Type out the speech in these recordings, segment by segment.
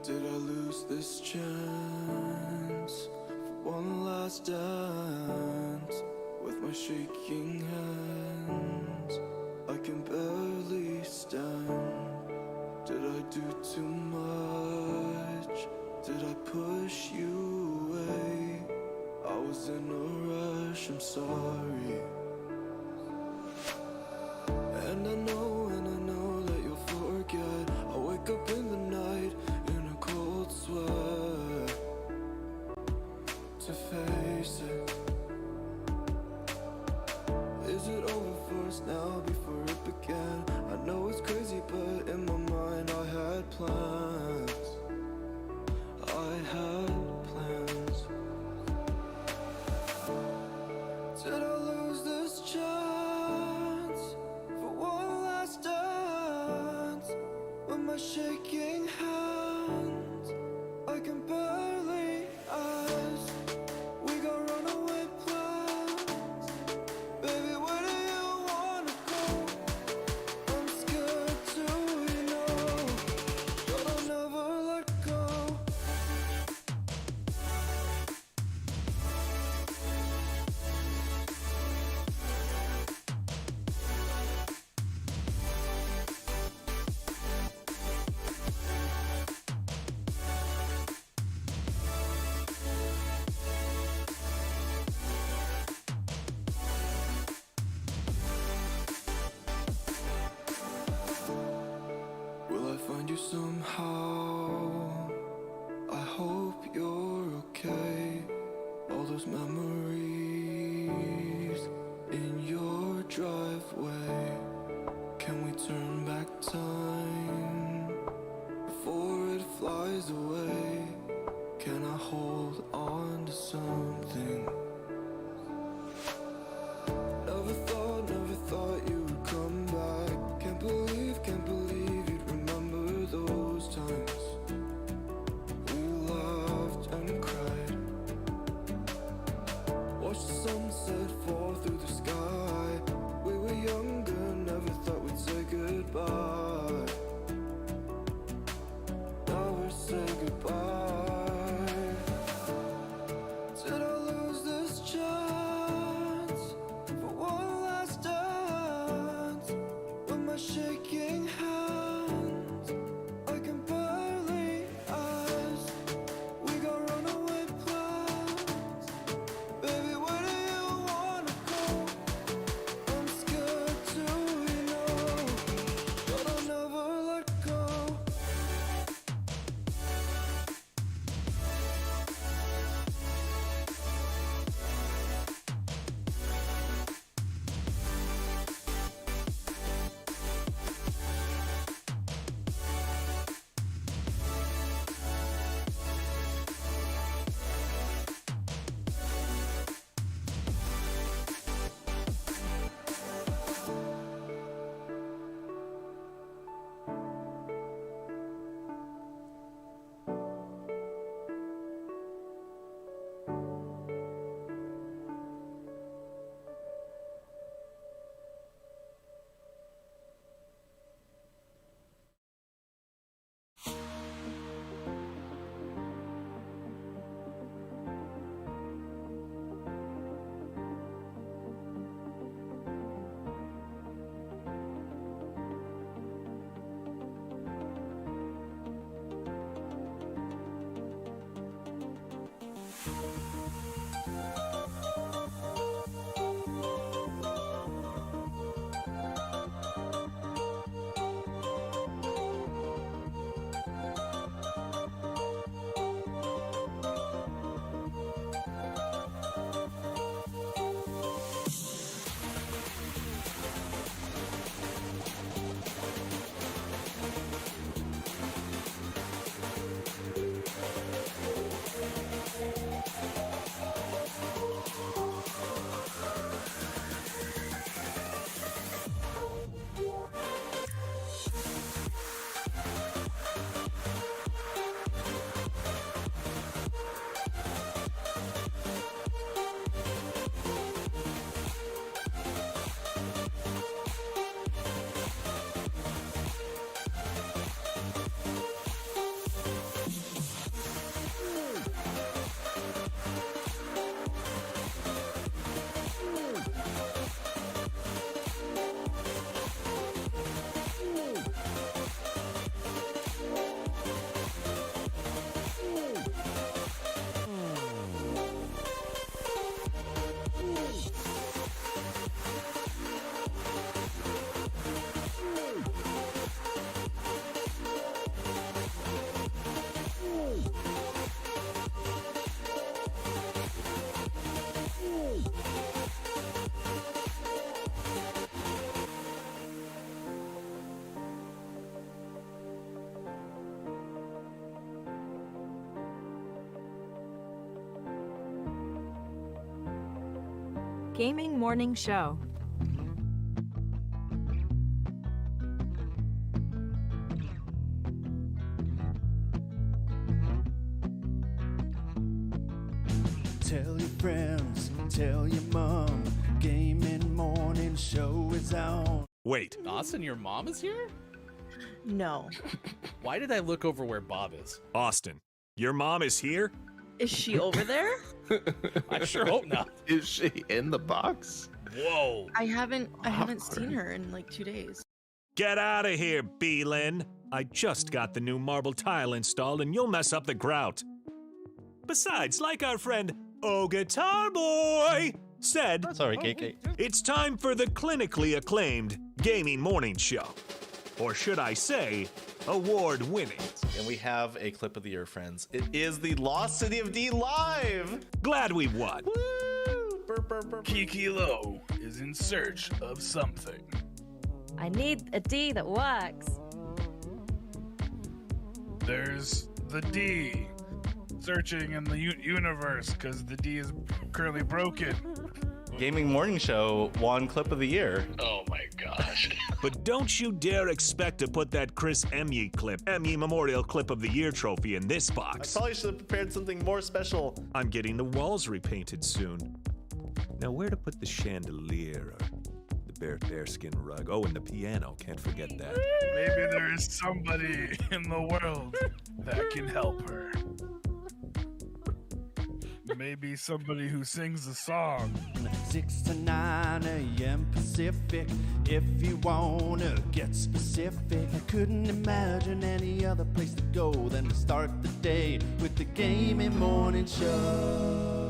Did I lose this chance for one last dance with my shaking hands? I can barely stand. Did I do too much? Did I push you away? I was in a rush, I'm sorry. And I know that you'll forget. I wake up in the night in a cold sweat to face it. Is it over for us now before it began? I know it's crazy, but in my mind I had plans. I had plans. Did I lose this chance for one last dance with my shaking hands? I can barely ask. We got runaway plans. Baby, where do you wanna go? I'm scared too, you know, but I'll never let go. Will I find you somehow? I hope you're okay. All those memories in your driveway. Can we turn back time before it flies away? Can I hold on to something? Never thought you would come back. Can't believe you'd remember those times. We laughed and cried. Watched the sunset fall through the sky. We were younger, never thought we'd say goodbye. Never say goodbye. Did I lose this Gaming Morning Show. Tell your friends, tell your mom, Gaming Morning Show is on. Wait. Austin, your mom is here? No. Why did I look over where Bob is? Austin, your mom is here? Is she over there? I sure hope not. Is she in the box? Whoa. I haven't seen her in like 2 days. Get out of here, Beelin. I just got the new marble tile installed and you'll mess up the grout. Besides, like our friend Oh Guitar Boy said, Sorry, KK. it's time for the clinically acclaimed Gaming Morning Show. Or should I say, award-winning. And we have a clip of the year, friends. It is the Lost City of D live. Glad we won. Woo! Burp, burp, burp. Kiki Lowe is in search of something. I need a D that works. There's the D. Searching in the universe because the D is currently broken. Gaming Morning Show won clip of the year. Oh my gosh. But don't you dare expect to put that Chris Emye clip, Emye Memorial Clip of the Year trophy in this I box. probably should have prepared something more special. I'm getting the walls repainted soon. Now where to put the chandelier or the bearskin rug? Oh, and the piano, can't forget that. Maybe there is somebody in the world that can help her. Maybe somebody who sings a song. 6 to 9 a.m. Pacific. If you wanna get specific, I couldn't imagine any other place to go than to start the day with the Gaming Morning Show.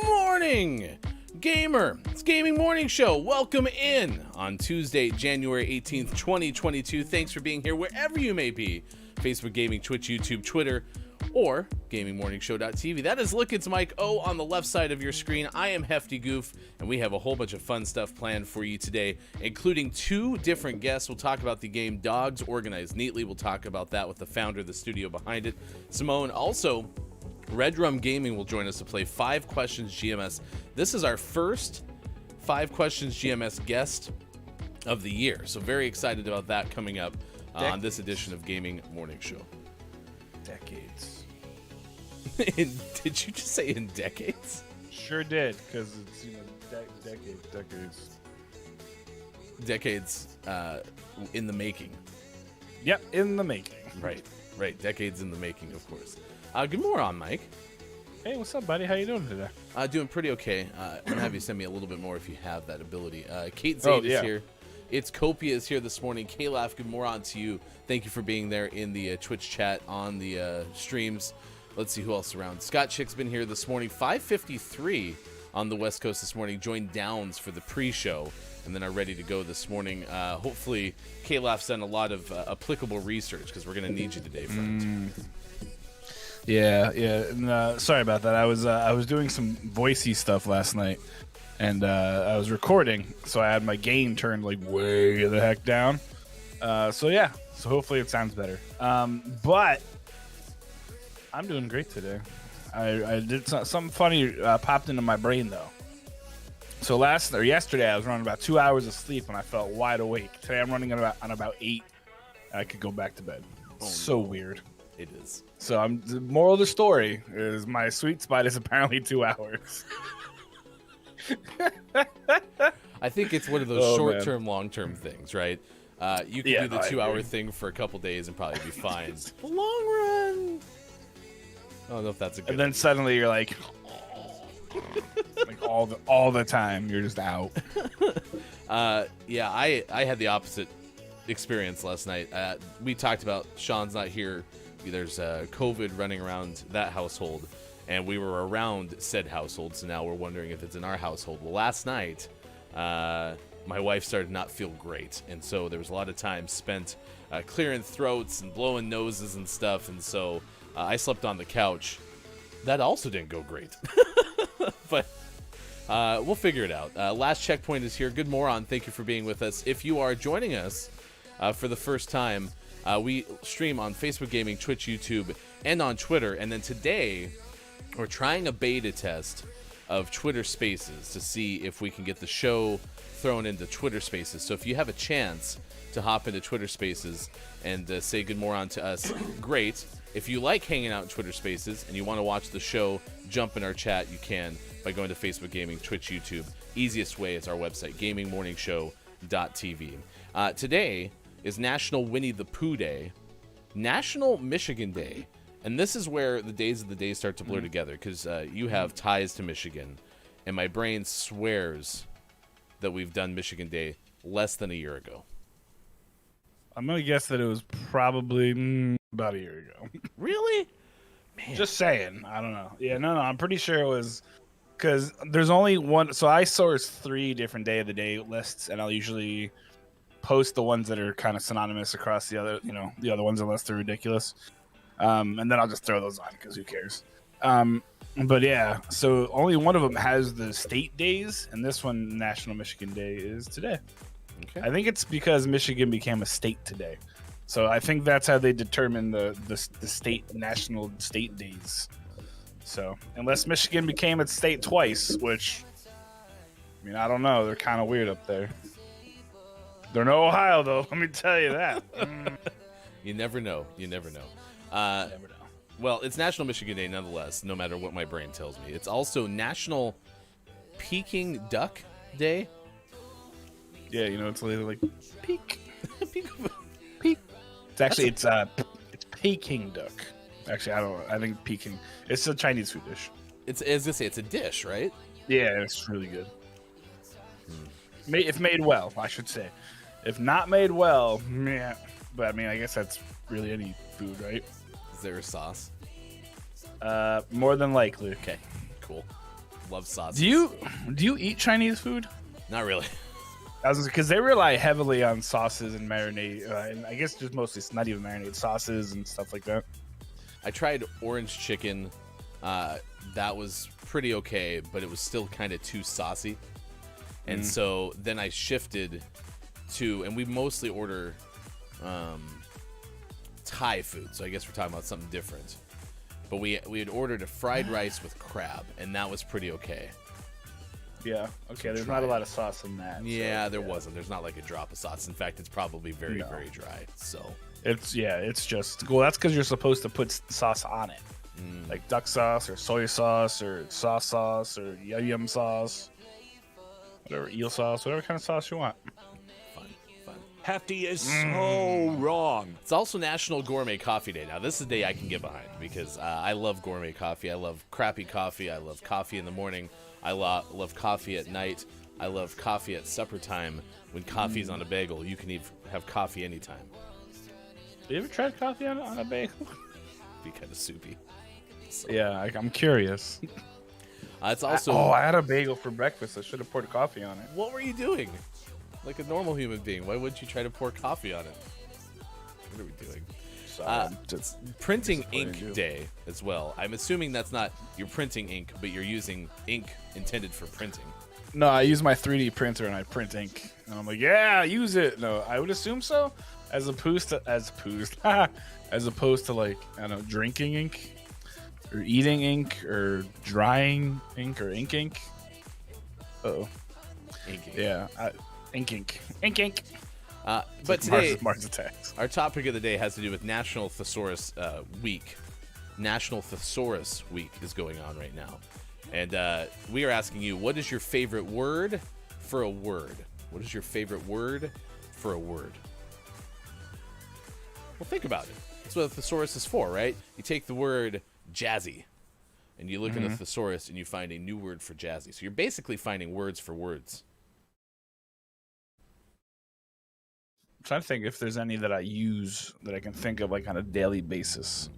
Morning, gamer. It's Gaming Morning Show. Welcome in on Tuesday, January 18th, 2022. Thanks for being here wherever you may be. Facebook Gaming, Twitch, YouTube, Twitter, or GamingMorningShow.tv. That is Look, it's Mike O on the left side of your screen. I am Hefty Goof, and we have a whole bunch of fun stuff planned for you today, including 2 different guests. We'll talk about the game Dogs Organized Neatly. We'll talk about that with the founder of the studio behind it, Simone. Also, Red Drum Gaming will join us to play 5 Questions GMS. This is our first 5 Questions GMS guest of the year, so very excited about that coming up on this edition of Gaming Morning Show. Decades. Did you just say in decades? Sure did, because it's decades. In the making. Yep, in the making. Right. Decades in the making, of course. Good morning, Mike. Hey, what's up, buddy? How you doing today? Doing pretty okay. I'm going to have you send me a little bit more if you have that ability. Kate Zaid is here. It's Copia is here this morning. K-Laugh, good morning to you. Thank you for being there in the Twitch chat on the streams. Let's see who else around. Scott Chick's been here this morning. 5:53 on the West Coast this morning. Joined Downs for the pre-show, and then are ready to go this morning. Hopefully, K-Laugh's done a lot of applicable research because we're going to need you today, friend. Yeah. And, sorry about that. I was doing some voicey stuff last night, and I was recording, so I had my gain turned like way the heck down. So hopefully it sounds better. But I'm doing great today. I did something funny popped into my brain though. So yesterday I was running about 2 hours of sleep and I felt wide awake. Today I'm running on about 8. And I could go back to bed. So weird. It is. So the moral of the story is my sweet spot is apparently 2 hours. I think it's one of those short-term, long-term things, right? You can do the 2-hour thing for a couple days and probably be fine. The long run. I don't know if that's a good. And then suddenly you're like, like all the time you're just out. I had the opposite experience last night. We talked about Sean's not here. There's COVID running around that household, and we were around said household, so now we're wondering if it's in our household. Well, last night, my wife started to not feel great, and so there was a lot of time spent clearing throats and blowing noses and stuff, and so I slept on the couch. That also didn't go great, but we'll figure it out. Last checkpoint is here. Good moron, thank you for being with us. If you are joining us for the first time, we stream on Facebook Gaming, Twitch, YouTube, and on Twitter. And then today, we're trying a beta test of Twitter Spaces to see if we can get the show thrown into Twitter Spaces. So if you have a chance to hop into Twitter Spaces and say good morning to us, great. If you like hanging out in Twitter Spaces and you want to watch the show, jump in our chat, you can by going to Facebook Gaming, Twitch, YouTube. Easiest way is our website, gamingmorningshow.tv. Today is National Winnie the Pooh Day, National Michigan Day, and this is where the days of the day start to blur together, because you have ties to Michigan, and my brain swears that we've done Michigan Day less than a year ago. I'm going to guess that it was probably about a year ago. Really? Man. Just saying. I don't know. Yeah, no, I'm pretty sure it was, because there's only one. So I source 3 different day of the day lists, and I'll usually post the ones that are kind of synonymous across the other, the other ones, unless they're ridiculous. And then I'll just throw those on because who cares? But yeah, so only one of them has the state days, and this one, National Michigan Day, is today. Okay. I think it's because Michigan became a state today. So I think that's how they determine the national state days. So unless Michigan became a state twice, which, I don't know. They're kind of weird up there. They're no Ohio, though. Let me tell you that. You never know. Never know. Well, it's National Michigan Day nonetheless, no matter what my brain tells me. It's also National Peking Duck Day. Yeah, it's like peek. Peek. It's actually it's Peking duck. Actually, I think Peking. It's a Chinese food dish. It's, as I say, it's a dish, right? Yeah, it's really good. If made well, I should say. If not made well, meh. But I guess that's really any food, right? Is there a sauce? More than likely. Okay, cool. Love sauce. Do you eat Chinese food? Not really. Because they rely heavily on sauces and marinade, and I guess just mostly not even marinade, sauces and stuff like that. I tried orange chicken. That was pretty okay, but it was still kind of too saucy. And so then I shifted to, and we mostly order Thai food, so I guess we're talking about something different. But we had ordered a fried rice with crab, and that was pretty okay. Yeah. Okay. There's not a lot of sauce in that. Yeah, there wasn't. There's not like a drop of sauce. In fact, it's probably very, very dry. So it's just well. That's because you're supposed to put sauce on it, like duck sauce or soy sauce or sauce or yum sauce, whatever, eel sauce, whatever kind of sauce you want. Fun. Hefty is so wrong. It's also National Gourmet Coffee Day. Now, this is a day I can get behind because I love gourmet coffee. I love crappy coffee. I love coffee in the morning. I love coffee at night. I love coffee at supper time. When coffee's on a bagel, you can have coffee anytime. Have you ever tried coffee on a bagel? Be kind of soupy. So. Yeah, I'm curious. It's also. I had a bagel for breakfast. I should have poured coffee on it. What were you doing? Like a normal human being, why wouldn't you try to pour coffee on it? What are we doing? It's Printing Ink Day as well. I'm assuming that's not you're printing ink, but you're using ink intended for printing. No, I use my 3D printer and I print ink. And I'm like, yeah, use it. No, I would assume so. As opposed to like, I don't know, drinking ink or eating ink or drying ink or ink. Uh-oh. Ink. Yeah. Ink. But today, Mars Attacks. Our topic of the day has to do with National Thesaurus Week. National Thesaurus Week is going on right now. And we are asking you, what is your favorite word for a word? What is your favorite word for a word? Well, think about it. That's what a thesaurus is for, right? You take the word jazzy, and you look in the thesaurus, and you find a new word for jazzy. So you're basically finding words for words. I'm trying to think if there's any that I use that I can think of like on a daily basis.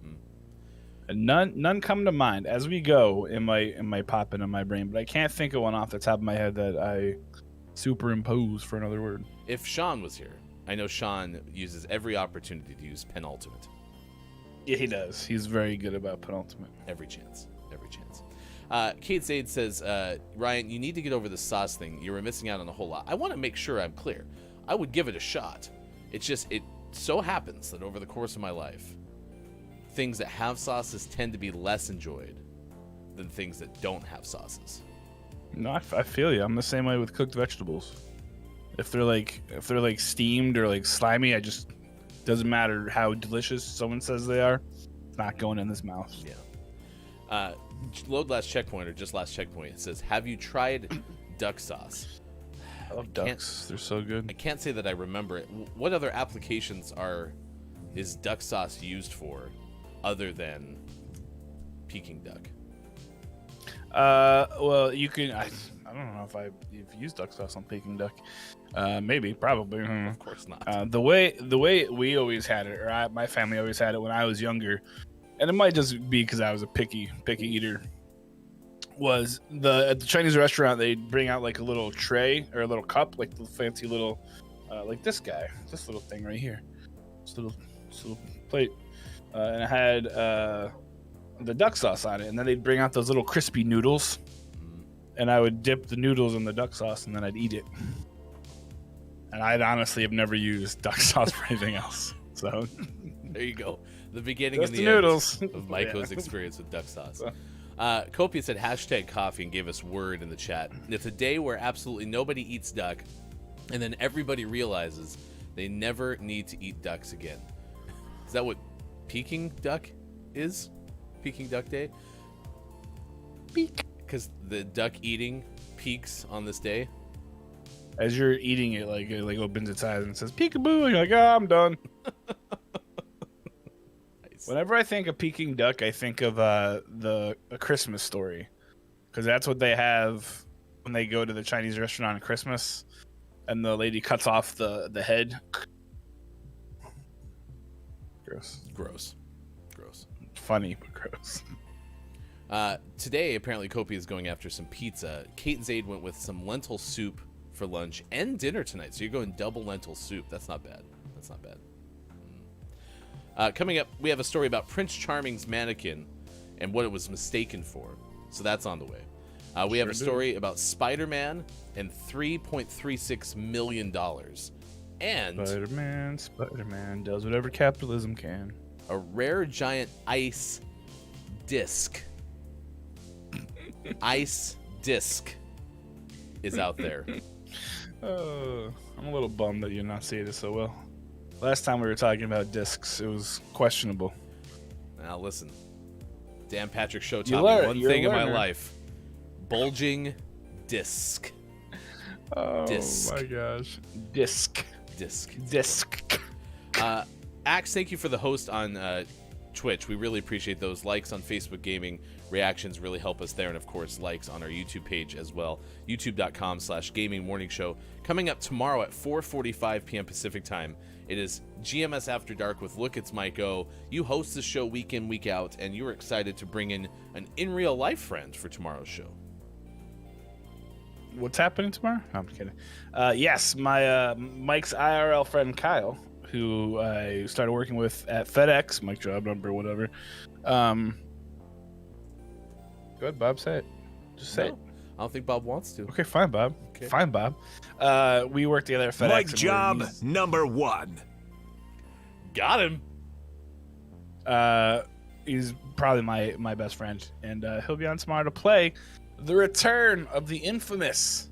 And none come to mind as we go in my pop into my brain, but I can't think of one off the top of my head that I superimpose for another word. If Sean was here, I know Sean uses every opportunity to use penultimate. Yeah, he does. He's very good about penultimate. Every chance. Kate Zaid says, Ryan, you need to get over the sauce thing. You were missing out on a whole lot. I want to make sure I'm clear. I would give it a shot. It's just, it so happens that over the course of my life, things that have sauces tend to be less enjoyed than things that don't have sauces. No, I feel you. I'm the same way with cooked vegetables. If they're like steamed or like slimy, I just doesn't matter how delicious someone says they are. It's not going in this mouth. Yeah. Load last checkpoint or just last checkpoint. It says, "Have you tried duck sauce?" I love ducks. They're so I good. can't say that I remember it. What other applications is duck sauce used for other than Peking duck? Well, you can. I don't know if you've used duck sauce on Peking duck. Maybe, probably. Of course not. The way we always had it, or my family always had it when I was younger, and it might just be because I was a picky eater. Was at the Chinese restaurant they'd bring out like a little tray or a little cup, like the fancy little, like this little thing right here, this little plate, and it had the duck sauce on it, and then they'd bring out those little crispy noodles, and I would dip the noodles in the duck sauce, and then I'd eat it. And I'd honestly have never used duck sauce for anything else. So There you go. The beginning just and the the noodles. end of Maiko's experience with duck sauce. Copia said #coffee and gave us word in the chat. It's a day where absolutely nobody eats duck, and then everybody realizes they never need to eat ducks again. Is that what Peking duck is? Peking duck day? Because the duck eating peaks on this day. As you're eating it, like it opens its eyes and says peekaboo, you're like, oh, I'm done. Nice. Whenever I think of Peking duck, I think of A Christmas Story, because that's what they have when they go to the Chinese restaurant on Christmas, and the lady cuts off the head. Gross. Funny, but gross. Today, apparently, Kopi is going after some pizza. Kate Zaid went with some lentil soup for lunch and dinner tonight. So you're going double lentil soup. That's not bad. Coming up, we have a story about Prince Charming's mannequin and what it was mistaken for. So that's on the way. We have a story about Spider-Man and $3.36 million. And Spider-Man does whatever capitalism can. a rare giant ice disc. Ice disc is out there. I'm a little bummed that you're not seeing it so well. Last time we were talking about discs, it was questionable. Now listen, Dan Patrick Show You taught learn, me one you're a thing in my learner. life: bulging disc. Oh Disc. my gosh. Disc. Axe, thank you for the host on Twitch. We really appreciate those likes on Facebook Gaming. Reactions really help us there, and of course likes on our YouTube page as well, youtube.com/gamingmorningshow. Coming up tomorrow at 4:45 p.m. Pacific time, it is GMS After Dark with Look, It's Mike O. You host the show week in, week out, and you are excited to bring in an in-real life friend for tomorrow's show. What's happening tomorrow? No, I'm kidding. Yes, my Mike's IRL friend Kyle, who I started working with at FedEx, Mike job number, whatever. Go ahead, Bob. Say it. Just say it. I don't think Bob wants to. Okay, fine, Bob. Okay. Fine, Bob. We worked together at FedEx. Mike and job he's- number 1. Got him. He's probably my best friend, and he'll be on tomorrow to play the return of the infamous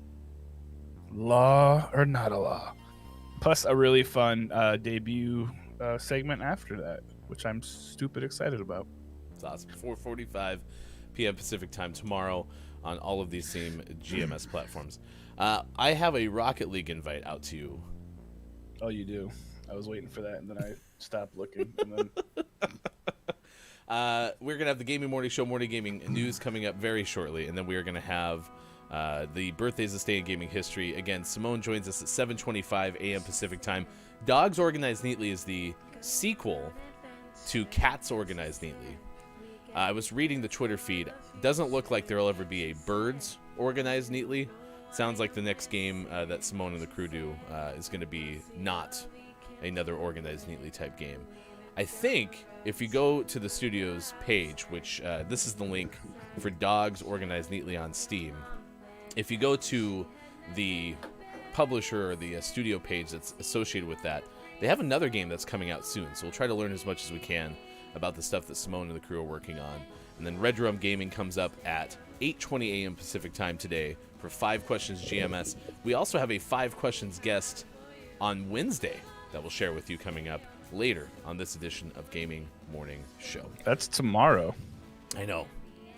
Law or Not a Law, plus a really fun debut segment after that, which I'm stupid excited about. It's awesome. 4:45 p.m. Pacific time tomorrow on all of these same GMS platforms. I have a Rocket League invite out to you. Oh, you do? I was waiting for that, and then I stopped looking. And then... We're going to have the Gaming Morning Show Morning Gaming News coming up very shortly, and then we are going to have the Birthdays of Stay in Gaming History. Again, Simone joins us at 7:25 a.m. Pacific time. Dogs Organized Neatly is the sequel to Cats Organized Neatly. I was reading the Twitter feed. Doesn't look like there will ever be a Birds Organized Neatly. Sounds like the next game that Simone and the crew do is going to be not another Organized Neatly type game. I think if you go to the studio's page, which this is the link for Dogs Organized Neatly on Steam. If you go to the publisher or the studio page that's associated with that, they have another game that's coming out soon. So we'll try to learn as much as we can about the stuff that Simone and the crew are working on. And then Red Drum Gaming comes up at 8:20 a.m. Pacific time today for 5 Questions GMS. We also have a 5 Questions guest on Wednesday that we'll share with you coming up later on this edition of Gaming Morning Show. That's tomorrow. I know.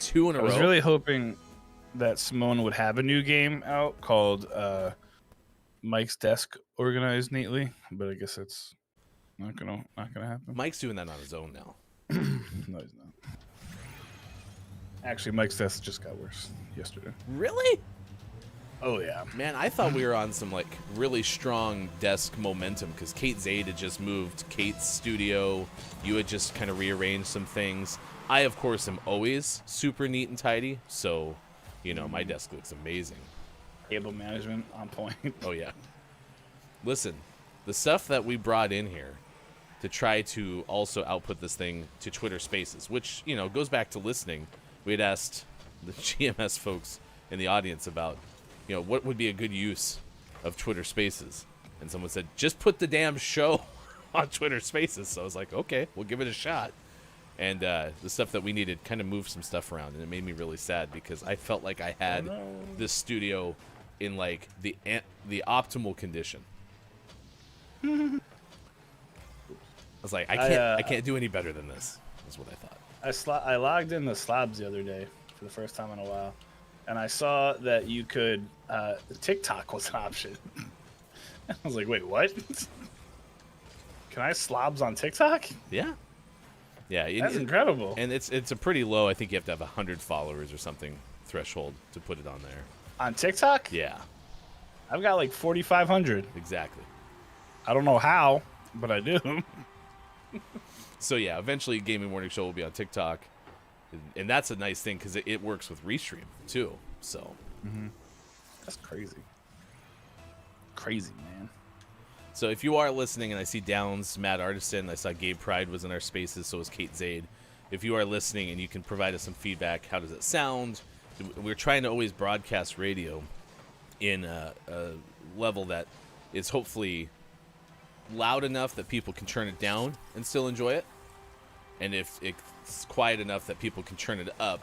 2 in a I row. was really hoping that Simone would have a new game out called Mike's Desk Organized Neatly, but I guess it's not gonna happen. Mike's doing that on his own now. No, he's not. Actually, Mike's Desk just got worse yesterday. Really? Oh yeah. Man, I thought we were on some like really strong desk momentum because Kate Zaid had just moved Kate's studio. You had just kind of rearranged some things. I, of course, am always super neat and tidy, so you know my desk looks amazing. Cable management on point. Oh yeah. Listen, the stuff that we brought in here to try to also output this thing to Twitter Spaces, which goes back to listening. We had asked the GMS folks in the audience about, what would be a good use of Twitter Spaces. And someone said, just put the damn show on Twitter Spaces. So I was like, okay, we'll give it a shot. And the stuff that we needed kind of moved some stuff around. And it made me really sad because I felt like I had this studio in like the optimal condition. I was like, I can't do any better than this, is what I thought. I logged in the Slobs the other day for the first time in a while, and I saw that you could TikTok was an option. I was like, wait, what? Can I slobs on TikTok? Yeah. That's incredible. And it's a pretty low. I think you have to have 100 followers or something threshold to put it on there. On TikTok? Yeah. I've got like 4,500. Exactly. I don't know how, but I do. So yeah, eventually Gaming Morning Show will be on TikTok, and that's a nice thing because it works with Restream too. So That's crazy. Crazy, man. So if you are listening, and I see Downs, Matt Artisan, I saw Gabe Pride was in our spaces, so was Kate Zaid. If you are listening and you can provide us some feedback, how does it sound? We're trying to always broadcast radio in a level that is hopefully loud enough that people can turn it down and still enjoy it, and if it's quiet enough that people can turn it up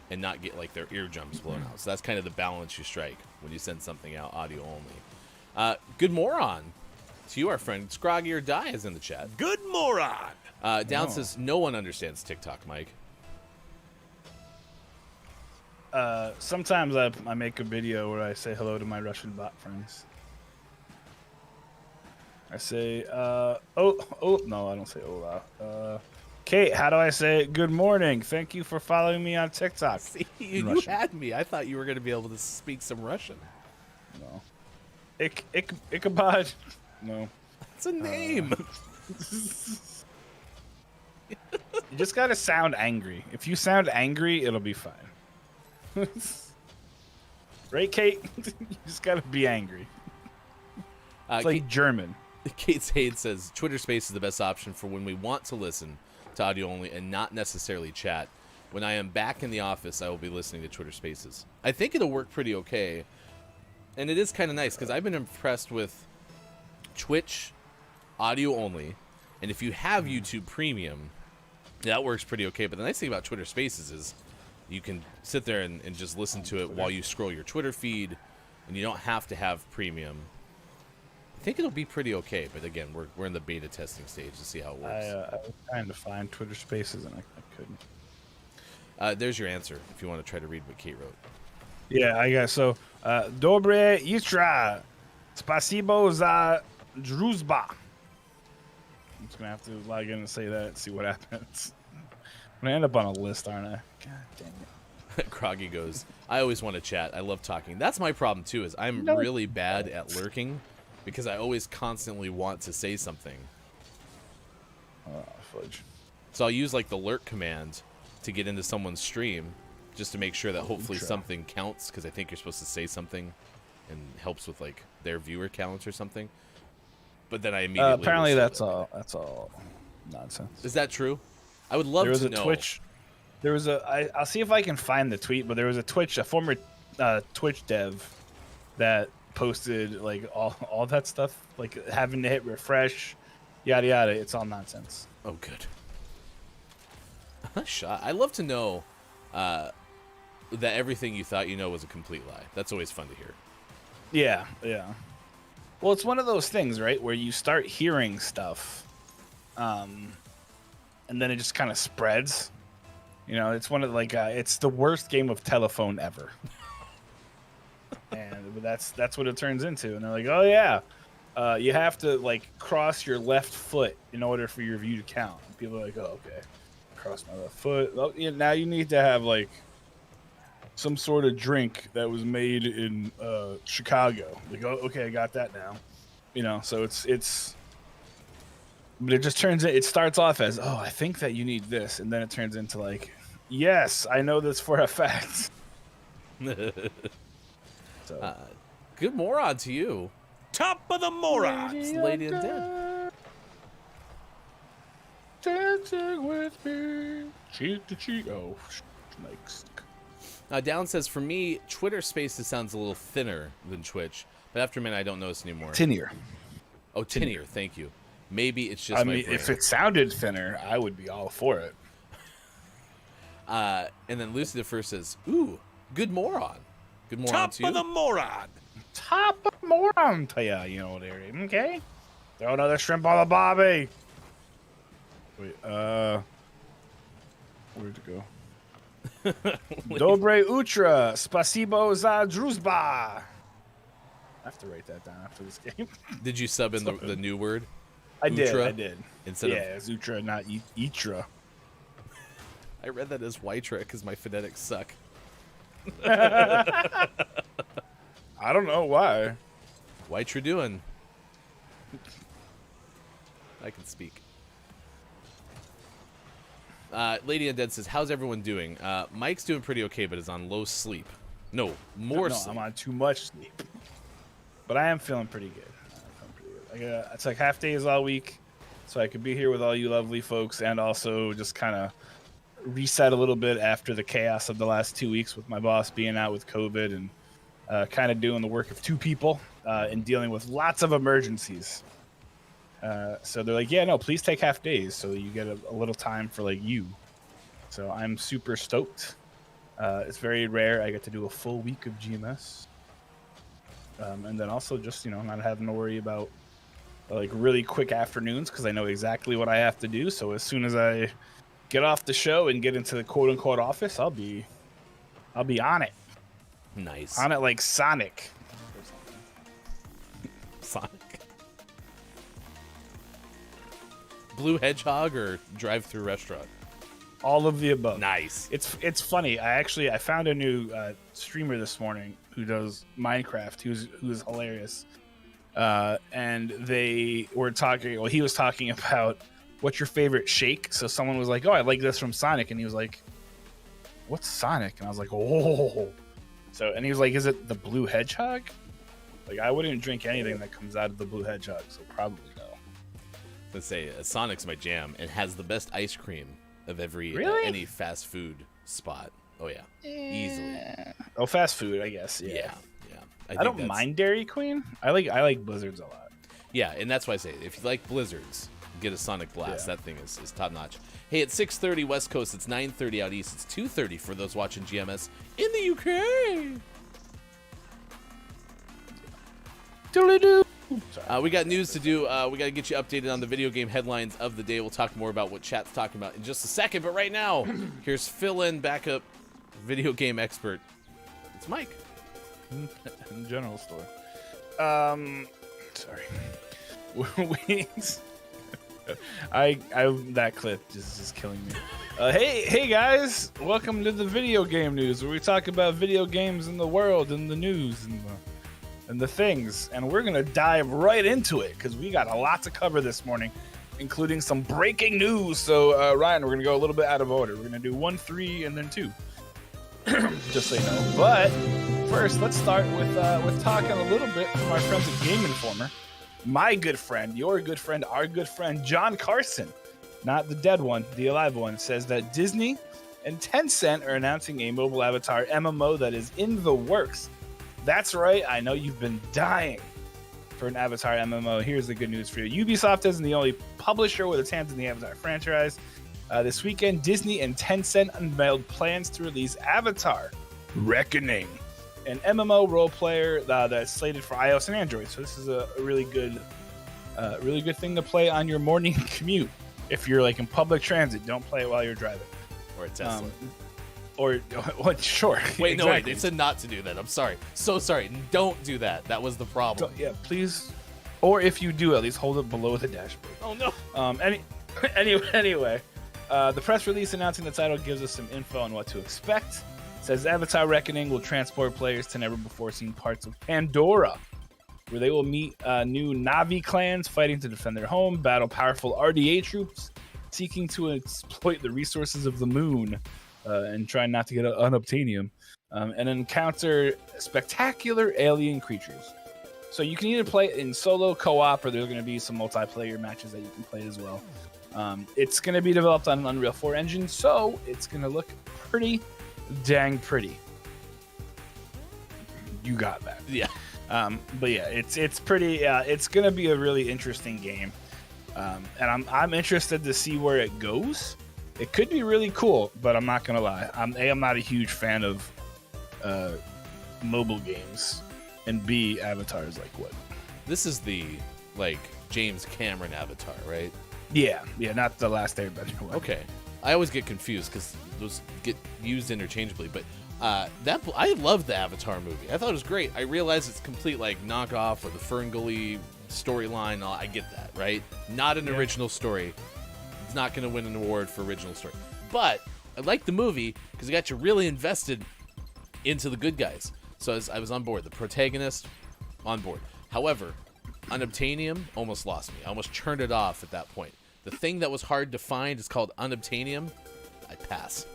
and not get like their eardrums blown out. So that's kind of the balance you strike when you send something out audio only. Good moron to you, our friend Scroggy or Die is in the chat. Good moron. Down says no one understands TikTok, Mike. Sometimes I make a video where I say hello to my Russian bot friends. I say, no, I don't say hola. Kate, how do I say good morning? Thank you for following me on TikTok. See, you had me. I thought you were going to be able to speak some Russian. No. Ichabod. No. It's a name. You just gotta sound angry. If you sound angry, it'll be fine. Right, Kate? You just gotta be angry. It's like German. Kate Zaid says Twitter Space is the best option for when we want to listen to audio only and not necessarily chat. When I am back in the office, I will be listening to Twitter Spaces. I think it'll work pretty okay. And it is kind of nice because I've been impressed with Twitch audio only. And if you have YouTube Premium, that works pretty okay. But the nice thing about Twitter Spaces is you can sit there and just listen to it while you scroll your Twitter feed, and you don't have to have Premium. I think it'll be pretty okay, but again, we're in the beta testing stage to see how it works. I was trying to find Twitter Spaces and I couldn't. There's your answer if you want to try to read what Kate wrote. Yeah, I got so. Dobre jutra. Spasibo za druzba. I'm just gonna have to log in and say that and see what happens. I'm gonna end up on a list, aren't I? God dang it. Croggy goes, I always want to chat. I love talking. That's my problem too, is I'm really bad at lurking because I always constantly want to say something. Fudge. So I'll use like the lurk command to get into someone's stream just to make sure that hopefully something counts, because I think you're supposed to say something and helps with like their viewer counts or something. But then I immediately apparently that's all nonsense. Is that true? I would love to know. Twitch. There was I'll see if I can find the tweet, but there was a former Twitch dev that posted like all that stuff, like having to hit refresh, yada yada. It's all nonsense. Oh, good. Shot. I love to know that everything you thought you know was a complete lie. That's always fun to hear. Yeah, yeah. Well, it's one of those things, right, where you start hearing stuff, and then it just kind of spreads. You know, it's one of it's the worst game of telephone ever. And that's what it turns into. And they're like, oh yeah, you have to like cross your left foot in order for your view to count. And people are like, oh okay, cross my left foot. Well, yeah, now you need to have like some sort of drink that was made in Chicago. Like, oh okay, I got that now. You know, so it's. But it just turns it starts off as, oh, I think that you need this, and then it turns into like, yes, I know this for a fact. So. Good moron to you. Top of the morons. Lady and Dead. Dancing with me, cheek to cheek. Oh, snakes. Down says, for me, Twitter Spaces sounds a little thinner than Twitch, but after a minute, I don't notice anymore. Tinnier. Oh, tinnier. Thank you. Maybe it's just my brain. If it sounded thinner, I would be all for it. And then Lucy the First says, ooh, good moron. Good moron Top to you. of the moron. Top of moron to ya, you know there. Okay. Throw another shrimp on the bobby. Wait, where'd it go? Dobre utra, spasibo za druzba. I have to write that down after this game. Did you sub in the new word? I Utra? did. Instead of it's utra, not itra. I read that as Whitra because my phonetics suck. I don't know why. Whitra doing? I can speak. Lady Undead says, how's everyone doing? Mike's doing pretty okay, but is on low sleep. No, more sleep. I'm on too much sleep. But I am feeling pretty good. It's like half days all week, so I could be here with all you lovely folks and also just kind of reset a little bit after the chaos of the last 2 weeks with my boss being out with COVID and kind of doing the work of two people and dealing with lots of emergencies. So they're like, yeah, no, please take half days so you get a little time for like you. So I'm super stoked. It's very rare I get to do a full week of GMS. And then also just, not having to worry about like really quick afternoons because I know exactly what I have to do. So as soon as I get off the show and get into the quote unquote office, I'll be on it. Nice. On it like Sonic. Sonic. Blue Hedgehog or drive-through restaurant? All of the above. Nice. It's funny. I found a new streamer this morning who does Minecraft. Who's hilarious. And they were talking. Well, he was talking about what's your favorite shake. So someone was like, "Oh, I like this from Sonic," and he was like, "What's Sonic?" And I was like, "Oh." So and he was like, "Is it the Blue Hedgehog?" Like I wouldn't drink anything that comes out of the Blue Hedgehog. So probably no. Let's say Sonic's my jam and has the best ice cream of any fast food spot. Oh yeah, easily. Oh, fast food, I guess. Yeah. I don't mind Dairy Queen. I like Blizzards a lot. Yeah, and that's why I say if you like Blizzards, get a Sonic Blast. Yeah. That thing is top notch. Hey, it's 6:30 West Coast. It's 9:30 out East. It's 2:30 for those watching GMS in the UK. Doodly-doo. We got news to do. We got to get you updated on the video game headlines of the day. We'll talk more about what chat's talking about in just a second. But right now, here's fill-in backup video game expert. It's Mike. In the general store. Sorry. Wings. That clip is killing me. Hey guys, welcome to the video game news, where we talk about video games in the world and the news and the things, and we're gonna dive right into it because we got a lot to cover this morning, including some breaking news. So Ryan, we're gonna go a little bit out of order. We're gonna do 1, 3, and then 2. Just so you know. But first, let's start with talking a little bit from our friends at Game Informer. My good friend, your good friend, our good friend, John Carson, not the dead one, the alive one, says that Disney and Tencent are announcing a mobile avatar MMO that is in the works. That's right, I know you've been dying for an avatar MMO. Here's the good news for you. Ubisoft isn't the only publisher with its hands in the Avatar franchise. This weekend, Disney and Tencent unveiled plans to release Avatar: Reckoning, an MMO role player that's slated for iOS and Android. So this is a really good thing to play on your morning commute. If you're like in public transit, don't play it while you're driving. Or a Tesla. Or what? Sure. Wait, no, wait. Exactly. It said not to do that. I'm sorry. So sorry. Don't do that. That was the problem. Yeah, please. Or if you do, at least hold it below the dashboard. Oh no. Anyway, the press release announcing the title gives us some info on what to expect. It says Avatar Reckoning will transport players to never-before-seen parts of Pandora, where they will meet new Na'vi clans fighting to defend their home, battle powerful RDA troops seeking to exploit the resources of the moon, and try not to get unobtainium, and encounter spectacular alien creatures. So you can either play it in solo, co-op, or there's going to be some multiplayer matches that you can play as well. It's going to be developed on an Unreal 4 engine, so it's going to look pretty dang pretty. You got that. Yeah. But yeah, it's pretty. It's going to be a really interesting game, and I'm interested to see where it goes. It could be really cool, but I'm not going to lie. I'm not a huge fan of mobile games. And B, Avatar is like what? This is the James Cameron Avatar, right? Yeah, not the Last Airbender one. Okay. I always get confused because those get used interchangeably, but I love the Avatar movie. I thought it was great. I realize it's complete knockoff of the Ferngully storyline. I get that, right? Not an original story. It's not going to win an award for original story. But I like the movie because it got you really invested into the good guys. So I was on board. The protagonist, on board. However, unobtainium almost lost me. I almost churned it off at that point. The thing that was hard to find is called unobtainium. I pass.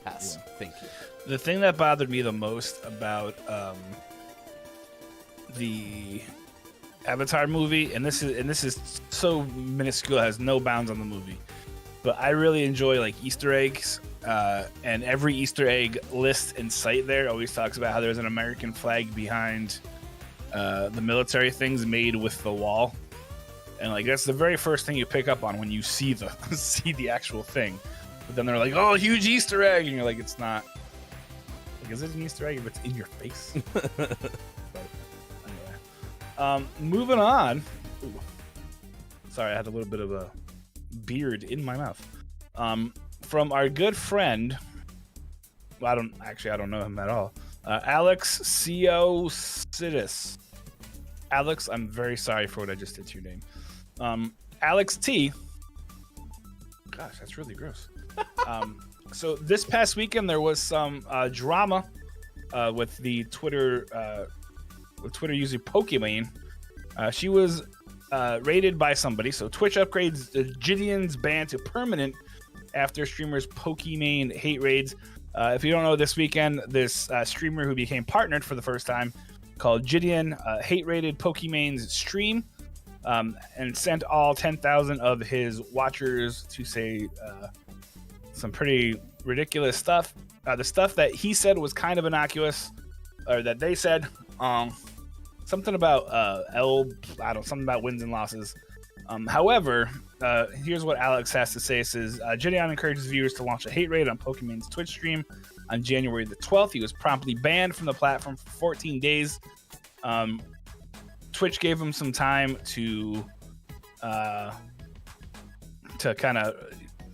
Yeah. Thank you. The thing that bothered me the most about the Avatar movie, and this is so minuscule, has no bounds on the movie, but I really enjoy Easter eggs. And every Easter egg list and site there always talks about how there's an American flag behind the military things made with the wall, and that's the very first thing you pick up on when you see the actual thing. But then they're like, "Oh, huge Easter egg," and you're like, "It's not. Is it an Easter egg if it's in your face?" But anyway, moving on. Ooh. Sorry, I had a little bit of a beard in my mouth. From our good friend, I don't know him at all. Alex Ceosidis. Alex, I'm very sorry for what I just did to your name. Alex T. Gosh, that's really gross. So this past weekend there was some drama with the Twitter user Pokimane. She was raided by somebody. So Twitch upgrades Gideon's ban to permanent after streamers Pokimane hate raids. If you don't know, this weekend, this streamer who became partnered for the first time, called Gideon, hate raided Pokimane's stream and sent all 10,000 of his watchers to say some pretty ridiculous stuff. The stuff that he said was kind of innocuous, or that they said, something about something about wins and losses. However, here's what Alex has to say. It says, Gideon encourages viewers to launch a hate raid on Pokimane's Twitch stream on January the 12th. He was promptly banned from the platform for 14 days. Twitch gave him some time to kind of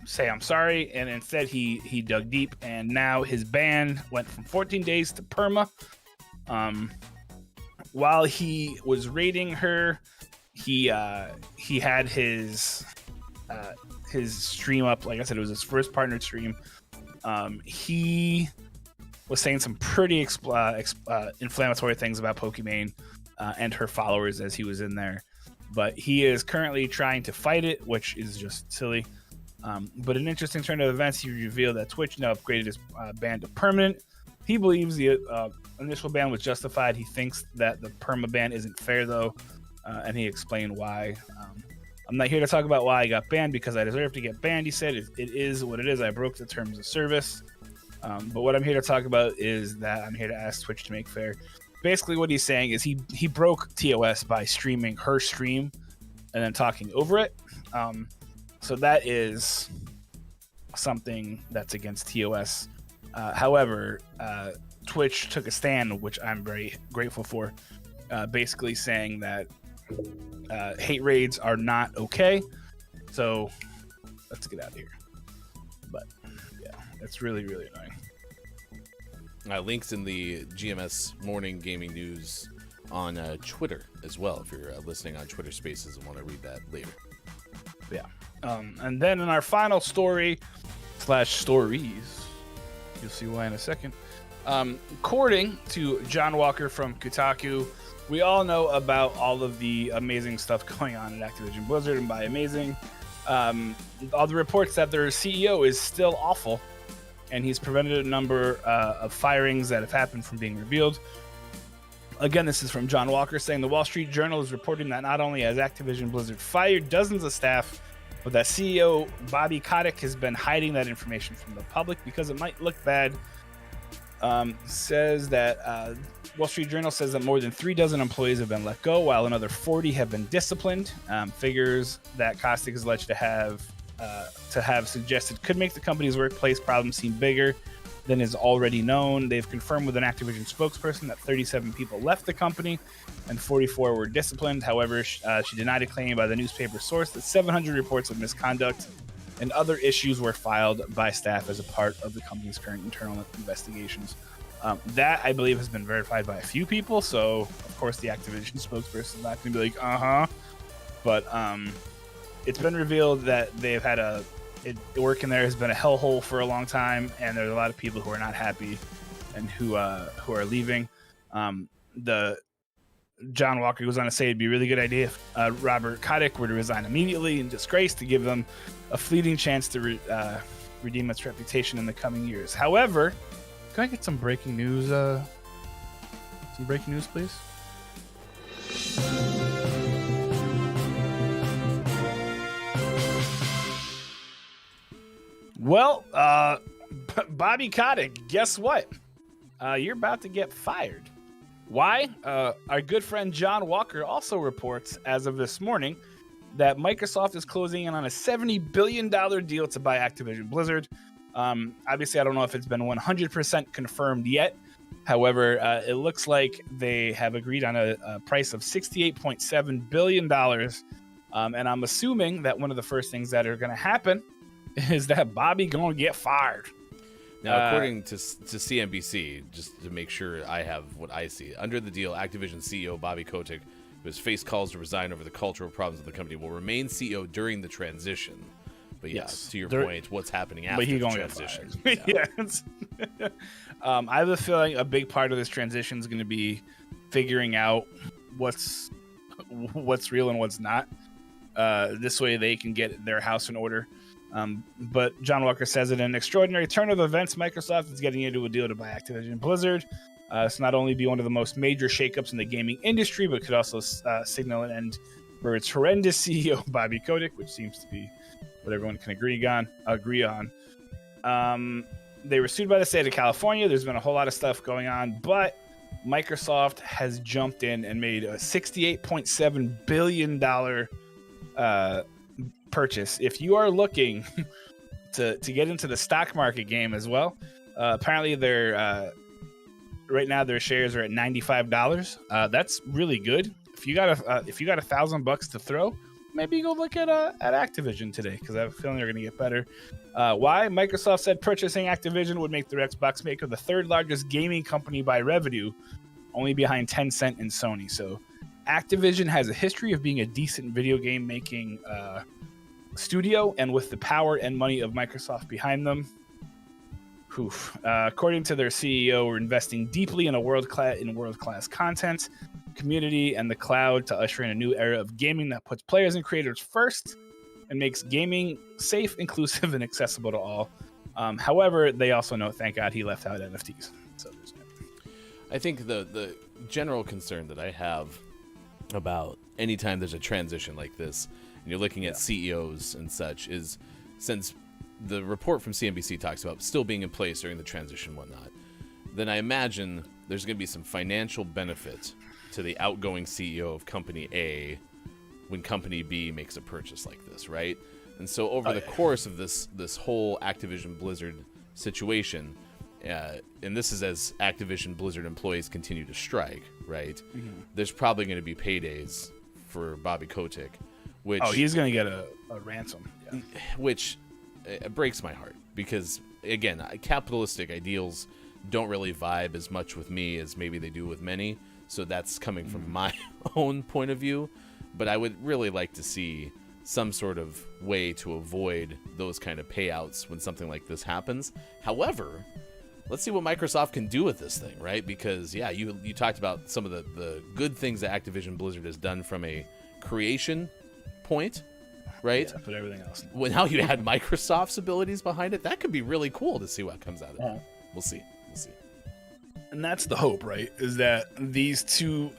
say, "I'm sorry," and instead he dug deep, and now his ban went from 14 days to perma. While he was raiding her, he had his stream up. Like I said, it was his first partnered stream. He was saying some pretty inflammatory things about Pokimane and her followers as he was in there. But he is currently trying to fight it, which is just silly. But an interesting turn of events, he revealed that Twitch now upgraded his ban to permanent. He believes the initial ban was justified. He thinks that the perma ban isn't fair, though. And he explained why. I'm not here to talk about why I got banned because I deserve to get banned, he said. It is what it is. I broke the terms of service. But what I'm here to talk about is that I'm here to ask Twitch to make fair. Basically, what he's saying is he broke TOS by streaming her stream and then talking over it. So that is something that's against TOS. However, Twitch took a stand, which I'm very grateful for, basically saying that hate raids are not okay. So let's get out of here. But yeah, it's really, really annoying. Links in the GMS Morning Gaming News on Twitter as well, if you're listening on Twitter Spaces and want to read that later. Yeah. And then in our final story / stories, you'll see why in a second. According to John Walker from Kotaku, we all know about all of the amazing stuff going on at Activision Blizzard, and by amazing, all the reports that their CEO is still awful, and he's prevented a number of firings that have happened from being revealed. Again, this is from John Walker saying the Wall Street Journal is reporting that not only has Activision Blizzard fired dozens of staff, but that CEO Bobby Kotick has been hiding that information from the public because it might look bad. Says that Wall Street Journal says that more than 36 employees have been let go, while another 40 have been disciplined. Figures that Kotick is alleged to have suggested could make the company's workplace problem seem bigger than is already known. They've confirmed with an Activision spokesperson that 37 people left the company and 44 were disciplined. However, she denied a claim by the newspaper source that 700 reports of misconduct and other issues were filed by staff as a part of the company's current internal investigations. That, I believe, has been verified by a few people, so of course the Activision spokesperson is not going to be like, but it's been revealed that they've had working there has been a hellhole for a long time, and there's a lot of people who are not happy and who are leaving. The John Walker goes on to say it'd be a really good idea if Robert Kotick were to resign immediately in disgrace to give them a fleeting chance to redeem its reputation in the coming years. However, can I get some breaking news? Some breaking news, please. Well, Bobby Kotick, guess what? You're about to get fired. Why? Our good friend John Walker also reports, as of this morning, that Microsoft is closing in on a $70 billion deal to buy Activision Blizzard. Obviously, I don't know if it's been 100% confirmed yet. However, it looks like they have agreed on a price of $68.7 billion. And I'm assuming that one of the first things that are going to happen is that Bobby going to get fired. Now, according to CNBC, just to make sure I have what I see, under the deal, Activision CEO Bobby Kotick, who has faced calls to resign over the cultural problems of the company, will remain CEO during the transition. But yes, to your point, what's happening after the transition? Yeah. I have a feeling a big part of this transition is going to be figuring out what's real and what's not. This way they can get their house in order. But John Walker says in an extraordinary turn of events, Microsoft is getting into a deal to buy Activision Blizzard. This not only be one of the most major shakeups in the gaming industry, but could also signal an end for its horrendous CEO, Bobby Kotick, which seems to be what everyone can agree on. They were sued by the state of California. There's been a whole lot of stuff going on, but Microsoft has jumped in and made a $68.7 billion purchase. If you are looking to get into the stock market game as well, apparently they're right now their shares are at $95. That's really good. If you got $1,000 to throw, maybe go look at Activision today, because I have a feeling they're going to get better. Why? Microsoft said purchasing Activision would make their Xbox maker the third largest gaming company by revenue, only behind Tencent and Sony. So Activision has a history of being a decent video game making studio, and with the power and money of Microsoft behind them, according to their CEO, we're investing deeply in world-class content, community, and the cloud to usher in a new era of gaming that puts players and creators first and makes gaming safe, inclusive, and accessible to all. However, they also note, thank God he left out NFTs. So there's that. I think the general concern that I have about anytime there's a transition like this, and you're looking at CEOs and such, is since the report from CNBC talks about still being in place during the transition and whatnot, then I imagine there's going to be some financial benefit to the outgoing CEO of Company A when Company B makes a purchase like this, right? And so over the course of this whole Activision Blizzard situation, and this is as Activision Blizzard employees continue to strike, right? There's probably going to be paydays for Bobby Kotick, which he's going to get a ransom. Yeah. Which breaks my heart because, again, capitalistic ideals don't really vibe as much with me as maybe they do with many. So that's coming from my own point of view. But I would really like to see some sort of way to avoid those kind of payouts when something like this happens. However, let's see what Microsoft can do with this thing, right? Because, yeah, you talked about some of the good things that Activision Blizzard has done from a creation point, right? Yeah, but everything else. Well, now you add Microsoft's abilities behind it. That could be really cool to see what comes out of it. We'll see. And that's the hope, right? Is that these two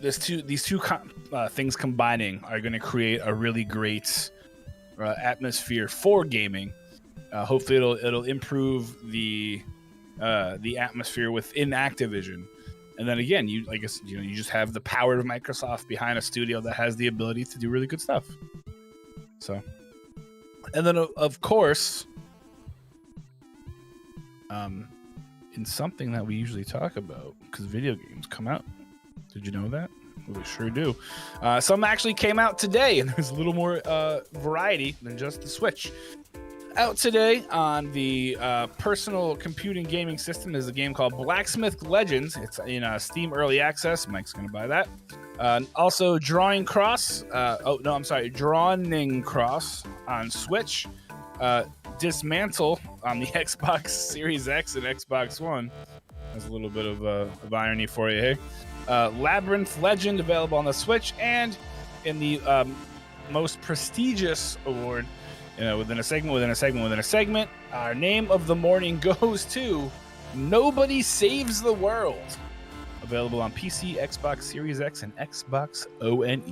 things combining are going to create a really great atmosphere for gaming. Hopefully, it'll improve the atmosphere within Activision. And then again, you just have the power of Microsoft behind a studio that has the ability to do really good stuff. So, and then of course, in something that we usually talk about, because video games come out. Did you know that? Well, they sure do. Some actually came out today, and there's a little more variety than just the Switch. Out today on the personal computing gaming system is a game called Blacksmith Legends. It's in Steam Early Access. Mike's going to buy that. Also, Drawing Cross on Switch. Dismantle on the Xbox Series X and Xbox One. That's a little bit of irony for you, hey? Labyrinth Legend available on the Switch, and in the most prestigious award, within a segment, our name of the morning goes to Nobody Saves the World. Available on PC, Xbox Series X, and Xbox One.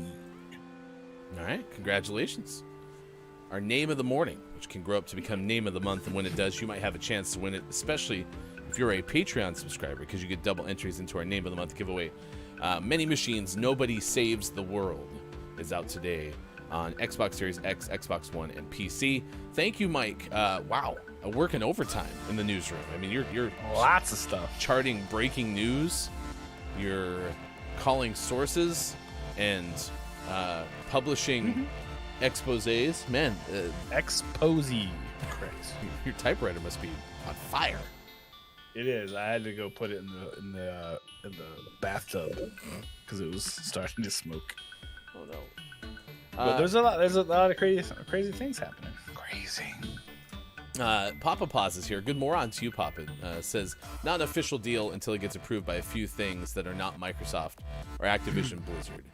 All right, congratulations. Our name of the morning, which can grow up to become name of the month, and when it does, you might have a chance to win it, especially if you're a Patreon subscriber, because you get double entries into our name of the month giveaway. Many Machines, Nobody Saves the World is out today on Xbox Series X, Xbox One, and PC. Thank you, Mike. Wow, working overtime in the newsroom. I mean, you're lots of stuff. Charting breaking news. You're calling sources and publishing exposés. Man, Exposé. Correct. Your typewriter must be on fire. It is. I had to go put it in the bathtub because it was starting to smoke. Oh no. But there's a lot of crazy things happening. Crazy. Papa Paz is here. Good morning to you, Papa. Says, not an official deal until it gets approved by a few things that are not Microsoft or Activision Blizzard.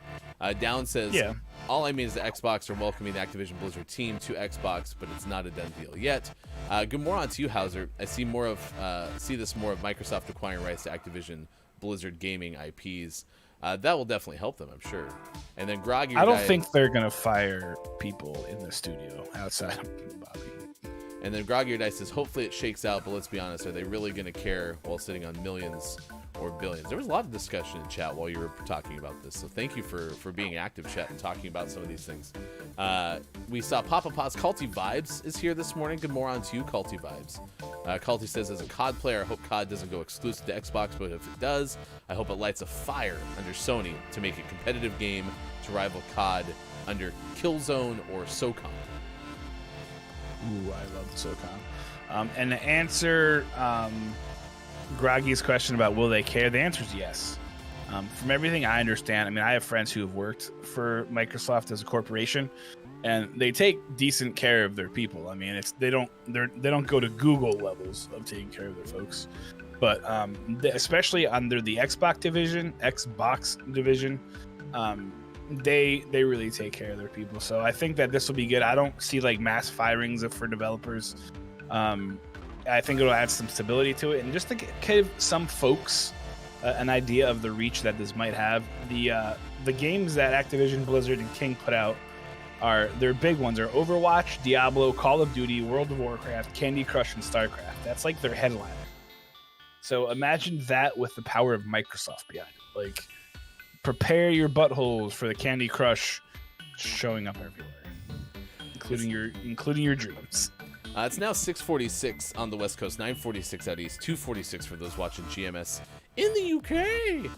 Down says, yeah. All I mean is the Xbox are welcoming the Activision Blizzard team to Xbox, but it's not a done deal yet. Good morning to you, Hauser. I see this more of Microsoft acquiring rights to Activision Blizzard gaming IPs. That will definitely help them, I'm sure. And then Groggy, I don't think they're gonna fire people in the studio outside of Bobby. And then Groggy Dice says, hopefully it shakes out, but let's be honest, are they really going to care while sitting on millions or billions? There was a lot of discussion in chat while you were talking about this, so thank you for being active, chat, and talking about some of these things. We saw Papa Pa's Culty Vibes is here this morning. Good morning to you, Culty Vibes. Culty says, as a COD player, I hope COD doesn't go exclusive to Xbox, but if it does, I hope it lights a fire under Sony to make a competitive game to rival COD under Killzone or SOCOM. Ooh, I love SOCOM. And to answer Groggy's question about will they care, the answer is yes. From everything I understand, I mean, I have friends who have worked for Microsoft as a corporation, and they take decent care of their people. I mean, they don't go to Google levels of taking care of their folks, but especially under the Xbox division, they really take care of their people. So I think that this will be good. I don't see like mass firings for developers. I think it'll add some stability to it, and just to give some folks an idea of the reach that this might have. The games that Activision Blizzard and King put out their big ones are Overwatch, Diablo, Call of Duty, World of Warcraft, Candy Crush, and StarCraft. That's like their headliner. So imagine that with the power of Microsoft behind it. Like, prepare your buttholes for the Candy Crush showing up everywhere. including your dreams. It's now 6:46 on the West Coast, 9:46 out east, 2:46 for those watching GMS in the UK.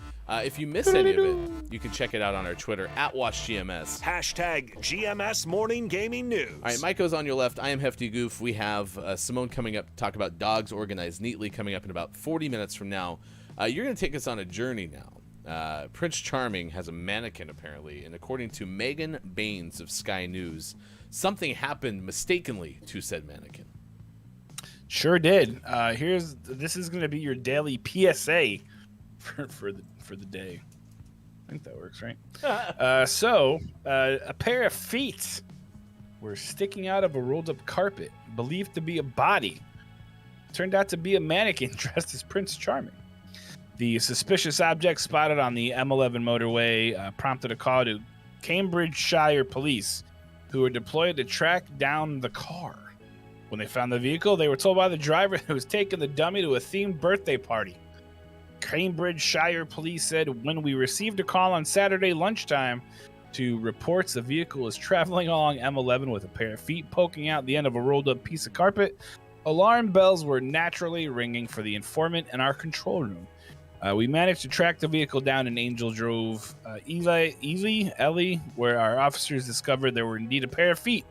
If you missed any of it, you can check it out on our Twitter @WatchGMS. Hashtag GMS Morning Gaming News. All right, Mike goes on your left. I am Hefty Goof. We have Simone coming up to talk about dogs organized neatly coming up in about 40 minutes from now. You're going to take us on a journey now. Prince Charming has a mannequin, apparently, and according to Megan Baines of Sky News, something happened mistakenly to said mannequin. Sure did. This is going to be your daily PSA for the day. I think that works, right? A pair of feet were sticking out of a rolled up carpet, believed to be a body. Turned out to be a mannequin dressed as Prince Charming. The suspicious object spotted on the M11 motorway prompted a call to Cambridgeshire police, who were deployed to track down the car. When they found the vehicle, they were told by the driver that it was taking the dummy to a themed birthday party. Cambridgeshire police said, when we received a call on Saturday lunchtime to reports the vehicle was traveling along M11 with a pair of feet poking out the end of a rolled up piece of carpet, alarm bells were naturally ringing for the informant in our control room. We managed to track the vehicle down in Angel Grove, Ellie, where our officers discovered there were indeed a pair of feet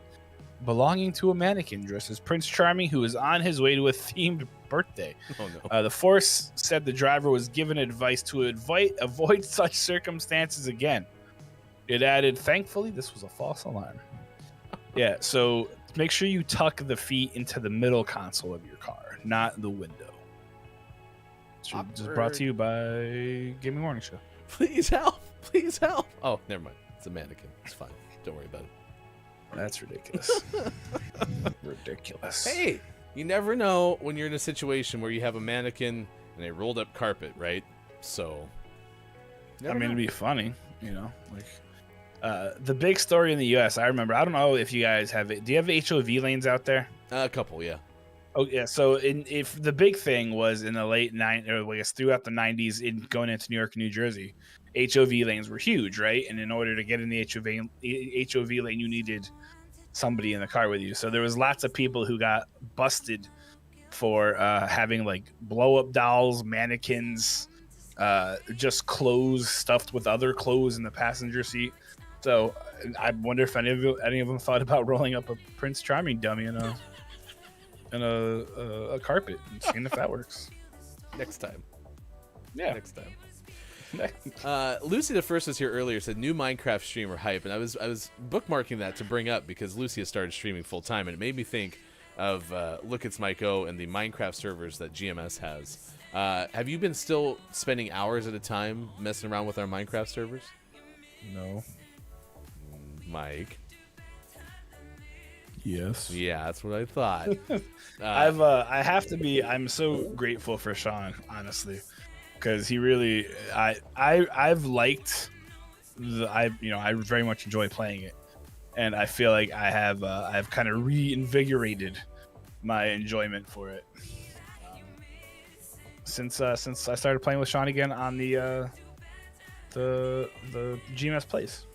belonging to a mannequin dressed as Prince Charming, who was on his way to a themed birthday. Oh, no. The force said the driver was given advice to avoid such circumstances again. It added, thankfully, this was a false alarm. Yeah, so make sure you tuck the feet into the middle console of your car, not the window. This is brought to you by Gaming Morning Show. Please help. Please help. Oh, never mind. It's a mannequin. It's fine. Don't worry about it. That's ridiculous. Ridiculous. Hey, you never know when you're in a situation where you have a mannequin and a rolled up carpet, right? So, I mean, it'd be funny, you know, like the big story in the U.S. I remember. I don't know if you guys have it. Do you have HOV lanes out there? A couple, yeah. Oh yeah. So if the big thing was in the late or I guess throughout the 90s, in going into New York and New Jersey, HOV lanes were huge, right? And in order to get in the HOV lane, you needed somebody in the car with you. So there was lots of people who got busted for having like blow up dolls, mannequins, just clothes stuffed with other clothes in the passenger seat. So I wonder if any of them thought about rolling up a Prince Charming dummy in a carpet and seeing if that works. Next time. Yeah. Next time. Lucy the First was here earlier, said new Minecraft streamer hype, and I was bookmarking that to bring up because Lucy has started streaming full time, and it made me think of Look It's Mike O and the Minecraft servers that GMS has. Have you been still spending hours at a time messing around with our Minecraft servers? No. Mike. Yes. Yeah, that's what I thought. I have to be. I'm so grateful for Sean, honestly, because he really. I've liked. I very much enjoy playing it, and I feel like I've kind of reinvigorated my enjoyment for it since I started playing with Sean again on the GMS Plays.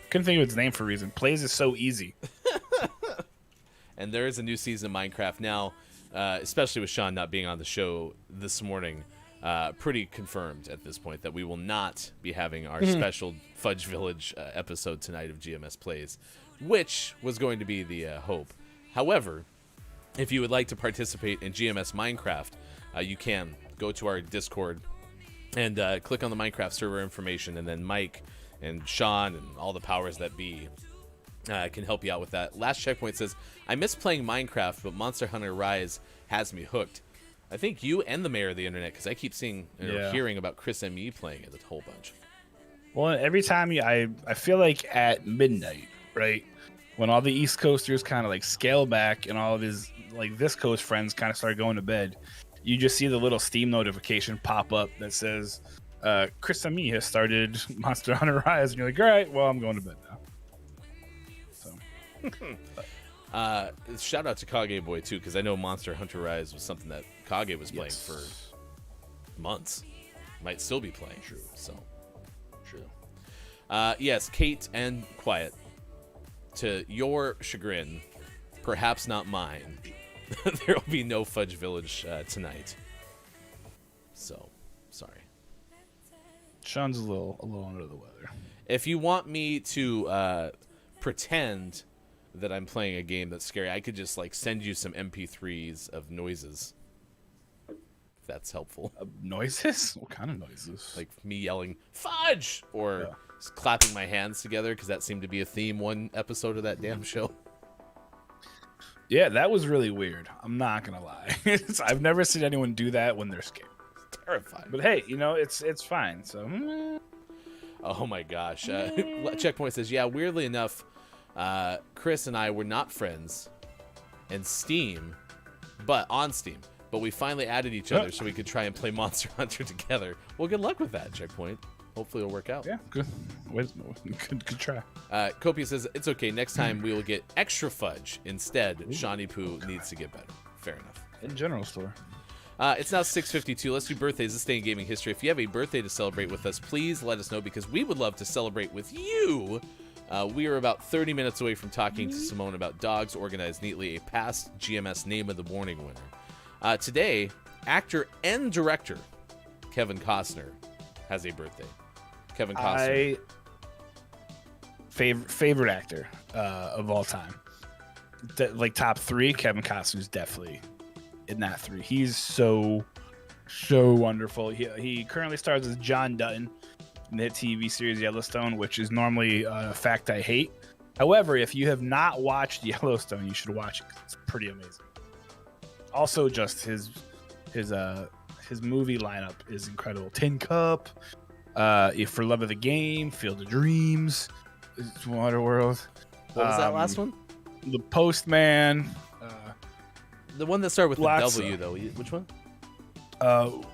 Couldn't think of its name for a reason. Plays is so easy. And there is a new season of Minecraft now, especially with Sean not being on the show this morning. Pretty confirmed at this point that we will not be having our special Fudge Village episode tonight of GMS Plays, which was going to be the hope. However, if you would like to participate in GMS Minecraft, you can go to our Discord and click on the Minecraft server information, and then Mike and Sean and all the powers that be can help you out with that. Last Checkpoint says, I miss playing Minecraft, but Monster Hunter Rise has me hooked. I think you and the mayor of the internet, because I keep seeing hearing about Chris M.E. playing it a whole bunch. Well, every time I feel like at midnight, right, when all the East Coasters kind of like scale back and all of his like this coast friends kind of start going to bed, you just see the little Steam notification pop up that says, Chris M.E. has started Monster Hunter Rise, and you're like, all right, well, I'm going to bed now. Shout out to Kage Boy too, because I know Monster Hunter Rise was something that Kage was playing for months. Might still be playing. True. Yes, Kate and Quiet. to your chagrin, perhaps not mine, there will be no Fudge Village tonight. So, sorry. Sean's a little under the weather. If you want me to pretend that I'm playing a game that's scary, I could just like send you some MP3s of noises. If that's helpful. Noises? What kind of noises? Like me yelling "Fudge" or clapping my hands together, because that seemed to be a theme one episode of that damn show. Yeah, that was really weird. I'm not gonna lie. I've never seen anyone do that when they're scared. It's terrifying. But hey, it's fine. So. Oh my gosh. Checkpoint says, yeah, weirdly enough, Chris and I were not friends on Steam, but we finally added each other so we could try and play Monster Hunter together. Well, good luck with that, Checkpoint. Hopefully it'll work out. Yeah, good. Good try. Copia says, it's okay. Next time we will get extra fudge. Instead, Shawnee Pooh needs to get better. Fair enough. In general store. It's now 6:52. Let's do birthdays. This day in gaming history. If you have a birthday to celebrate with us, please let us know, because we would love to celebrate with you. We are about 30 minutes away from talking to Simone about dogs organized neatly, a past GMS Name of the Morning winner. Today, actor and director Kevin Costner has a birthday. Kevin Costner. Favorite actor of all time. Like top 3, Kevin Costner's definitely in that 3. He's so wonderful. He currently stars as John Dutton in the hit TV series Yellowstone, which is normally a fact I hate. However, if you have not watched Yellowstone, you should watch it. It's pretty amazing. Also, just his movie lineup is incredible. Tin Cup, For Love of the Game, Field of Dreams, Waterworld. What was that last one? The Postman. The one that started with the W, of, though. Which one?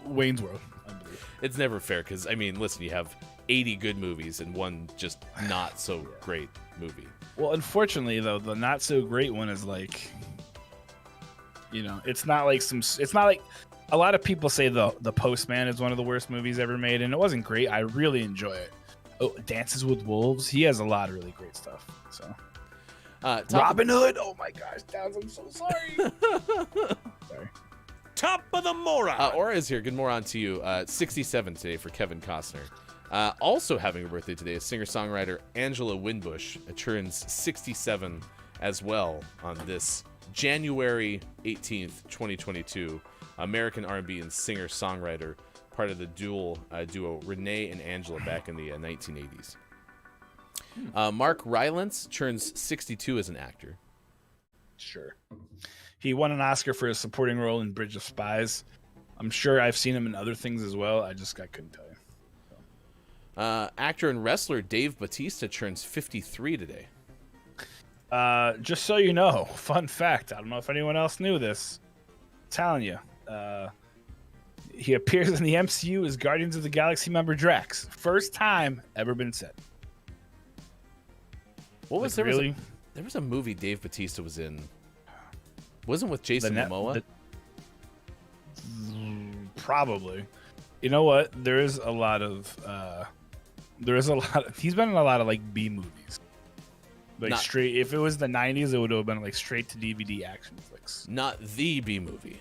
Wayne's World, I believe. It's never fair, because, I mean, listen, you have 80 good movies and one just not so great movie. Well, unfortunately, though, the not so great one is like, it's not like a lot of people say the Postman is one of the worst movies ever made, and it wasn't great. I really enjoy it. Oh, Dances with Wolves. He has a lot of really great stuff. So. Robin Hood. Oh my gosh, Downs, I'm so sorry. Sorry. Top of the moron. Aura is here. Good moron to you. 67 today for Kevin Costner. Also having a birthday today is singer-songwriter Angela Winbush. Turns 67 as well on this January 18th, 2022. American R&B and singer-songwriter, part of the duo Renee and Angela back in the 1980s. Mark Rylance turns 62 as an actor. Sure. He won an Oscar for his supporting role in Bridge of Spies. I'm sure I've seen him in other things as well. I couldn't tell you. Actor and wrestler Dave Bautista turns 53 today. Just so you know, fun fact. I don't know if anyone else knew this. I'm telling you. He appears in the MCU as Guardians of the Galaxy member Drax. First time ever been said. What was there? Really? There was a movie Dave Bautista was in. Wasn't with Jason Momoa? Probably. You know what? He's been in a lot of like B movies. Like straight. If it was the 90s, it would have been like straight to DVD action flicks. Not the B movie.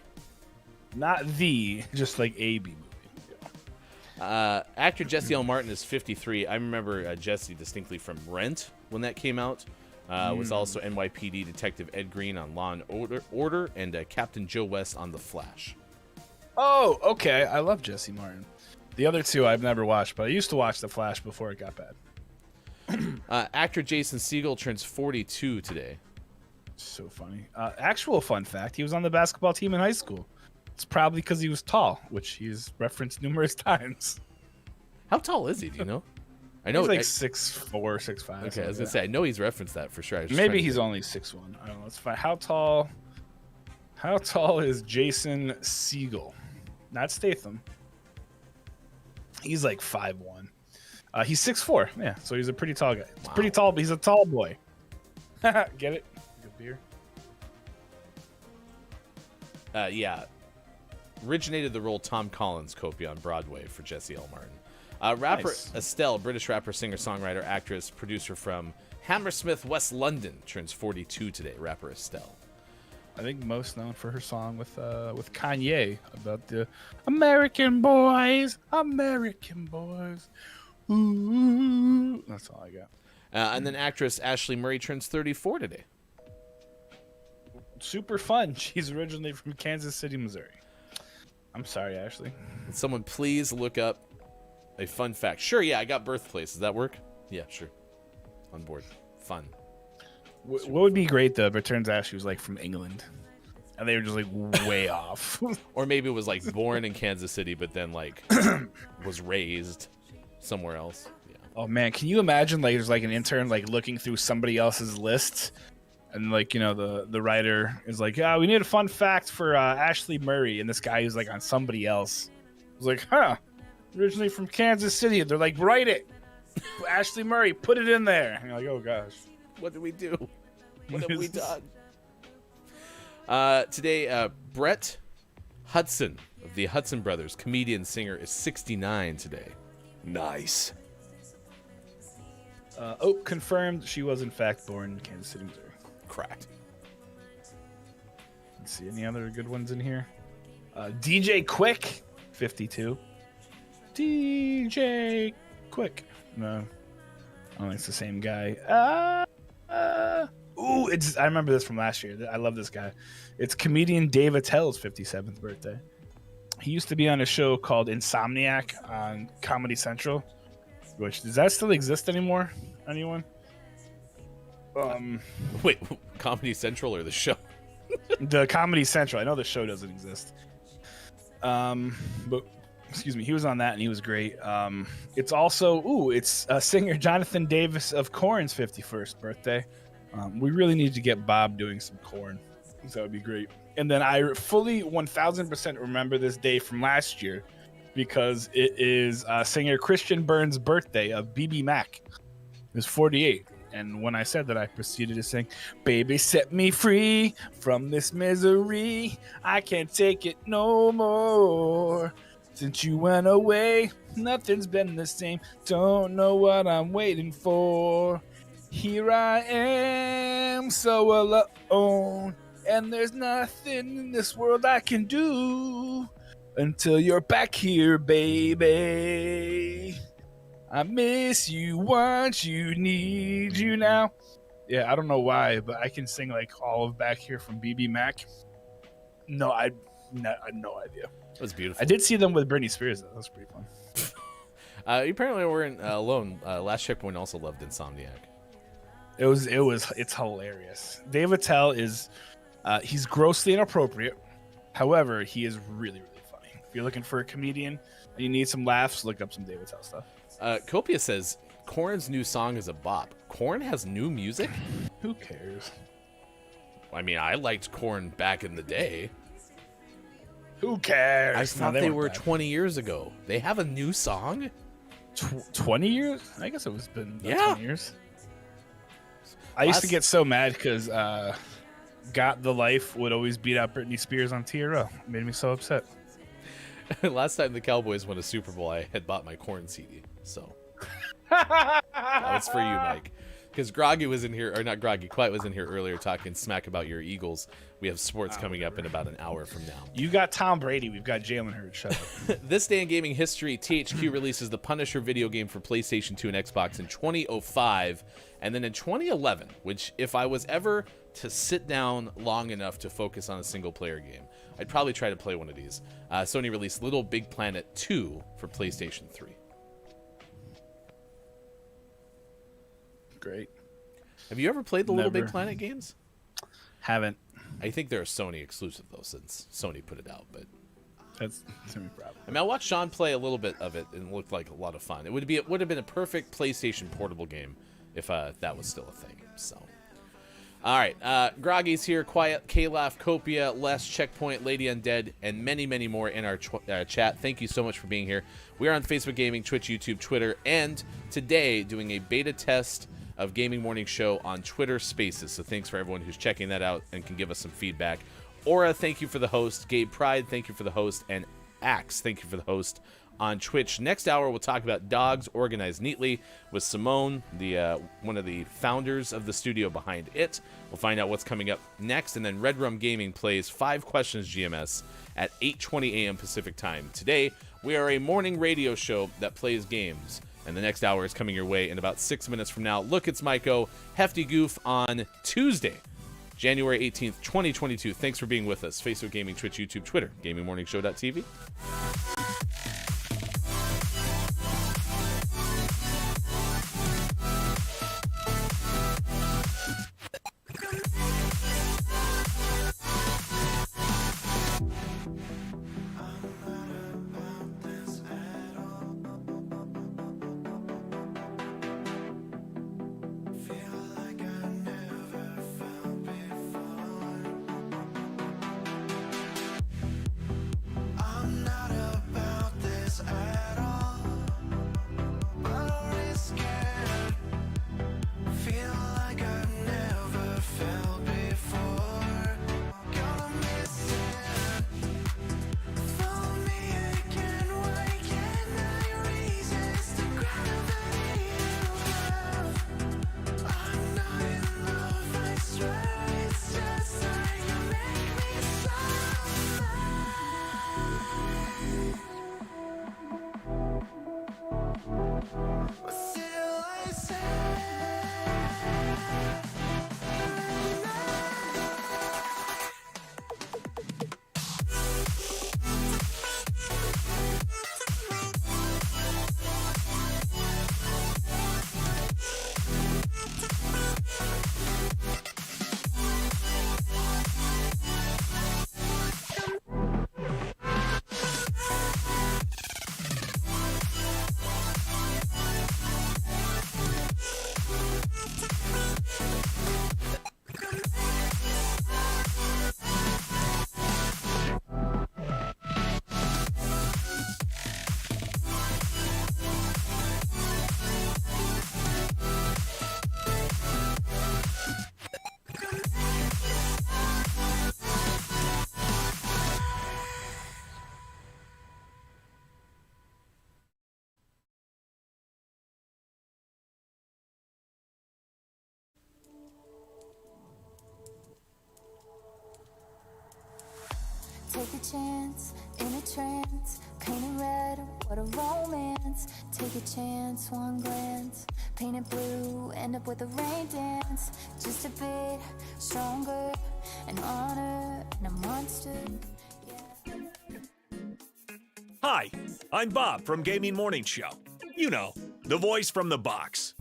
Not just like a B movie. Yeah. Actor Jesse L. Martin is 53. I remember Jesse distinctly from Rent when that came out. Was also NYPD Detective Ed Green on Law and Order and Captain Joe West on The Flash. Oh, okay. I love Jesse Martin. The other two I've never watched, but I used to watch The Flash before it got bad. Actor Jason Segel turns 42 today. So funny. Actual fun fact, he was on the basketball team in high school. It's probably because he was tall, which he's referenced numerous times. How tall is he? Do you know? I know he's like 6'4", 6'5". Okay, I was gonna say I know he's referenced that for sure. Maybe he's only 6'1". I don't know. Let's find how tall. How tall is Jason Segel? Not Statham. He's like 5'1". He's 6'4". Yeah, so he's a pretty tall guy. He's pretty tall, but he's a tall boy. Get it? Good beer. Yeah. Originated the role Tom Collins copy on Broadway for Jesse L. Martin. Rapper Nice. Estelle, British rapper, singer, songwriter, actress, producer from Hammersmith, West London turns 42 today. Rapper Estelle. I think most known for her song with Kanye about the American boys. Ooh. That's all I got. And then actress Ashleigh Murray turns 34 today. Super fun. She's originally from Kansas City, Missouri. I'm sorry, Ashley. Can someone please look up a fun fact? Sure, yeah, I got birthplace. Does that work? Yeah, sure. On board. Fun. What would be great though if it turns out she was like from England, and they were just like way off. Or maybe it was like born in Kansas City, but then like was raised somewhere else. Yeah. Oh man, can you imagine like there's like an intern like looking through somebody else's list, and like the writer is like, "Yeah, we need a fun fact for Ashleigh Murray," and this guy who's like on somebody else was like, "Huh, originally from Kansas City." They're like, "Write it, Ashleigh Murray, put it in there." And you're like, "Oh gosh, What did we do? What have we done?" Today, Brett Hudson of the Hudson Brothers, comedian, singer, is 69 today. Nice. confirmed she was in fact born in Kansas City, Missouri. Correct. Let's see, any other good ones in here? DJ Quick, 52. DJ Quick. No, I don't think it's the same guy. I remember this from last year. I love this guy. It's comedian Dave Attell's 57th birthday. He used to be on a show called Insomniac on Comedy Central. Which, does that still exist anymore? Anyone? Wait, Comedy Central or the show? The Comedy Central. I know the show doesn't exist. But excuse me, he was on that and he was great. It's also it's singer Jonathan Davis of Korn's 51st birthday. We really need to get Bob doing some Korn. So that would be great. And then I fully 1000% remember this day from last year because it is singer Christian Burns' birthday of BB Mac. He was 48. And when I said that, I proceeded to sing, "Baby, set me free from this misery. I can't take it no more. Since you went away, nothing's been the same. Don't know what I'm waiting for. Here I am, so alone. And there's nothing in this world I can do until you're back here, baby. I miss you, want you, need you now." Yeah, I don't know why, but I can sing like all of Back Here from BB Mac. No, I had no idea. That was beautiful. I did see them with Britney Spears, though. That was pretty fun. You apparently weren't alone. Last Checkpoint also loved Insomniac. It's hilarious. Dave Attell is, he's grossly inappropriate. However, he is really, really funny. If you're looking for a comedian and you need some laughs, look up some Dave Attell stuff. Copia says, Korn's new song is a bop. Korn has new music? Who cares? I mean, I liked Korn back in the day. Who cares? I thought they were bad. 20 years ago. They have a new song? 20 years? I guess it was been about Yeah. 20 years. I used to get so mad because Got the Life would always beat out Britney Spears on TRL. It made me so upset. Last time the Cowboys won a Super Bowl, I had bought my Korn CD. So that was for you, Mike. Because Groggy was in here, or not Groggy, Quiet was in here earlier talking smack about your Eagles. We have sports coming up in about an hour from now. You got Tom Brady. We've got Jalen Hurts. Shut up. This day in gaming history, THQ releases the Punisher video game for PlayStation 2 and Xbox in 2005. And then in 2011, which if I was ever to sit down long enough to focus on a single-player game, I'd probably try to play one of these. Sony released Little Big Planet 2 for PlayStation 3. Great. Have you ever played the Little Big Never. Planet games? Haven't. I think they're Sony exclusive, though, since Sony put it out. But That's semi problem. I mean, I watched Sean play a little bit of it, and it looked like a lot of fun. It would have been a perfect PlayStation portable game if that was still a thing. So, all right, Groggy's here, Quiet, K-Laugh, Copia, Les, Checkpoint, Lady Undead, and many, many more in our chat. Thank you so much for being here. We are on Facebook Gaming, Twitch, YouTube, Twitter, and today doing a beta test of Gaming Morning Show on Twitter Spaces. So thanks for everyone who's checking that out and can give us some feedback. Aura, thank you for the host. Gabe Pride, thank you for the host. And Axe, thank you for the host on Twitch. Next hour, we'll talk about dogs organized neatly with Simone, the one of the founders of the studio behind it. We'll find out what's coming up next, and then Red Rum Gaming plays 5 Questions GMS at 8:20 a.m. Pacific Time. Today, we are a morning radio show that plays games, and the next hour is coming your way in about 6 minutes from now. Look, it's Maiko, Hefty Goof on Tuesday, January 18th, 2022. Thanks for being with us. Facebook Gaming, Twitch, YouTube, Twitter, GamingMorningShow.tv. Take a chance in a trance, paint it red, what a romance. Take a chance, one glance, paint it blue, end up with a rain dance. Just a bit stronger, an honor and a monster. Yeah. Hi, I'm Bob from Gaming Morning Show. You know, the voice from the box.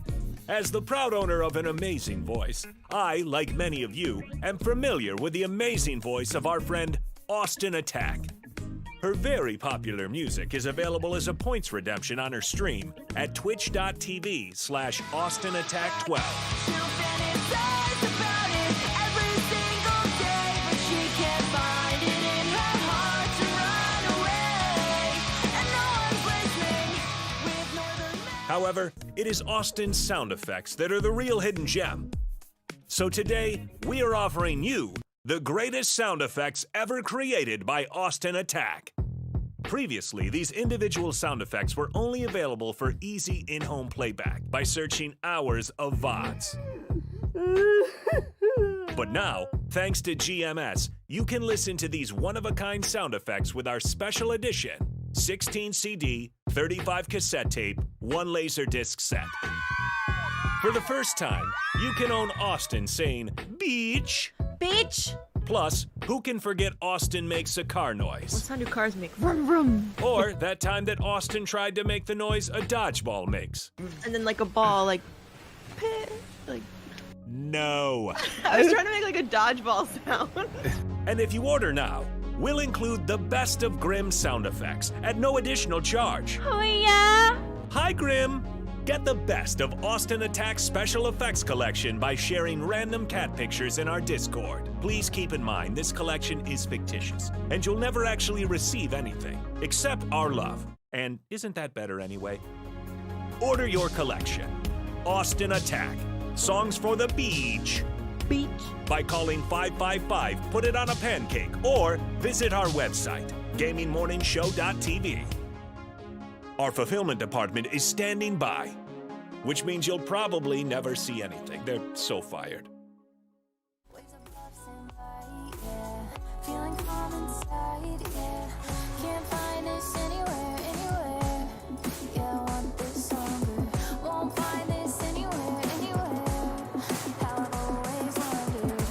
As the proud owner of an amazing voice, I, like many of you, am familiar with the amazing voice of our friend Austin Attack. Her very popular music is available as a points redemption on her stream at twitch.tv/AustinAttack12. However, it is Austin's sound effects that are the real hidden gem. So today, we are offering you the greatest sound effects ever created by Austin Attack. Previously, these individual sound effects were only available for easy in-home playback by searching hours of VODs. But now, thanks to GMS, you can listen to these one-of-a-kind sound effects with our special edition 16 CD, 35 cassette tape, 1 Laserdisc set. For the first time, you can own Austin saying, "Beach." Beach! Plus, who can forget Austin makes a car What noise? sound do cars make? Vroom, vroom. Or that time that Austin tried to make the noise a dodgeball makes. And then like a ball, like, pit, like. No. I was trying to make like a dodgeball sound. And if you order now, we'll include the best of Grimm sound effects at no additional charge. Oh, yeah? Hi, Grimm. Get the best of Austin Attack's special effects collection by sharing random cat pictures in our Discord. Please keep in mind this collection is fictitious, and you'll never actually receive anything, except our love. And isn't that better anyway? Order your collection. Austin Attack. Songs for the beach. Beach. By calling 555, put it on a pancake, or visit our website, GamingMorningShow.tv. Our fulfillment department is standing by, which means you'll probably never see anything. They're so fired. Waves of love stand by, yeah. Feeling calm inside, yeah. Can't find this anywhere, anywhere. Yeah, I want this longer. Won't find this anywhere, anywhere. How I've always wondered.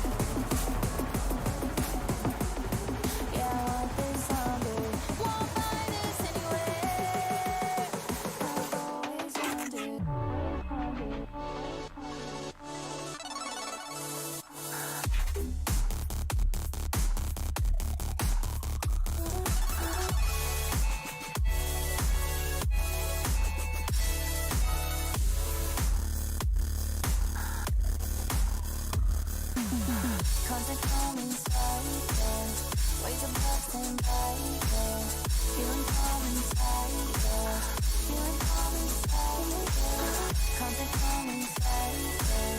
Yeah, I want this longer. Won't find this anywhere. How I've always wondered. Constant calm inside, yeah. Waves of love stand by, yeah. Feeling calm inside, yeah. Feeling calm inside, yeah. Constant calm inside, yeah.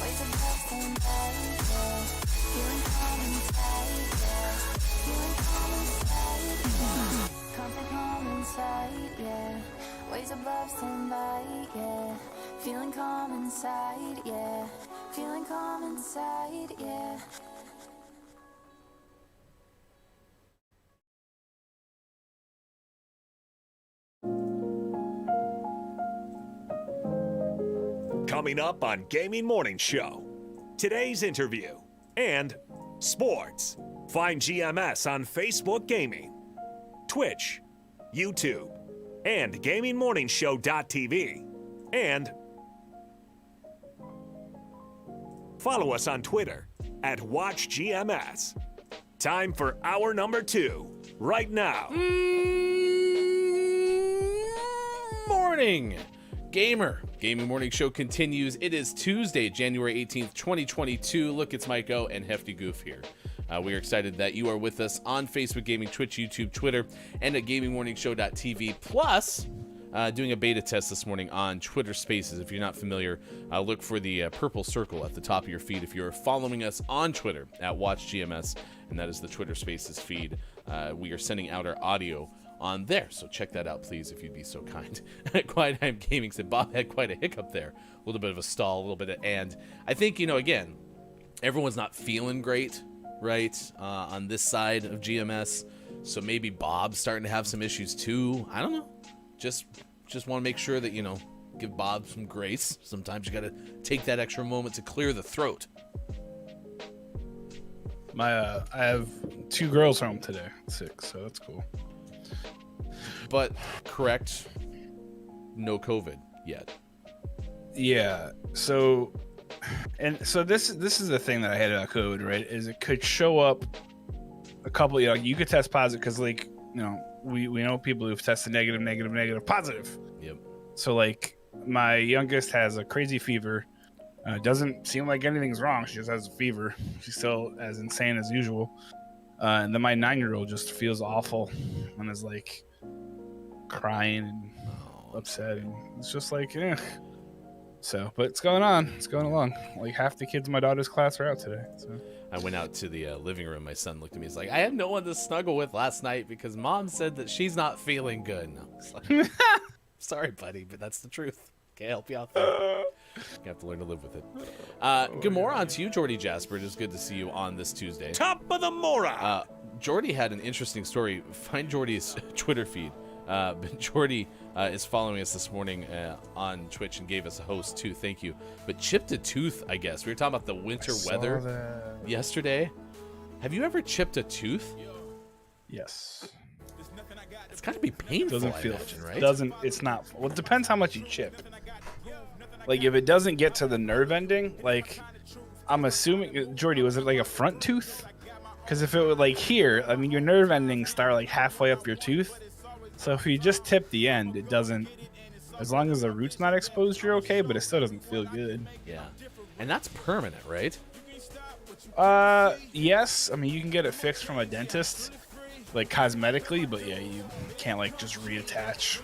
Waves of love stand by, yeah. Feeling calm inside, yeah. Feeling calm inside, yeah. Constant calm inside, yeah. Waves of love stand by, yeah. Feeling calm inside, yeah. Feeling calm inside, yeah. Coming up on Gaming Morning Show, today's interview and sports. Find GMS on Facebook Gaming, Twitch, YouTube, and GamingMorningshow.tv. And follow us on Twitter at WatchGMS. Time for hour number 2 right now. Morning, gamer. Gaming Morning Show continues. It is Tuesday, January 18th, 2022. Look, it's Mike O and Hefty Goof here. We are excited that you are with us on Facebook Gaming, Twitch, YouTube, Twitter, and at GamingMorningshow.tv. Plus, doing a beta test this morning on Twitter Spaces. If you're not familiar, look for the purple circle at the top of your feed if you're following us on Twitter at WatchGMS, and that is the Twitter Spaces feed. We are sending out our audio on there, so check that out, please, if you'd be so kind. Quiet Time Gaming said Bob had quite a hiccup there. A little bit of a stall, a little bit of, and I think, again, everyone's not feeling great, right, on this side of GMS, so maybe Bob's starting to have some issues too. I don't know. Just want to make sure that, give Bob some grace. Sometimes you got to take that extra moment to clear the throat. I have 2 girls home today, 6, so that's cool. But correct, no COVID yet. Yeah. So this is the thing that I had about COVID, right? Is it could show up a couple. You could test positive because, we know people who've tested negative, positive. Yep. So my youngest has a crazy fever. Doesn't seem like anything's wrong. She just has a fever. She's still as insane as usual. And then my 9-year-old just feels awful and is crying and upset, and it's just So, but it's going on. It's going along. Half the kids in my daughter's class are out today. So I went out to the living room. My son looked at me. He's like, I had no one to snuggle with last night because Mom said that she's not feeling good. And I was like, sorry, buddy, but that's the truth. Can't help you out there. You have to learn to live with it. Good morning on to you, Jordy Jasper. It is good to see you on this Tuesday. Top of the Mora. Jordy had an interesting story. Find Jordy's Twitter feed. But Jordy is following us this morning on Twitch and gave us a host too. Thank you. But chipped a tooth, I guess. We were talking about the winter weather yesterday. Have you ever chipped a tooth? yes, It's got to be painful. doesn't I feel imagine, right? It's not. Well, it depends how much you chip. If it doesn't get to the nerve ending, I'm assuming, Jordy, was it a front tooth? Because if it was here, your nerve endings start halfway up your tooth. So if you just tip the end, it doesn't. As long as the root's not exposed, you're okay. But it still doesn't feel good. Yeah, and that's permanent, right? Yes. You can get it fixed from a dentist, cosmetically. But yeah, you can't just reattach.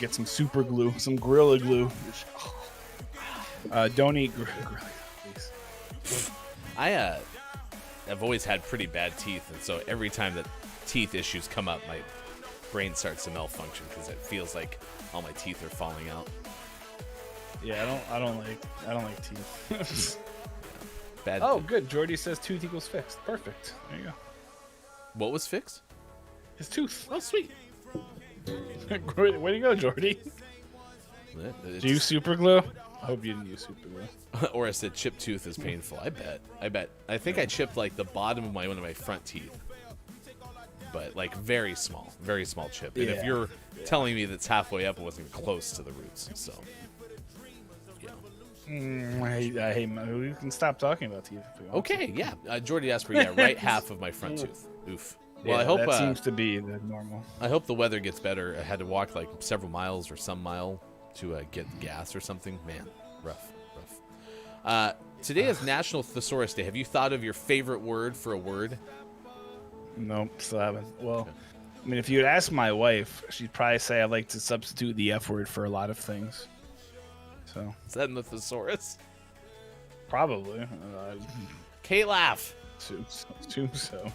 Get some super glue, some Gorilla Glue. Don't eat Gorilla Glue, please. I've always had pretty bad teeth, and so every time that teeth issues come up, my brain starts to malfunction because it feels like all my teeth are falling out. Yeah, I don't like teeth. Bad. Oh, good. Jordy says tooth equals fixed. Perfect. There you go. What was fixed? His tooth. Oh, sweet. Way to go, Jordy. It's- Do you super glue? I hope you didn't use super glue. or I said chipped tooth is painful. I bet. I think I chipped like the bottom of one of my front teeth, but like very small chip. And if Yeah. you're telling me that's halfway up, it wasn't even close to the roots. So, I hate we can stop talking about teeth if we want. okay, yeah. Jordy asked for right half of my front tooth. Oof. Well, Yeah, I hope that seems to be the normal. I hope the weather gets better. I had to walk like several miles or some mile to get gas or something. Man, rough. Today is National Thesaurus Day. Have you thought of your favorite word for a word? Nope, still haven't. Well, I mean, if you would ask my wife, she'd probably say I like to substitute the F word for a lot of things. So Is that in the Thesaurus? probably. Kate laugh. Assume so.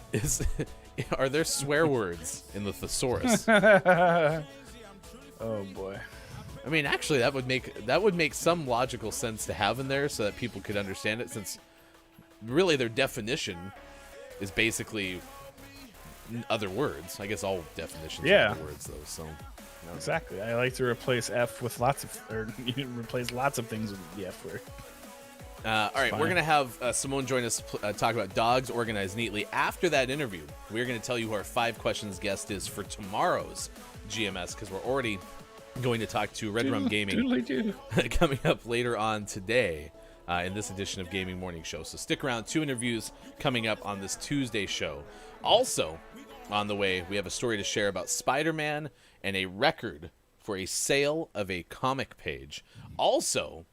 Are there swear words in the Thesaurus? Oh boy. I mean, actually, that would make some logical sense to have in there so that people could understand it. Since really their definition is basically other words. I guess all definitions are other words, though. So Exactly. I like to replace F with lots of, or you can replace lots of things with the F word. all right, fine. we're going to have Simone join us talk about dogs organized neatly. After that interview, we're going to tell you who our 5 questions guest is for tomorrow's GMS, because we're already going to talk to Red Rum Gaming coming up later on today in this edition of Gaming Morning Show. So stick around. 2 interviews coming up on this Tuesday show. Also, on the way, we have a story to share about Spider-Man and a record for a sale of a comic page. Also,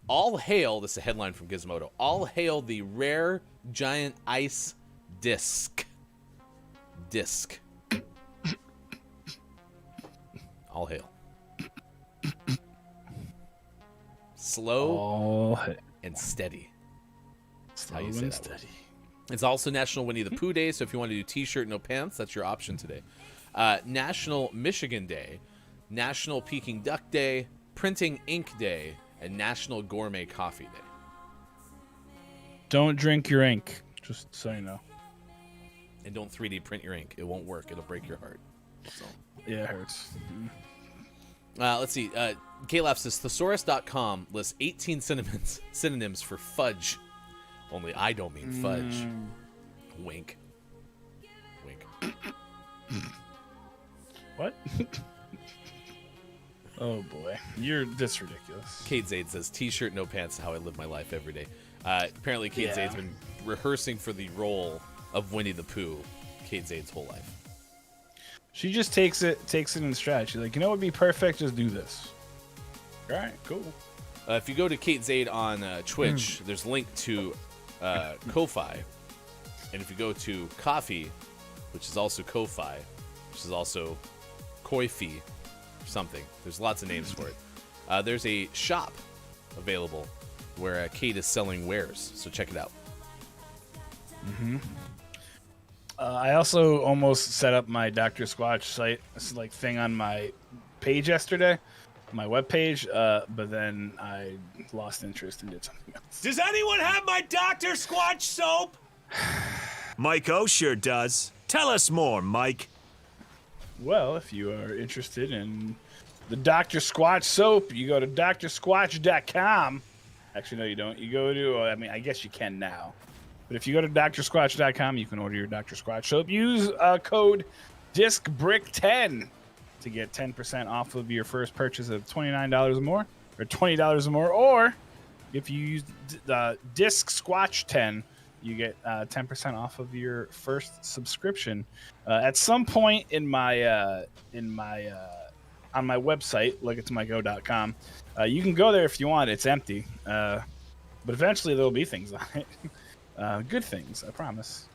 all hail, this is a headline from Gizmodo, all hail the rare giant ice disc. All hail. Slow and steady. That's how you say that word. It's also National Winnie the Pooh Day, so if you want to do t-shirt, no pants, that's your option today. National Michigan Day, National Peking Duck Day, Printing Ink Day, and National Gourmet Coffee Day. Don't drink your ink, just so you know. And don't 3D print your ink. It won't work. It'll break your heart. So. Yeah, it hurts. Let's see. Caleb says, Thesaurus.com lists 18 synonyms for fudge. Only I don't mean fudge. Wink. Wink. What? Oh boy, that's ridiculous. Kate Zaid says, T-shirt, no pants, how I live my life every day. Apparently Kate Zaid's been rehearsing for the role of Winnie the Pooh Kate Zaid's whole life. She just takes it in stride. She's like, you know what would be perfect? Just do this. All right, cool. If you go to Kate Zaid on Twitch, there's a link to Ko-Fi. And if you go to Coffee, which is also Ko-Fi, which is also Koi-Fi, or something. There's lots of names for it. There's a shop available where Kate is selling wares, so check it out. I also almost set up my Dr. Squatch site thing on my page yesterday, my webpage, but then I lost interest and did something else. Does anyone have my Dr. Squatch soap? Mike O sure does. Tell us more, Mike. Well, if you are interested in the Dr. Squatch soap, you go to drsquatch.com. Actually, no, you don't. You go to, I guess you can now. But if you go to drsquatch.com, you can order your Dr. Squatch soap. Use code DISCBRICK10 to get 10% off of your first purchase of $29 or more, or $20 or more. Or if you use Disc Squatch 10, you get 10% off of your first subscription. At some point on my website, lookatmygo.com, you can go there if you want. It's empty, but eventually there'll be things on it. Good things, I promise.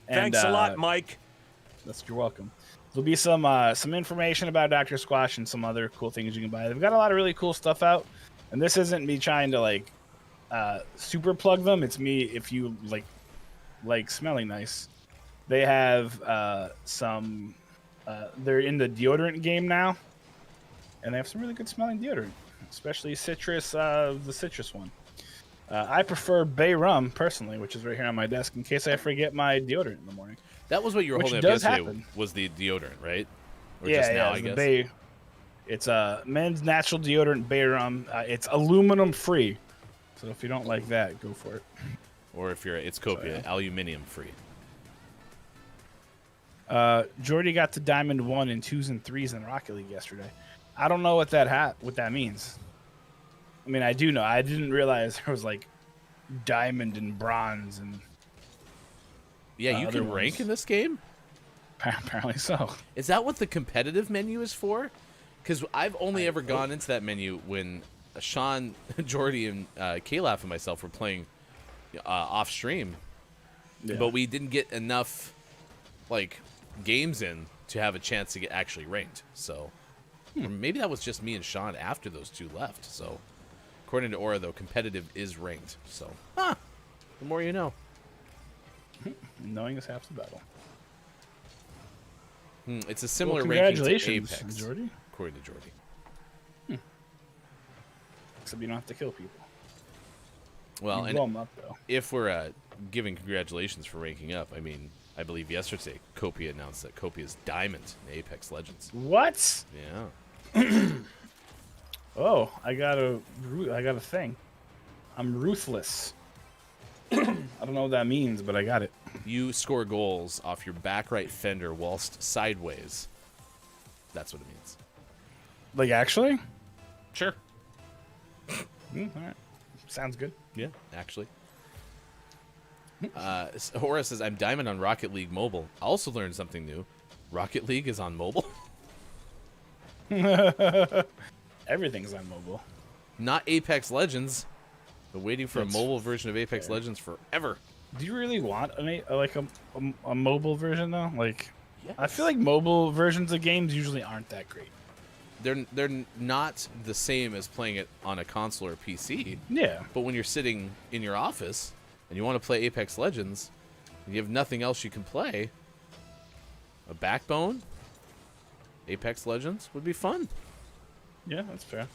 Thanks a lot, Mike. You're welcome. There'll be some information about Dr. Squatch and some other cool things you can buy. They've got a lot of really cool stuff out, and this isn't me trying to super plug them. It's me if you like smelling nice. They have some They're in the deodorant game now, and they have some really good smelling deodorant, especially citrus. The citrus one. I prefer Bay Rum personally, which is right here on my desk, in case I forget my deodorant in the morning. That was what you were Which holding up does yesterday. happen. Was the deodorant, right? Or Yeah, just now, it's I the guess. Bay. It's a men's natural deodorant, Bay Rum. It's aluminum free, so if you don't like that, go for it. Or if you're, it's Copia, aluminium free. Jordy got to Diamond 1 and 2s and 3s in Rocket League yesterday. I don't know what that means. I mean, I do know. I didn't realize there was like diamond and bronze and Yeah, you other can rank ones. in this game? apparently so. Is that what the competitive menu is for? Because I've only ever gone into that menu when Sean, Jordy, and Calaf and myself were playing off stream. Yeah. But we didn't get enough like games in to have a chance to get actually ranked. So or maybe that was just me and Sean after those two left. So according to Aura, though, competitive is ranked. So the more you know. Knowing is half the battle. It's a similar Well, ranking to congratulations, Apex, Jordy. according to Jordy. Except you don't have to kill people. Well, You and blow 'em up though. if we're giving congratulations for ranking up, I mean, I believe yesterday Copia announced that Copia is Diamond in Apex Legends. What? Yeah. Oh, I got a thing. I'm ruthless. I don't know what that means, but I got it. You score goals off your back right fender whilst sideways. That's what it means. Like actually? Sure. All right. Sounds good. Yeah, actually. Horace says, I'm Diamond on Rocket League Mobile. I also learned something new. Rocket League is on mobile? Everything's on mobile. Not Apex Legends. Been waiting for That's a mobile version of Apex Legends forever. Do you really want a mobile version though? Like, I Yes. feel like mobile versions of games usually aren't that great. They're not the same as playing it on a console or PC. Yeah. But when you're sitting in your office and you want to play Apex Legends and you have nothing else you can play, a Backbone, Apex Legends would be fun. Yeah, that's fair.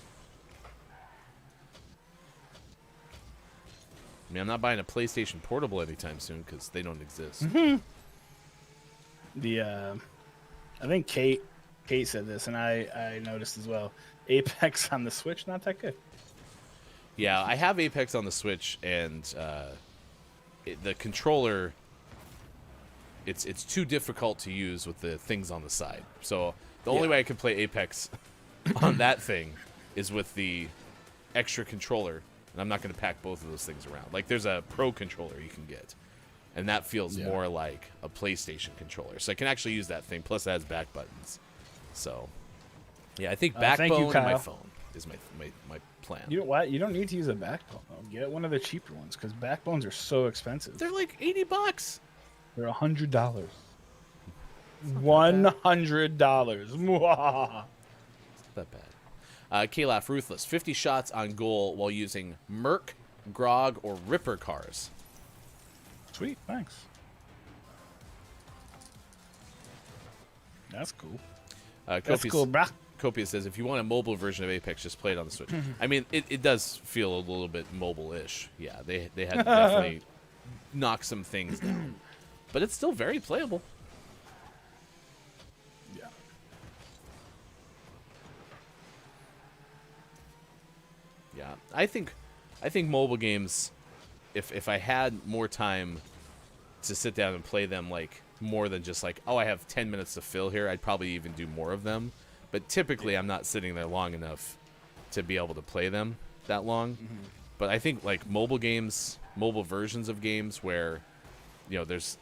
I mean, I'm not buying a PlayStation Portable anytime soon because they don't exist. I think Kate said this, and I noticed as well. Apex on the Switch, not that good. Yeah, I have Apex on the Switch, and the controller, it's too difficult to use with the things on the side. So the only way I can play Apex on that thing is with the extra controller, and I'm not going to pack both of those things around. Like, there's a Pro controller you can get, and that feels more like a PlayStation controller. So I can actually use that thing, plus it has back buttons. So, yeah, I think thank you, Backbone on my Kyle. phone is my plan. You know what? You don't need to use a backbone though. Get one of the cheaper ones because backbones are so expensive. They're like $80. They're $100. $100. Mwah. Not that bad. Kalaf Ruthless, 50 shots on goal while using Merc, Grog, or Ripper cars. Sweet, thanks. That's cool. That's Kofi's- cool, brah. Copia says, if you want a mobile version of Apex, just play it on the Switch. I mean, it does feel a little bit mobile-ish. Yeah, they had to definitely knock some things down. But it's still very playable. Yeah. Yeah, I think mobile games, if I had more time to sit down and play them, like more than just like, oh, I have 10 minutes to fill here, I'd probably even do more of them. But typically, I'm not sitting there long enough to be able to play them that long. But I think like mobile games, mobile versions of games where, you know, it's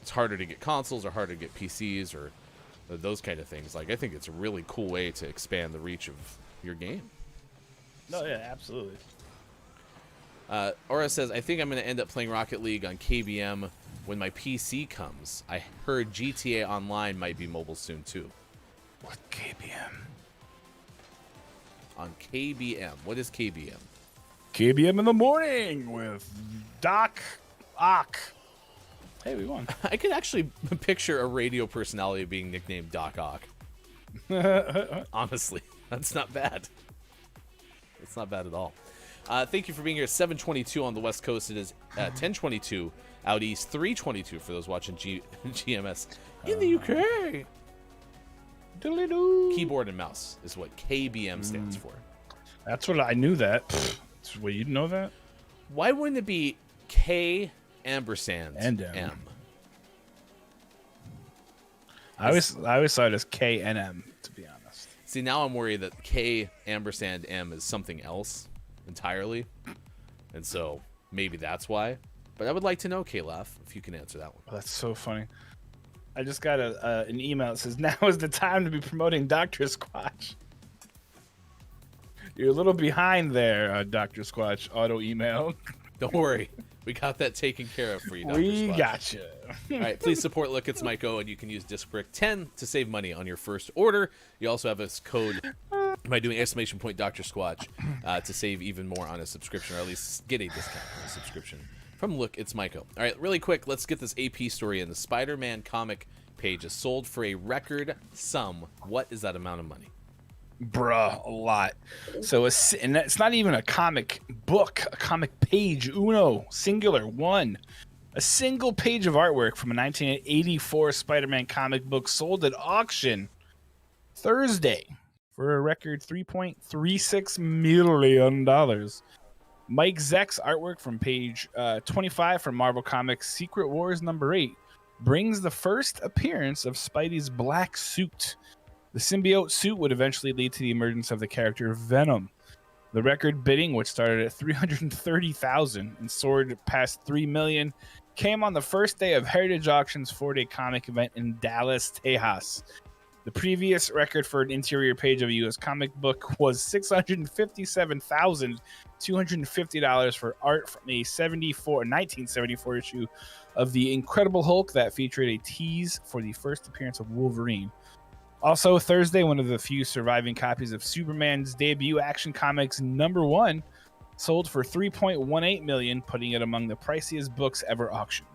harder to get consoles or harder to get PCs or those kind of things. Like, I think it's a really cool way to expand the reach of your game. No, yeah, absolutely. Aura says, I think I'm going to end up playing Rocket League on KBM when my PC comes. I heard GTA Online might be mobile soon, too. What KBM? On KBM. What is KBM? KBM in the morning with Doc Ock. Hey, we won. I could actually picture a radio personality being nicknamed Doc Ock. Honestly, that's not bad. It's not bad at all. Thank you for being here. 7:22 on the West Coast. It is 10:22 out east. 3:22 for those watching GMS in the UK. Keyboard and mouse is what KBM stands for. That's what I knew that. Well, you didn't know that? Why wouldn't it be K ampersand And M? M. I always saw it as KNM, to be honest. See, now I'm worried that K ampersand M is something else entirely. And so maybe that's why. But I would like to know, K-Laugh, if you can answer that one. Oh, that's so funny. I just got an email that says, now is the time to be promoting Dr. Squatch. You're a little behind there, Dr. Squatch auto email. Don't worry. We got that taken care of for you, Dr. We Squatch. gotcha. All right, please support Look It's Myco, and you can use DiscBrick10 to save money on your first order. You also have this code by doing ! Dr. Squatch to save even more on a subscription, or at least get a discount on a subscription from Look It's Myco. All right, really quick, let's get this AP story in. The Spider-Man comic page is sold for a record sum. What is that amount of money? Bruh, a lot. So, and it's not even a comic book, a comic page, uno, singular, one. A single page of artwork from a 1984 Spider-Man comic book sold at auction Thursday for a record $3.36 million. Mike Zeck's artwork from page 25 from Marvel Comics Secret Wars #8 brings the first appearance of Spidey's black suit. The symbiote suit would eventually lead to the emergence of the character Venom. The record bidding, which started at $330,000 and soared past $3 million, came on the first day of Heritage Auction's 4-day comic event in Dallas, Texas. The previous record for an interior page of a U.S. comic book was $657,250 for art from a 1974 issue of The Incredible Hulk that featured a tease for the first appearance of Wolverine. Also, Thursday, one of the few surviving copies of Superman's debut Action Comics #1 sold for $3.18 million, putting it among the priciest books ever auctioned.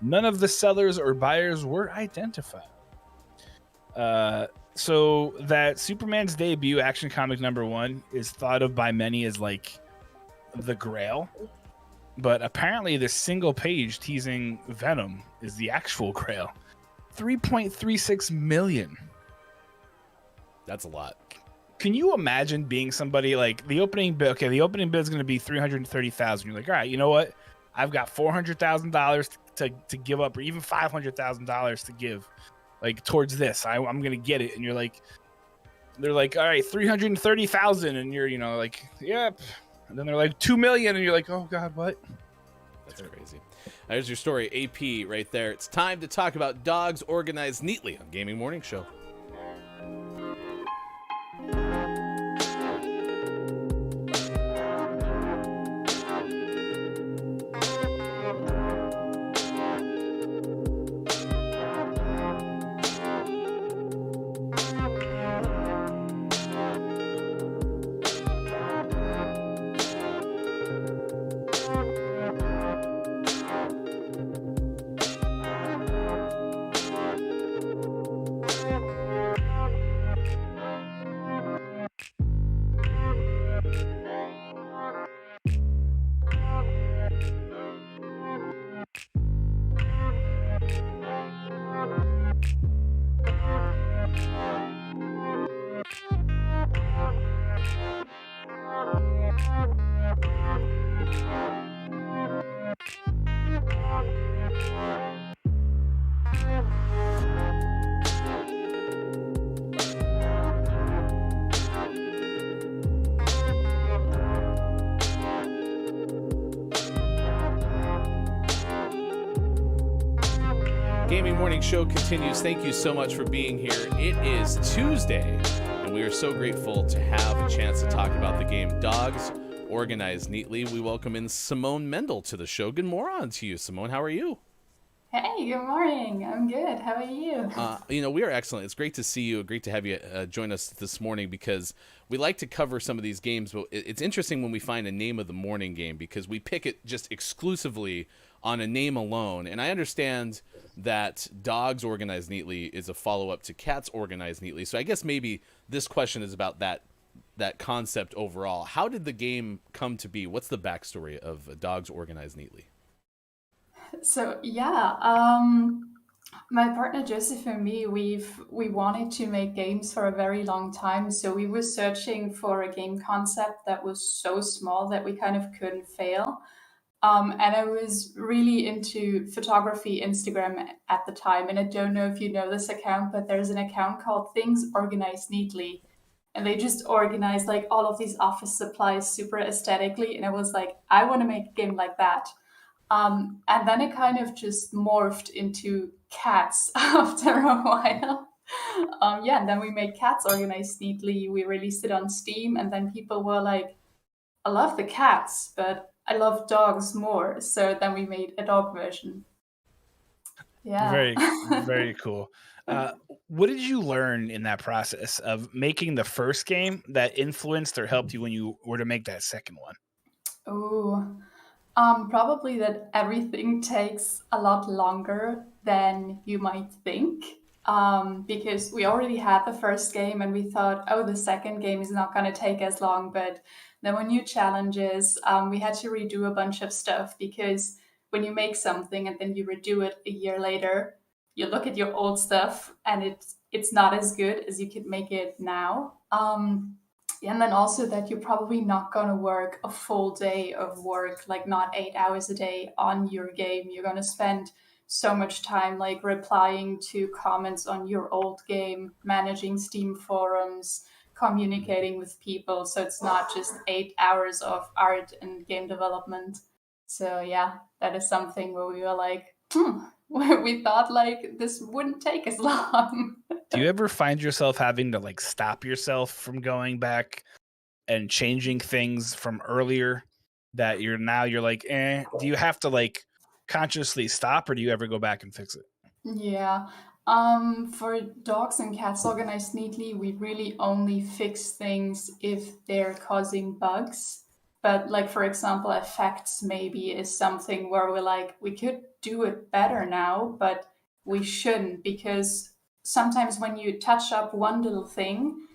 None of the sellers or buyers were identified. So that Superman's debut Action Comic #1 is thought of by many as like the Grail, but apparently this single page teasing Venom is the actual Grail. $3.36 million. That's a lot. Can you imagine being somebody like the opening bid? Okay, the opening bid is going to be $330,000. You're like, all right, you know what? I've got $400,000 to give up, or even $500,000 to give, like towards this. I'm going to get it, and you're like, they're like, all right, $330,000, and you're, like, yep. And then they're like $2 million, and you're like, oh God, what? That's crazy. There's your story, AP, right there. It's time to talk about dogs organized neatly on Gaming Morning Show. Gaming Morning Show continues. Thank you so much for being here. It is Tuesday, and we are so grateful to have a chance to talk about the game Dogs Organized Neatly. We welcome in Simone Mendel to the show. Good morning to you, Simone. How are you? Hey, good morning. I'm good. How are you? We are excellent. It's great to see you. Great to have you join us this morning because we like to cover some of these games, but it's interesting when we find a name of the morning game because we pick it just exclusively on a name alone. And I understand that Dogs Organized Neatly is a follow-up to Cats Organized Neatly. So I guess maybe this question is about that concept overall. How did the game come to be? What's the backstory of Dogs Organized Neatly? So yeah, my partner Joseph and me, we wanted to make games for a very long time. So we were searching for a game concept that was so small that we kind of couldn't fail. And I was really into photography Instagram at the time. And I don't know if you know this account, but there's an account called Things Organized Neatly. And they just organize like all of these office supplies super aesthetically. And I was like, I want to make a game like that. And then it kind of just morphed into cats after a while. Yeah, and then we made Cats Organized Neatly. We released it on Steam, and then people were like, I love the cats, but I love dogs more. So then we made a dog version. Yeah. Very, very cool. What did you learn in that process of making the first game that influenced or helped you when you were to make that second one? Oh, probably that everything takes a lot longer than you might think. Because we already had the first game and we thought, oh, the second game is not going to take as long. But there were new challenges. We had to redo a bunch of stuff because when you make something and then you redo it a year later, you look at your old stuff and it's not as good as you could make it now. And then also that you're probably not going to work a full day of work, like not 8 hours a day on your game. You're going to spend so much time like replying to comments on your old game, managing Steam forums, communicating with people. So it's not just 8 hours of art and game development. So yeah, that is something where we were like, we thought like this wouldn't take as long. Do you ever find yourself having to like stop yourself from going back and changing things from earlier that you're like, do you have to like consciously stop, or do you ever go back and fix it? Yeah. For Dogs and Cats Organized Neatly, we really only fix things if they're causing bugs. But like, for example, effects maybe is something where we're like, we could do it better now, but we shouldn't, because sometimes when you touch up one little thing,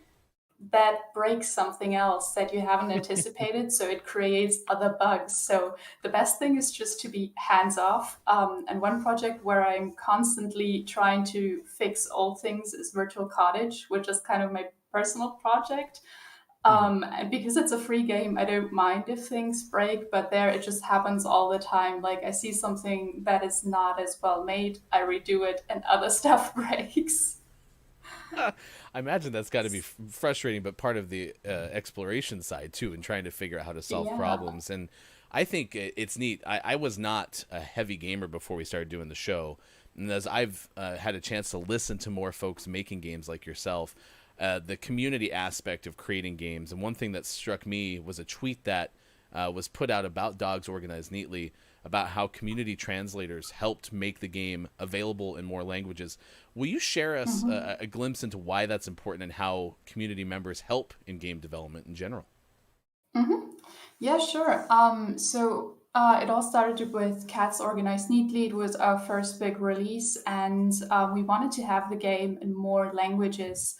that breaks something else that you haven't anticipated. So it creates other bugs. So the best thing is just to be hands off. And one project where I'm constantly trying to fix old things is Virtual Cottage, which is kind of my personal project. And because it's a free game, I don't mind if things break, but there it just happens all the time. Like I see something that is not as well made, I redo it, and other stuff breaks. I imagine that's got to be frustrating, but part of the exploration side too, and trying to figure out how to solve problems. And I think it's neat. I was not a heavy gamer before we started doing the show, and as I've had a chance to listen to more folks making games like yourself, the community aspect of creating games. And one thing that struck me was a tweet that was put out about Dogs Organized Neatly, about how community translators helped make the game available in more languages. Will you share us a glimpse into why that's important and how community members help in game development in general? Yeah, sure. So it all started with Cats Organized Neatly. It was our first big release, and we wanted to have the game in more languages,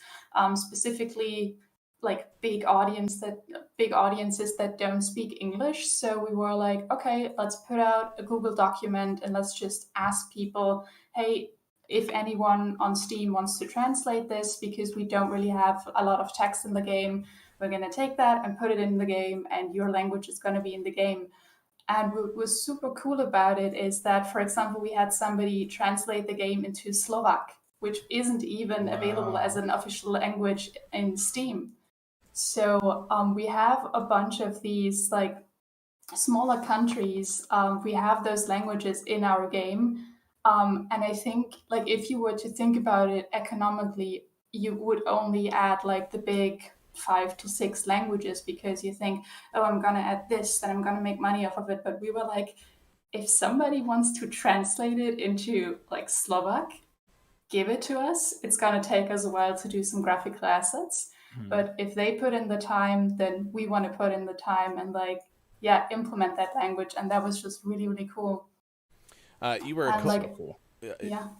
specifically like big audiences that don't speak English. So we were like, okay, let's put out a Google document and let's just ask people, hey, if anyone on Steam wants to translate this, because we don't really have a lot of text in the game, we're going to take that and put it in the game, and your language is going to be in the game. And what was super cool about it is that, for example, we had somebody translate the game into Slovak, which isn't even available as an official language in Steam. So we have a bunch of these like smaller countries. We have those languages in our game. And I think like if you were to think about it economically, you would only add like the big 5 to 6 languages because you think, oh, I'm going to add this and I'm going to make money off of it. But we were like, if somebody wants to translate it into like Slovak, give it to us. It's going to take us a while to do some graphical assets. But if they put in the time, then we want to put in the time and like, yeah, implement that language. And that was just really, really cool. You were And like, Cool.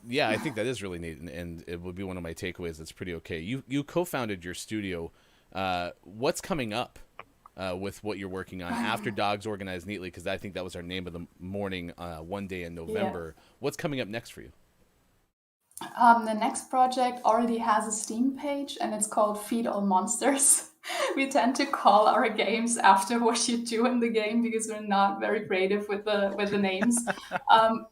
yeah, I think that is really neat, and it would be one of my takeaways. That's pretty okay. You co-founded your studio. What's coming up with what you're working on after Dogs Organized Neatly? Because I think that was our name of the morning one day in November. What's coming up next for you? The next project already has a Steam page, and it's called Feed All Monsters. We tend to call our games after what you do in the game because we're not very creative with the names.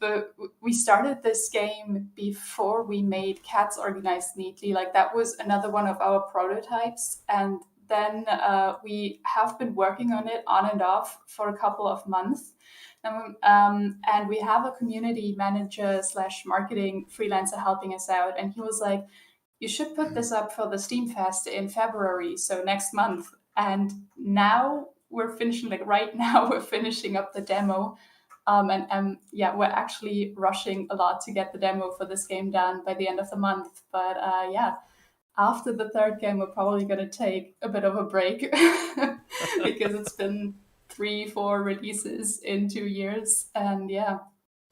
But we started this game before we made Cats Organized Neatly. Like, that was another one of our prototypes, and then we have been working on it on and off for a couple of months. And we have a community manager / marketing freelancer helping us out. And he was like, you should put this up for the Steam Fest in February, so next month. And now we're finishing, like right now, we're finishing up the demo. We're actually rushing a lot to get the demo for this game done by the end of the month. But after the third game, we're probably going to take a bit of a break because it's been 3-4 releases in 2 years, and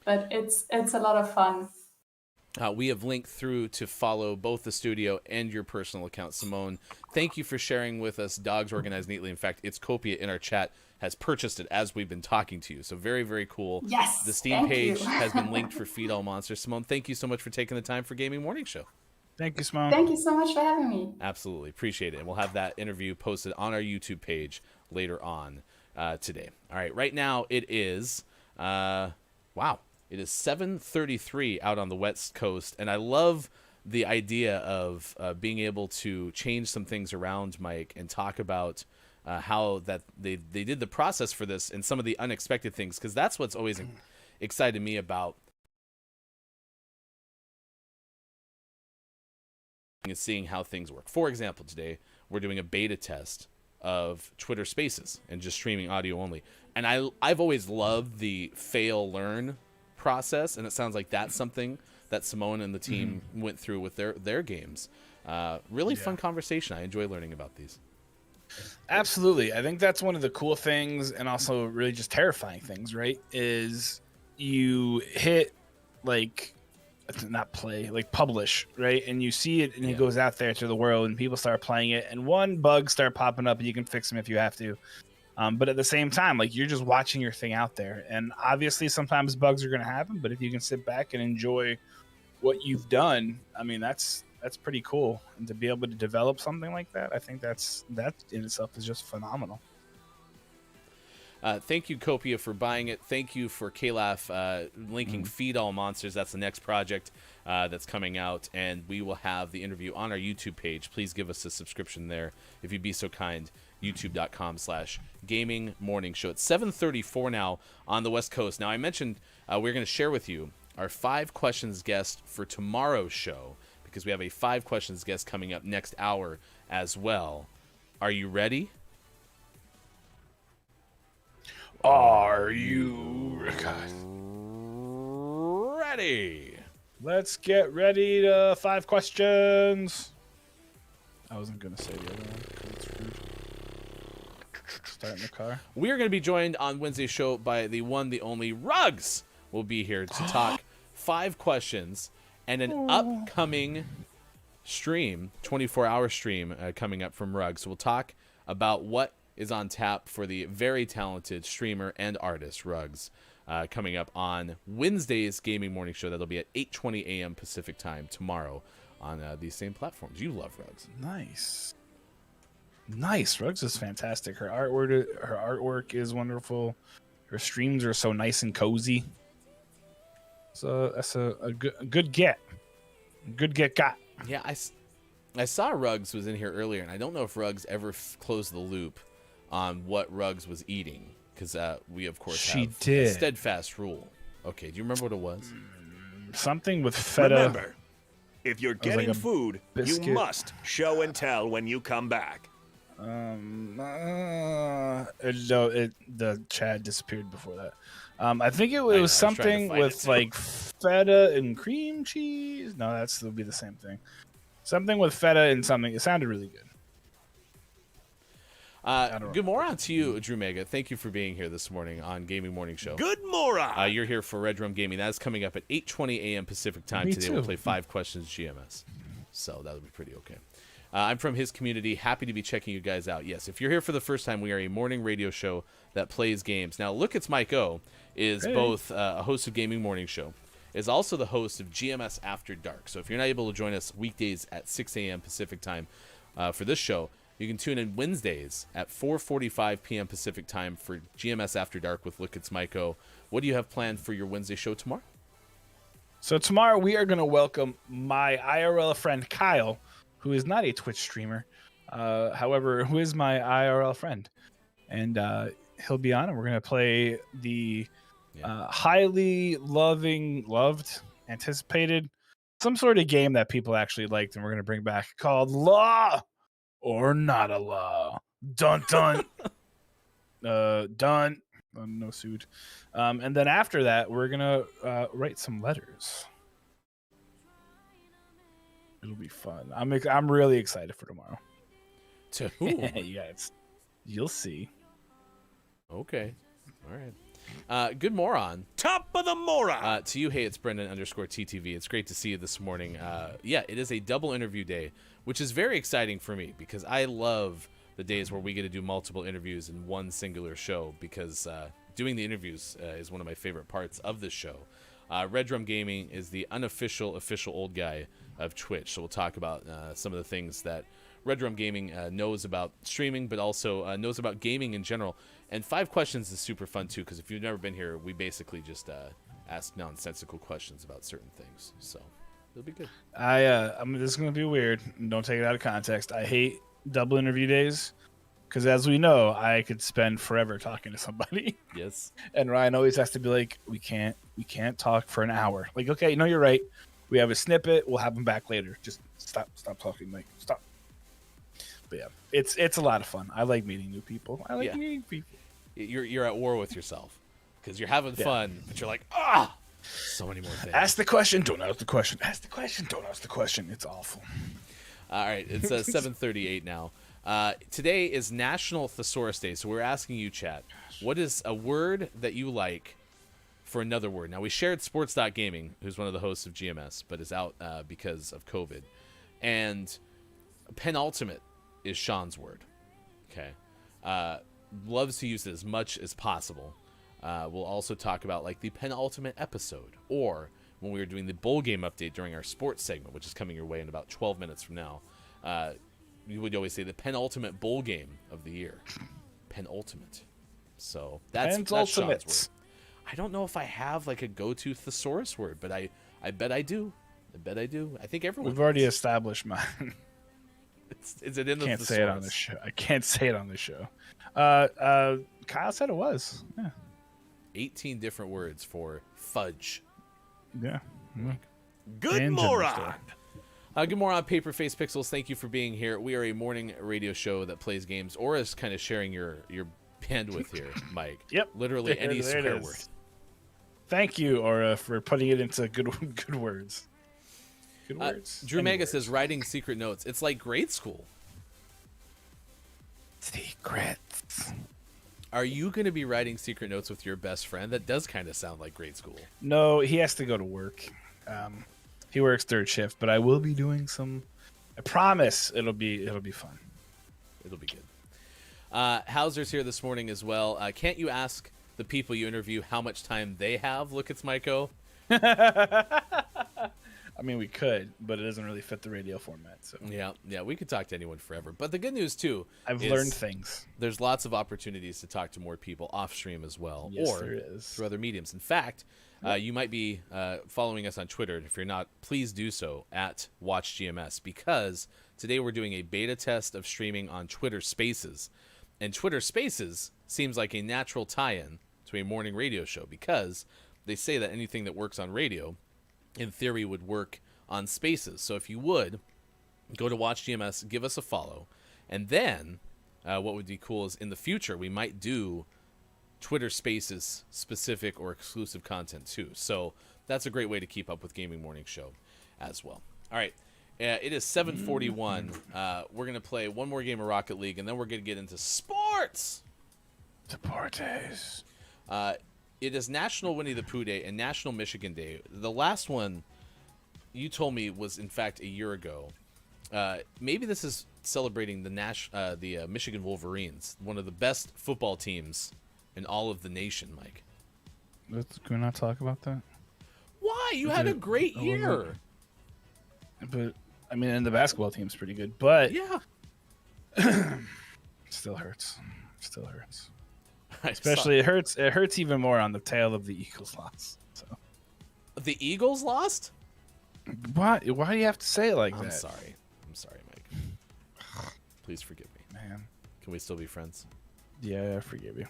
but it's a lot of fun. We have linked through to follow both the studio and your personal account. Simone, thank you for sharing with us Dogs Organized Neatly. In fact, it's Copia in our chat has purchased it as we've been talking to you, so very, very cool. Yes, the Steam page has been linked for Feed All Monsters. Simone, thank you so much for taking the time for Gaming Morning Show. Thank you, Simone. Thank you so much for having me. Absolutely appreciate it, and we'll have that interview posted on our YouTube page later on today. All right, right now it is it is 7:33 out on the West Coast, and I love the idea of being able to change some things around, Mike, and talk about how that they did the process for this and some of the unexpected things, because that's what's always excited me about is seeing how things work. For example, today we're doing a beta test of Twitter Spaces and just streaming audio only. And I've always loved the fail learn process, and it sounds like that's something that Simone and the team went through with their games. Really fun conversation. I enjoy learning about these. Absolutely. I think that's one of the cool things, and also really just terrifying things, right? Is you hit publish, right? And you see it, and it goes out there to the world, and people start playing it, and one bug start popping up, and you can fix them if you have to. But at the same time, like, you're just watching your thing out there, and obviously sometimes bugs are going to happen, but if you can sit back and enjoy what you've done, I mean, that's pretty cool. And to be able to develop something like that, I think that in itself is just phenomenal. Thank you, Copia, for buying it. Thank you for Kalaf linking Feed All Monsters. That's the next project that's coming out, and we will have the interview on our YouTube page. Please give us a subscription there, if you'd be so kind. YouTube.com/Gaming Morning Show. It's 7:34 now on the West Coast. Now, I mentioned we're going to share with you our 5 questions guest for tomorrow's show, because we have a 5 questions guest coming up next hour as well. Are you ready? Are you ready? Let's get ready to 5 questions. I wasn't going to say the other one because it's rude. Start in the car. We are going to be joined on Wednesday's show by the one, the only Ruggs. Will be here to talk 5 questions and an upcoming stream, 24-hour stream coming up from Ruggs. So we'll talk about what is on tap for the very talented streamer and artist Ruggs coming up on Wednesday's Gaming Morning Show. That'll be at 8:20 a.m. Pacific time tomorrow on these same platforms. You love Ruggs. Nice. Ruggs is fantastic. Her artwork is wonderful. Her streams are so nice and cozy. So that's a good get. Good get got. Yeah, I saw Ruggs was in here earlier, and I don't know if Ruggs ever closed the loop on what Ruggs was eating, because we, of course, have a steadfast rule. Okay, do you remember what it was? Something with feta. Remember, if you're getting like food, biscuit. you must show and tell when you come back. The chat disappeared before that. I think it was something with like feta and cream cheese. No, that would be the same thing. Something with feta and something. It sounded really good. Good morning to you, Drew Mega. Thank you for being here this morning on Gaming Morning Show. Good morning. You're here for Red Drum Gaming. That is coming up at 8:20 a.m. Pacific time. Me Today too. we'll play 5 questions GMS. So that'll be pretty okay. I'm from his community. Happy to be checking you guys out. Yes, if you're here for the first time, we are a morning radio show that plays games. Now, Look, It's Mike O is both a host of Gaming Morning Show, is also the host of GMS After Dark. So if you're not able to join us weekdays at 6 a.m. Pacific time for this show, you can tune in Wednesdays at 4:45 p.m. Pacific time for GMS After Dark with Look, It's Mike O. What do you have planned for your Wednesday show tomorrow? So tomorrow we are going to welcome my IRL friend Kyle, who is not a Twitch streamer, however, who is my IRL friend. And he'll be on, and we're going to play the highly loved, anticipated, some sort of game that people actually liked, and we're going to bring back called Law or Not a Law. Dun, dun. Done. No suit. And then after that, we're going to write some letters. It'll be fun. I'm really excited for tomorrow. To who? Yeah, you'll see. Okay. All right. Good moron. Top of the moron. To you, hey, it's Brendan_TTV. It's great to see you this morning. Yeah, it is a double interview day, which is very exciting for me because I love the days where we get to do multiple interviews in one singular show because doing the interviews is one of my favorite parts of this show. Red Drum Gaming is the unofficial old guy of Twitch, so we'll talk about some of the things that Red Drum Gaming knows about streaming, but also knows about gaming in general. And 5 questions is super fun too, because if you've never been here, we basically just ask nonsensical questions about certain things. So it'll be good. This is gonna be weird. Don't take it out of context. I hate double interview days because, as we know, I could spend forever talking to somebody. Yes. And Ryan always has to be like, "We can't talk for an hour." Like, okay, no, you're right. We have a snippet. We'll have them back later. Just stop talking. Like, stop. But yeah, it's a lot of fun. I like meeting new people. I like meeting people. You're at war with yourself because you're having fun, but you're like, so many more things. Ask the question. Don't ask the question. Ask the question. Don't ask the question. It's awful. All right, it's 7:38 now. Today is National Thesaurus Day, so we're asking you, chat, what is a word that you like for another word? Now, we shared Sports.Gaming, who's one of the hosts of GMS, but is out because of COVID. And penultimate is Sean's word. Okay. Loves to use it as much as possible. We'll also talk about like the penultimate episode, or when we were doing the bowl game update during our sports segment, which is coming your way in about 12 minutes from now. We would always say the penultimate bowl game of the year. Penultimate. So that's Sean's word. I don't know if I have like a go-to thesaurus word, but I bet I do. I think everyone We've already established mine. Is it in the Can't thesaurus? say it on this show. I can't say it on this show. Kyle said it was. Yeah. 18 different words for fudge. Yeah. Good And moron. Good morning, Paper Face Pixels. Thank you for being here. We are a morning radio show that plays games. Aura's kind of sharing your bandwidth here, Mike. Yep. Literally any There it swear is. word. Thank you, Aura, for putting it into good words. Good words. Drew Any Mega words. says writing secret notes. It's like grade school. Secrets. Are you going to be writing secret notes with your best friend? That does kind of sound like grade school. No, he has to go to work. He works third shift, but I will be doing some. I promise it'll be fun. It'll be good. Hauser's here this morning as well. Can't you ask the people you interview how much time they have? Look, it's Maiko. I mean, we could, but it doesn't really fit the radio format. So Yeah, we could talk to anyone forever. But the good news too, I've is learned things. There's lots of opportunities to talk to more people off stream as well, Yes, or there is. through other mediums. In fact, you might be following us on Twitter. If you're not, please do so at WatchGMS, because today we're doing a beta test of streaming on Twitter Spaces, and Twitter Spaces seems like a natural tie-in to a morning radio show because they say that anything that works on radio, in theory, would work on Spaces. So if you would, go to WatchGMS, give us a follow, and then what would be cool is in the future we might do Twitter Spaces specific or exclusive content too. So that's a great way to keep up with Gaming Morning Show as well. All right, It is 7:41. We're going to play one more game of Rocket League, and then we're going to get into sports. Deportes. It is National Winnie the Pooh Day and National Michigan Day. The last one you told me was, in fact, a year ago. Maybe this is celebrating the Michigan Wolverines, one of the best football teams in all of the nation, Mike. Can we not talk about that? Why? You had a great year. But, I mean, and the basketball team's pretty good, but... Yeah. Still hurts. Still hurts. Especially, It hurts even more on the tail of the Eagles loss. So. The Eagles lost? Why do you have to say it like that? I'm sorry, Mike. Please forgive me. Man. Can we still be friends? Yeah, I forgive you.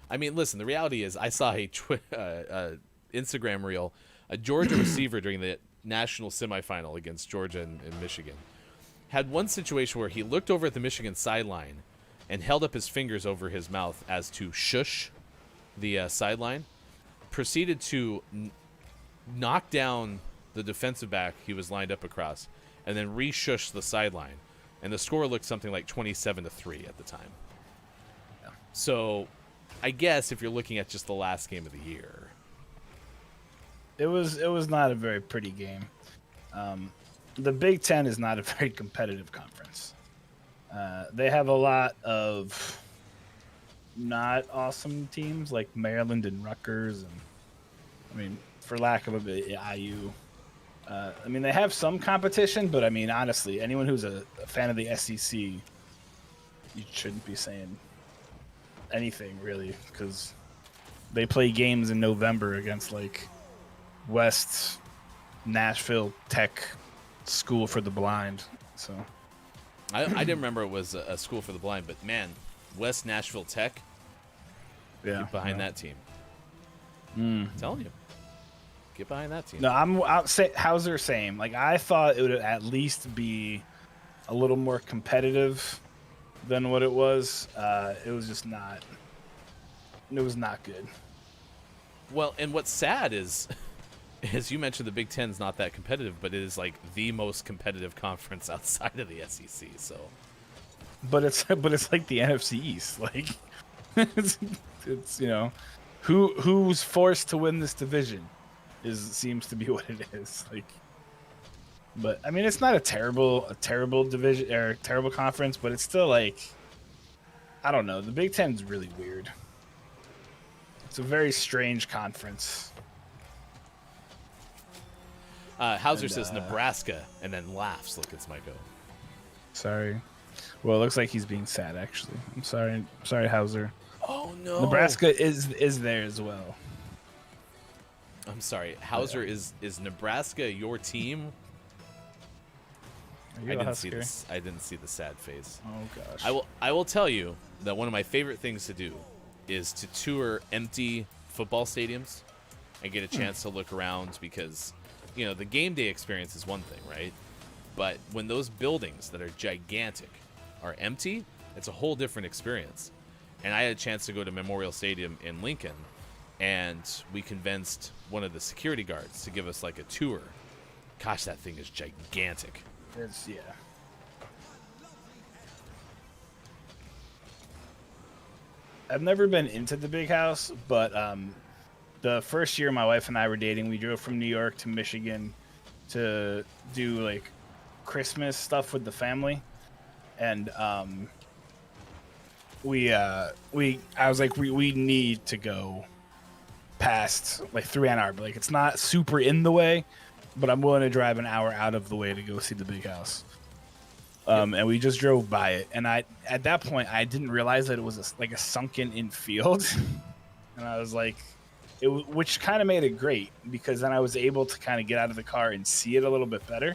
I mean, listen, the reality is I saw a Instagram reel, a Georgia receiver during the national semifinal against Georgia and Michigan had one situation where he looked over at the Michigan sideline and held up his fingers over his mouth as to shush the sideline, proceeded to knock down the defensive back he was lined up across, and then re-shush the sideline. And the score looked something like 27-3 at the time. Yeah. So I guess if you're looking at just the last game of the year, it was not a very pretty game. The Big Ten is not a very competitive conference. They have a lot of not awesome teams like Maryland and Rutgers, and I mean, for lack of a bit, IU. I mean, they have some competition, but I mean, honestly, anyone who's a fan of the SEC, you shouldn't be saying anything really, because they play games in November against like West Nashville Tech School for the Blind. So I didn't remember it was a school for the blind, but man, West Nashville Tech, get behind that team. I'm telling you, get behind that team. No, I'll say Hauser same. Like, I thought it would at least be a little more competitive than what it was. It was just not. It was not good. Well, and what's sad is, as you mentioned, the Big Ten's not that competitive, but it is like the most competitive conference outside of the SEC. So, but it's like the NFC East. Like, it's you know, who's forced to win this division seems to be what it is. Like, but I mean, it's not a terrible division or terrible conference, but it's still like, I don't know. The Big Ten's really weird. It's a very strange conference. Hauser says Nebraska and then laughs. Look, it's my go. Sorry. Well, it looks like he's being sad, actually. I'm sorry, Hauser. Oh, no. Nebraska is there as well. I'm sorry. Hauser, is Nebraska your team? I didn't see this. I didn't see the sad face. Oh gosh. I will tell you that one of my favorite things to do is to tour empty football stadiums and get a chance to look around, because you know, the game day experience is one thing, right? But when those buildings that are gigantic are empty, it's a whole different experience. And I had a chance to go to Memorial Stadium in Lincoln, and we convinced one of the security guards to give us like a tour. Gosh, that thing is gigantic. Yeah. I've never been into the big house, but the first year my wife and I were dating, we drove from New York to Michigan to do like Christmas stuff with the family, and I was like, we need to go past like through Ann Arbor. Like, it's not super in the way, but I'm willing to drive an hour out of the way to go see the big house. And we just drove by it, and at that point I didn't realize that it was like a sunken in field, and I was like, which kind of made it great, because then I was able to kind of get out of the car and see it a little bit better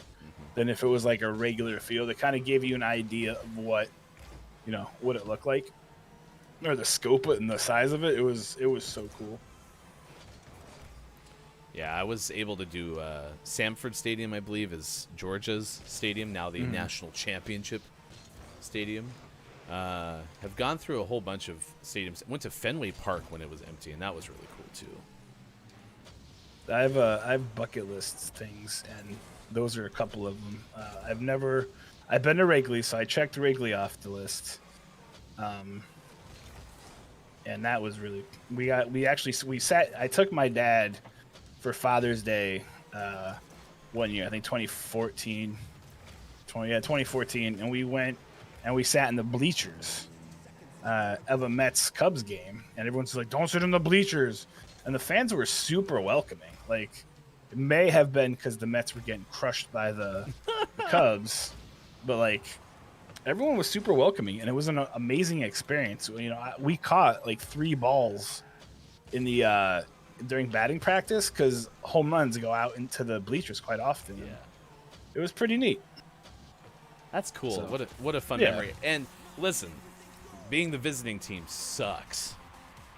than if it was like a regular field. It kind of gave you an idea of what it looked like, or the scope and the size of it. It was so cool. Yeah, I was able to do Samford Stadium, I believe, is Georgia's stadium, now the National Championship Stadium. Have gone through a whole bunch of stadiums. Went to Fenway Park when it was empty, and that was really cool, too. I have bucket list things, and those are a couple of them. I've been to Wrigley, so I checked Wrigley off the list. And that was really we sat. I took my dad for Father's Day one year, I think 2014, and we went and we sat in the bleachers of a Mets Cubs game, and everyone's like, "Don't sit in the bleachers," and the fans were super welcoming. Like, it may have been because the Mets were getting crushed by the Cubs, but like, everyone was super welcoming, and it was an amazing experience. We caught like 3 balls in the during batting practice because home runs go out into the bleachers quite often. Yeah, it was pretty neat. That's cool. So, What a fun memory. And listen, being the visiting team sucks.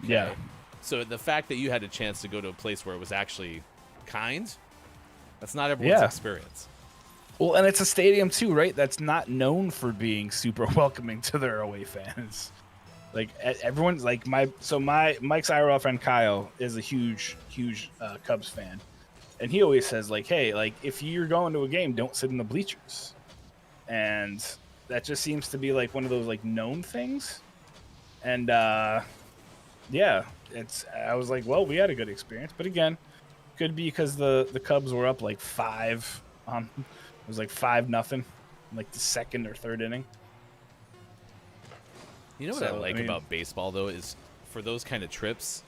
Okay? Yeah. So the fact that you had a chance to go to a place where it was actually kind, that's not everyone's experience. Well, and it's a stadium too, right? That's not known for being super welcoming to their away fans. Like, everyone's like Mike's IRL friend Kyle is a huge Cubs fan, and he always says like, "Hey, like if you're going to a game, don't sit in the bleachers," and that just seems to be like one of those like known things. And yeah, I was like, well, we had a good experience, but again, could be because the Cubs were up like 5. It was like 5-0, like the second or third inning. You know what I like about baseball, though, is for those kind of trips,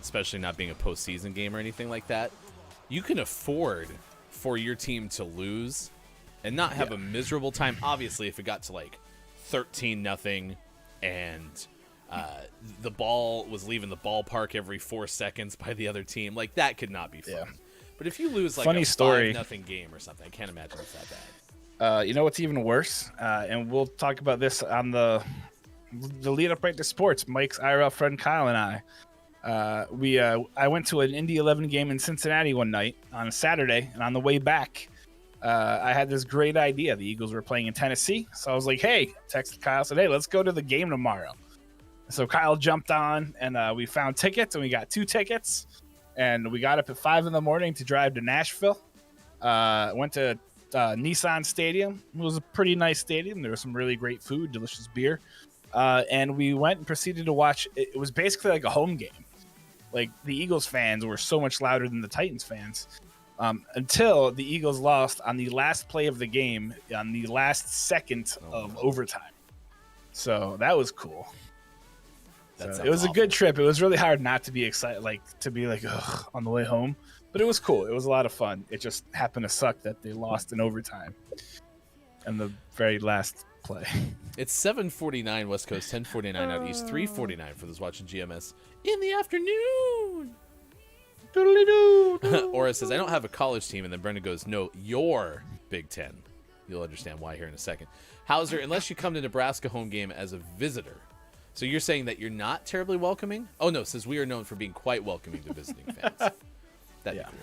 especially not being a postseason game or anything like that, you can afford for your team to lose and not have a miserable time. Obviously, if it got to like 13-0 and the ball was leaving the ballpark every 4 seconds by the other team, like that could not be fun. Yeah. But if you lose like Funny a story. 5-0 game or something, I can't imagine it's that bad. You know what's even worse? And we'll talk about this on the lead up right to sports. Mike's IRL friend Kyle and I went to an Indy 11 game in Cincinnati one night on a Saturday, and on the way back, I had this great idea. The Eagles were playing in Tennessee, so I was like, "Hey," texted Kyle, said, "Hey, let's go to the game tomorrow." So Kyle jumped on, and we found tickets, and we got 2 tickets, and we got up at 5 a.m. to drive to Nashville. Went to Nissan Stadium. It was a pretty nice stadium. There was some really great food, delicious beer. And we went and proceeded to watch. It was basically like a home game. Like, the Eagles fans were so much louder than the Titans fans until the Eagles lost on the last play of the game on the last second of overtime. So that was cool. It was a good trip. It was really hard not to be excited, like to be like, ugh, on the way home. But it was cool. It was a lot of fun. It just happened to suck that they lost in overtime and the very last play. It's 7:49 West Coast, 10:49 out East, 3:49 for those watching GMS in the afternoon. Doodly-doo. Aura says, I don't have a college team. And then Brenda goes, no, your Big Ten. You'll understand why here in a second. Hauser, unless you come to Nebraska home game as a visitor. So you're saying that you're not terribly welcoming? Oh, no, says we are known for being quite welcoming to visiting fans. That'd be cool.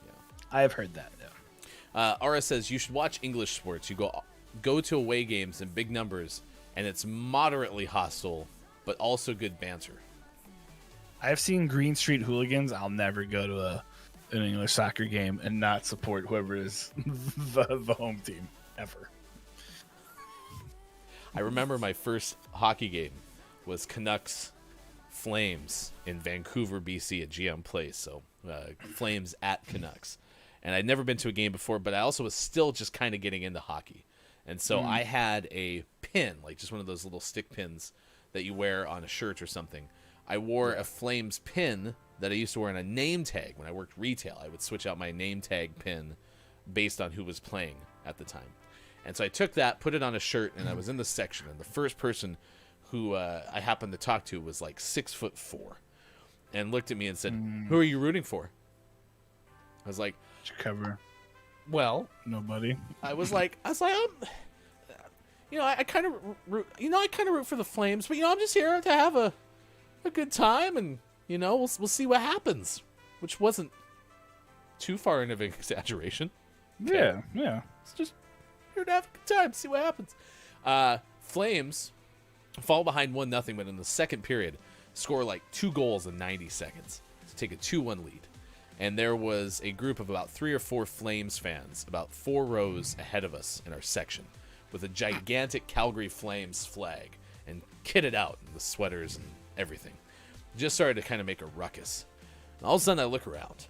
Yeah. I have heard that, yeah. Aura says, you should watch English sports. You go to away games in big numbers, and it's moderately hostile, but also good banter. I've seen Green Street Hooligans. I'll never go to an English soccer game and not support whoever is the home team, ever. I remember my first hockey game was Canucks Flames in Vancouver, BC at GM Place. So Flames at Canucks. And I'd never been to a game before, but I also was still just kind of getting into hockey. And so I had a pin, like just one of those little stick pins that you wear on a shirt or something. I wore a Flames pin that I used to wear on a name tag. When I worked retail, I would switch out my name tag pin based on who was playing at the time. And so I took that, put it on a shirt, and I was in the section. And the first person who I happened to talk to was like 6'4", and looked at me and said, "Who are you rooting for?" I was like, Cover. Well, nobody. I was like, I kind of root for the Flames, but I'm just here to have a good time, and we'll see what happens, which wasn't too far of an exaggeration. Okay. Yeah. It's just here to have a good time, see what happens. Flames fall behind 1-0, but in the second period, score like 2 goals in 90 seconds to take a 2-1 lead. And there was a group of about 3 or 4 Flames fans, about 4 rows ahead of us in our section, with a gigantic Calgary Flames flag and kitted out in the sweaters and everything. Just started to kind of make a ruckus. And all of a sudden I look around,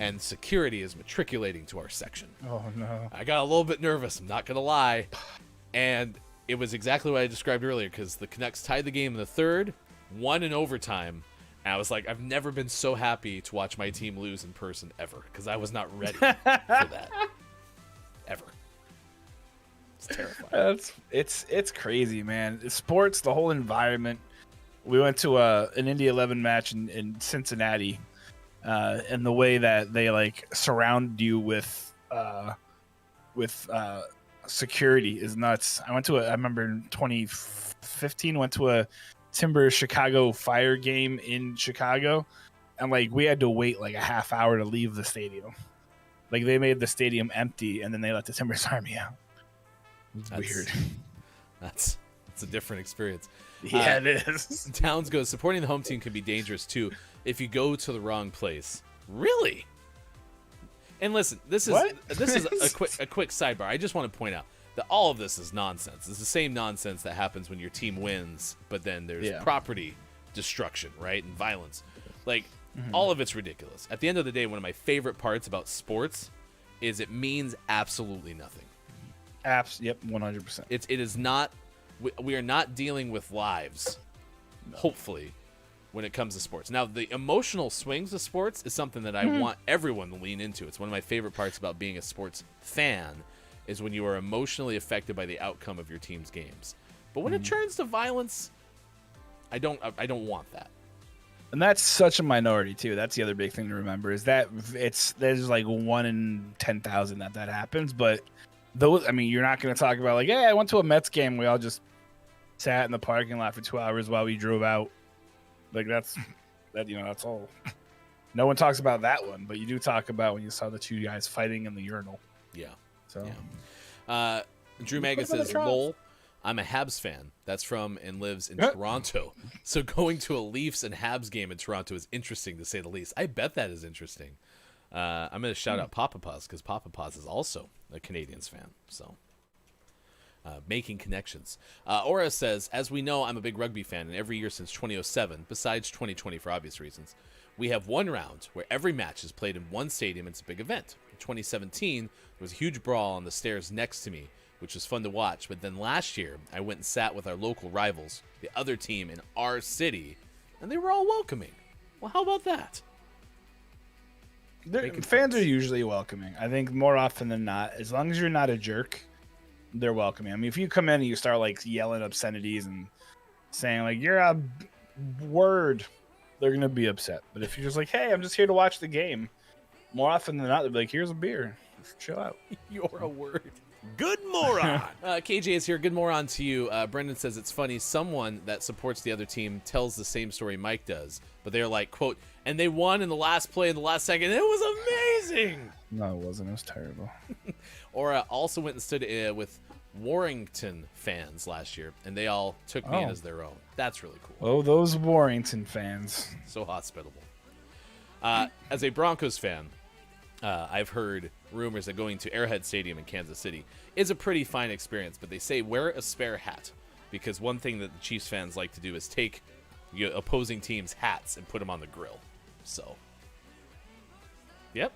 and security is matriculating to our section. Oh, no. I got a little bit nervous, I'm not going to lie. And it was exactly what I described earlier, because the Canucks tied the game in the third, won in overtime. And I was like, I've never been so happy to watch my team lose in person ever, because I was not ready for that. Ever. It's terrifying. It's crazy, man. Sports, the whole environment. We went to an Indy 11 match in Cincinnati, and the way that they like surround you with security is nuts. I remember in 2015 went to a Timber Chicago Fire game in Chicago, and like we had to wait like a half hour to leave the stadium. Like they made the stadium empty and then they let the Timbers Army out. It's weird. That's a different experience. Yeah, it is. Towns goes, supporting the home team can be dangerous too if you go to the wrong place. Really? And listen, this is a quick sidebar. I just want to point out that all of this is nonsense. It's the same nonsense that happens when your team wins, but then there's property destruction, right? And violence. Like, all of it's ridiculous. At the end of the day, one of my favorite parts about sports is it means absolutely nothing. Yep, 100%. It is not, we are not dealing with lives, hopefully, when it comes to sports. Now, the emotional swings of sports is something that I want everyone to lean into. It's one of my favorite parts about being a sports fan, is when you are emotionally affected by the outcome of your team's games. But when it turns to violence, I don't want that. And that's such a minority too. That's the other big thing to remember, is that there's like 1 in 10,000 that happens. But those, I mean, you're not going to talk about like, hey, I went to a Mets game. We all just sat in the parking lot for 2 hours while we drove out. Like that's all. No one talks about that one, but you do talk about when you saw the 2 guys fighting in the urinal. Yeah. So, Drew Maga says, "Lol, I'm a Habs fan. That's from and lives in Toronto. So going to a Leafs and Habs game in Toronto is interesting, to say the least. I bet that is interesting. I'm going to shout out Papa Paz, because Papa Paz is also a Canadiens fan. So making connections. Aura says, as we know, I'm a big rugby fan, and every year since 2007, besides 2020 for obvious reasons, we have one round where every match is played in one stadium. It's a big event. In 2017, there was a huge brawl on the stairs next to me, which was fun to watch. But then last year, I went and sat with our local rivals, the other team in our city, and they were all welcoming. Well, how about that? Fans are usually welcoming. I think more often than not, as long as you're not a jerk, they're welcoming. I mean, if you come in and you start like yelling obscenities and saying like you're a word, they're gonna be upset. But if you're just like, hey, I'm just here to watch the game, more often than not, they'll be like, here's a beer. Chill out. You're a word. Good moron. KJ is here. Good moron to you. Brendan says it's funny. Someone that supports the other team tells the same story Mike does, but they're like, quote, and they won in the last play in the last second. It was amazing. No, it wasn't. It was terrible. Or also went and stood with Warrington fans last year, and they all took me in as their own. That's really cool. Oh, those Warrington fans. So hospitable. As a Broncos fan, I've heard rumors that going to Arrowhead Stadium in Kansas City is a pretty fine experience, but they say wear a spare hat, because one thing that the Chiefs fans like to do is take opposing teams' hats and put them on the grill. So, yep,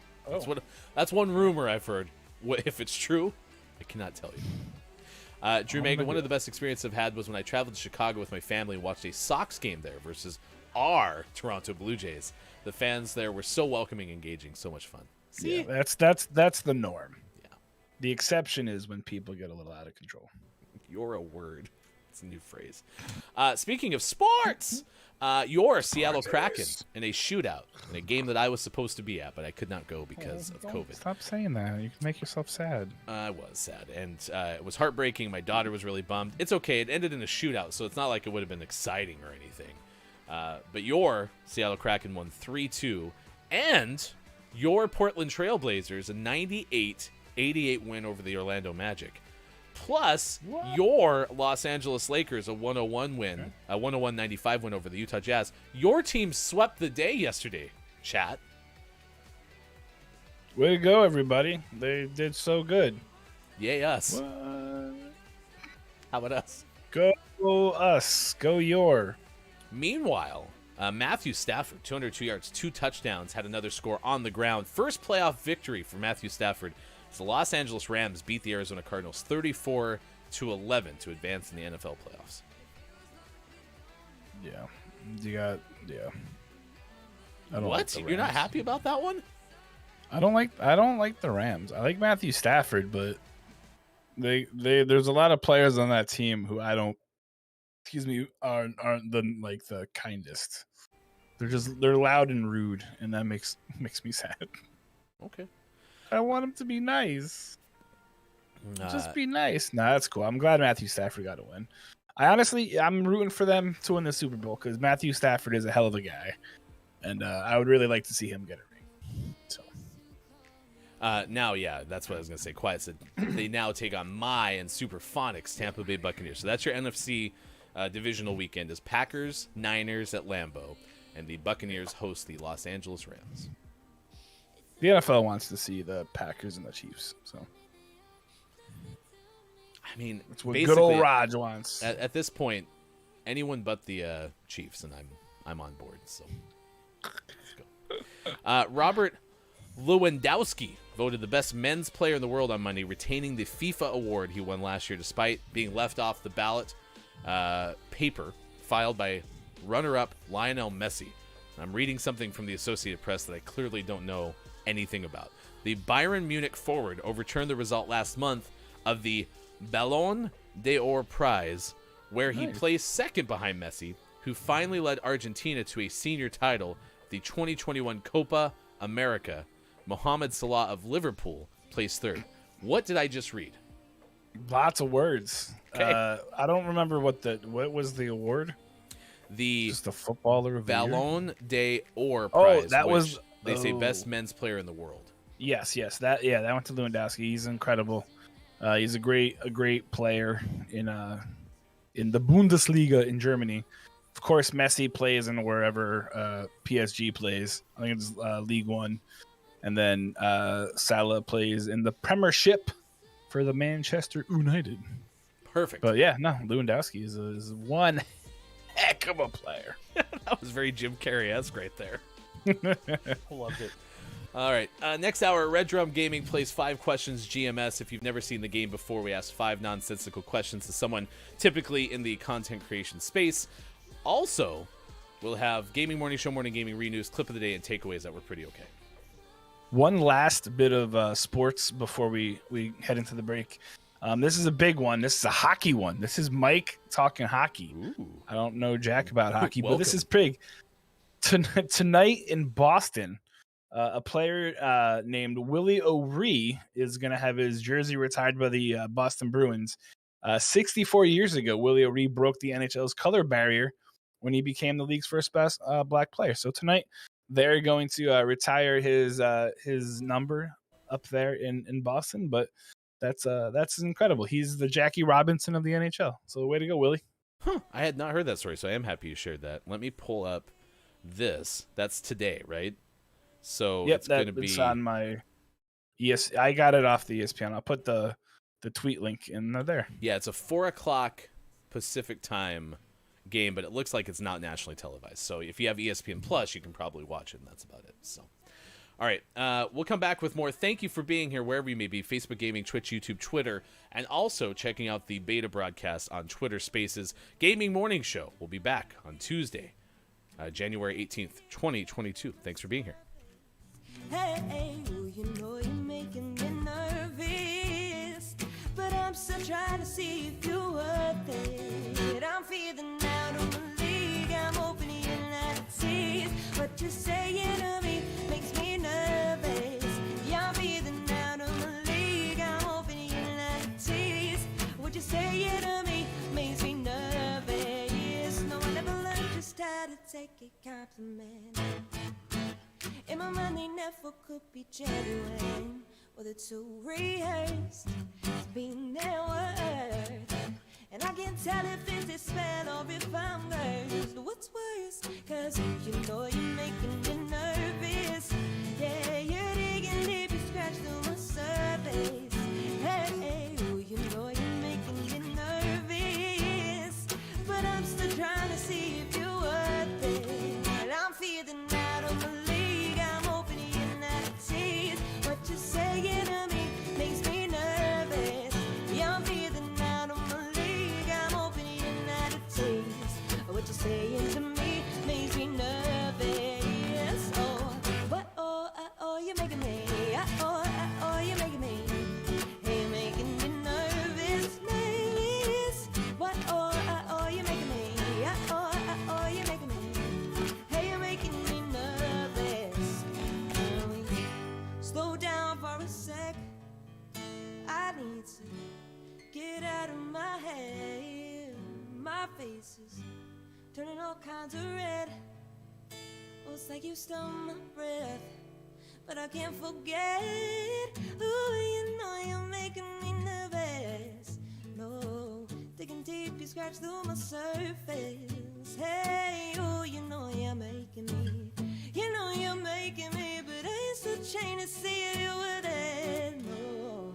that's one rumor I've heard. If it's true, I cannot tell you. Drew Magan, one of the best experiences I've had was when I traveled to Chicago with my family and watched a Sox game there versus our Toronto Blue Jays. The fans there were so welcoming, engaging, so much fun. See? Yeah, that's the norm. Yeah. The exception is when people get a little out of control. You're a word. It's a new phrase. Speaking of sports, your Seattle Kraken in a shootout in a game that I was supposed to be at, but I could not go because of COVID. Stop saying that. You can make yourself sad. I was sad, and it was heartbreaking. My daughter was really bummed. It's okay. It ended in a shootout, so it's not like it would have been exciting or anything. But your Seattle Kraken won 3-2, and your Portland Trailblazers, a 98-88 win over the Orlando Magic. Plus, your Los Angeles Lakers, a 101 win, a 101-95 win over the Utah Jazz. Your team swept the day yesterday, chat. Way to go, everybody. They did so good. Yay, us. What? How about us? Go us. Go your. Meanwhile, Matthew Stafford, 202 yards, 2 touchdowns, had another score on the ground. First playoff victory for Matthew Stafford as the Los Angeles Rams beat the Arizona Cardinals 34-11 to advance in the NFL playoffs. Yeah. I don't What? like the You're not Rams. happy about that one? I don't like the Rams. I like Matthew Stafford, but there's a lot of players on that team who I don't aren't the kindest. They're loud and rude, and that makes me sad. Okay. I want them to be nice. Just be nice. Nah, that's cool. I'm glad Matthew Stafford got a win. I'm rooting for them to win the Super Bowl because Matthew Stafford is a hell of a guy, and I would really like to see him get a ring. So. Now, yeah, that's what I was going to say. Quiet said they now take on my and Superphonics Tampa Bay Buccaneers. So that's your NFC divisional weekend is Packers, Niners at Lambeau, and the Buccaneers host the Los Angeles Rams. The NFL wants to see the Packers and the Chiefs. So. I mean, that's what good old Raj wants. At this point, anyone but the Chiefs, and I'm on board. So let's go. Robert Lewandowski voted the best men's player in the world on Monday, retaining the FIFA award he won last year despite being left off the ballot paper filed by runner-up Lionel Messi. I'm reading something from the Associated Press that I clearly don't know anything about. The Bayern Munich forward overturned the result last month of the Ballon d'Or prize, where he placed second behind Messi, who finally led Argentina to a senior title, the 2021 Copa America. Mohamed Salah of Liverpool placed third. What did I just read? Lots of words. Okay. I don't remember what was the award. Just a footballer of Ballon d'Or prize. Oh, that was they say best men's player in the world. Yes, that went to Lewandowski. He's incredible. He's a great player in the Bundesliga in Germany. Of course, Messi plays in wherever PSG plays. I think it's League One, and then Salah plays in the Premiership for the Manchester United. Perfect. But yeah, no, Lewandowski is one heck of a player. That was very Jim Carrey-esque right there. Loved it. All right. Next hour, Red Drum Gaming plays 5 questions GMS. If you've never seen the game before, we ask 5 nonsensical questions to someone typically in the content creation space. Also, we'll have Gaming Morning Show, Morning Gaming Renews, Clip of the Day, and takeaways that were pretty okay. One last bit of sports before we head into the break. This is a big one. This is a hockey one. This is Mike talking hockey. Ooh. I don't know jack about hockey, but this is big. Tonight in Boston, a player named Willie O'Ree is going to have his jersey retired by the Boston Bruins. 64 years ago, Willie O'Ree broke the NHL's color barrier when he became the league's first best black player. So tonight, they're going to retire his number up there in Boston. But that's incredible. He's the Jackie Robinson of the NHL. So way to go, Willie. Huh. I had not heard that story, so I am happy you shared that. Let me pull up this. That's today, right? So yep, it's going to be it's on my I got it off the ESPN. I'll put the tweet link in there. Yeah, it's a 4:00 Pacific time game, but it looks like it's not nationally televised. So if you have ESPN Plus, you can probably watch it, and that's about it. So, all right, we'll come back with more. Thank you for being here wherever you may be, Facebook Gaming, Twitch, YouTube, Twitter, and also checking out the beta broadcast on Twitter Spaces. Gaming Morning Show will be back on Tuesday, January 18th, 2022. Thanks for being here. Hey, you know you're making me nervous, but I'm still trying to see if you're worth it. I'm feeling out of the league, I'm opening Atlantis. What you're saying to me makes me nervous. Yeah, I'm feeling out of the league, I'm opening Atlantis. What you're saying to me makes me nervous. No, I never learned just how to take a compliment. In my mind they never could be genuine, or they're too rehearsed to be their worth. And I can't tell if it's a spell or if I'm cursed. What's worse, cause you know you're making me nervous. Yeah, you're digging deep, our faces, turning all kinds of red. Oh, it's like you stole my breath, but I can't forget. Ooh, you know you're making me nervous. No, digging deep, you scratch through my surface. Hey, oh, you know you're making me. You know you're making me, but I ain't so chained to see you with it. No,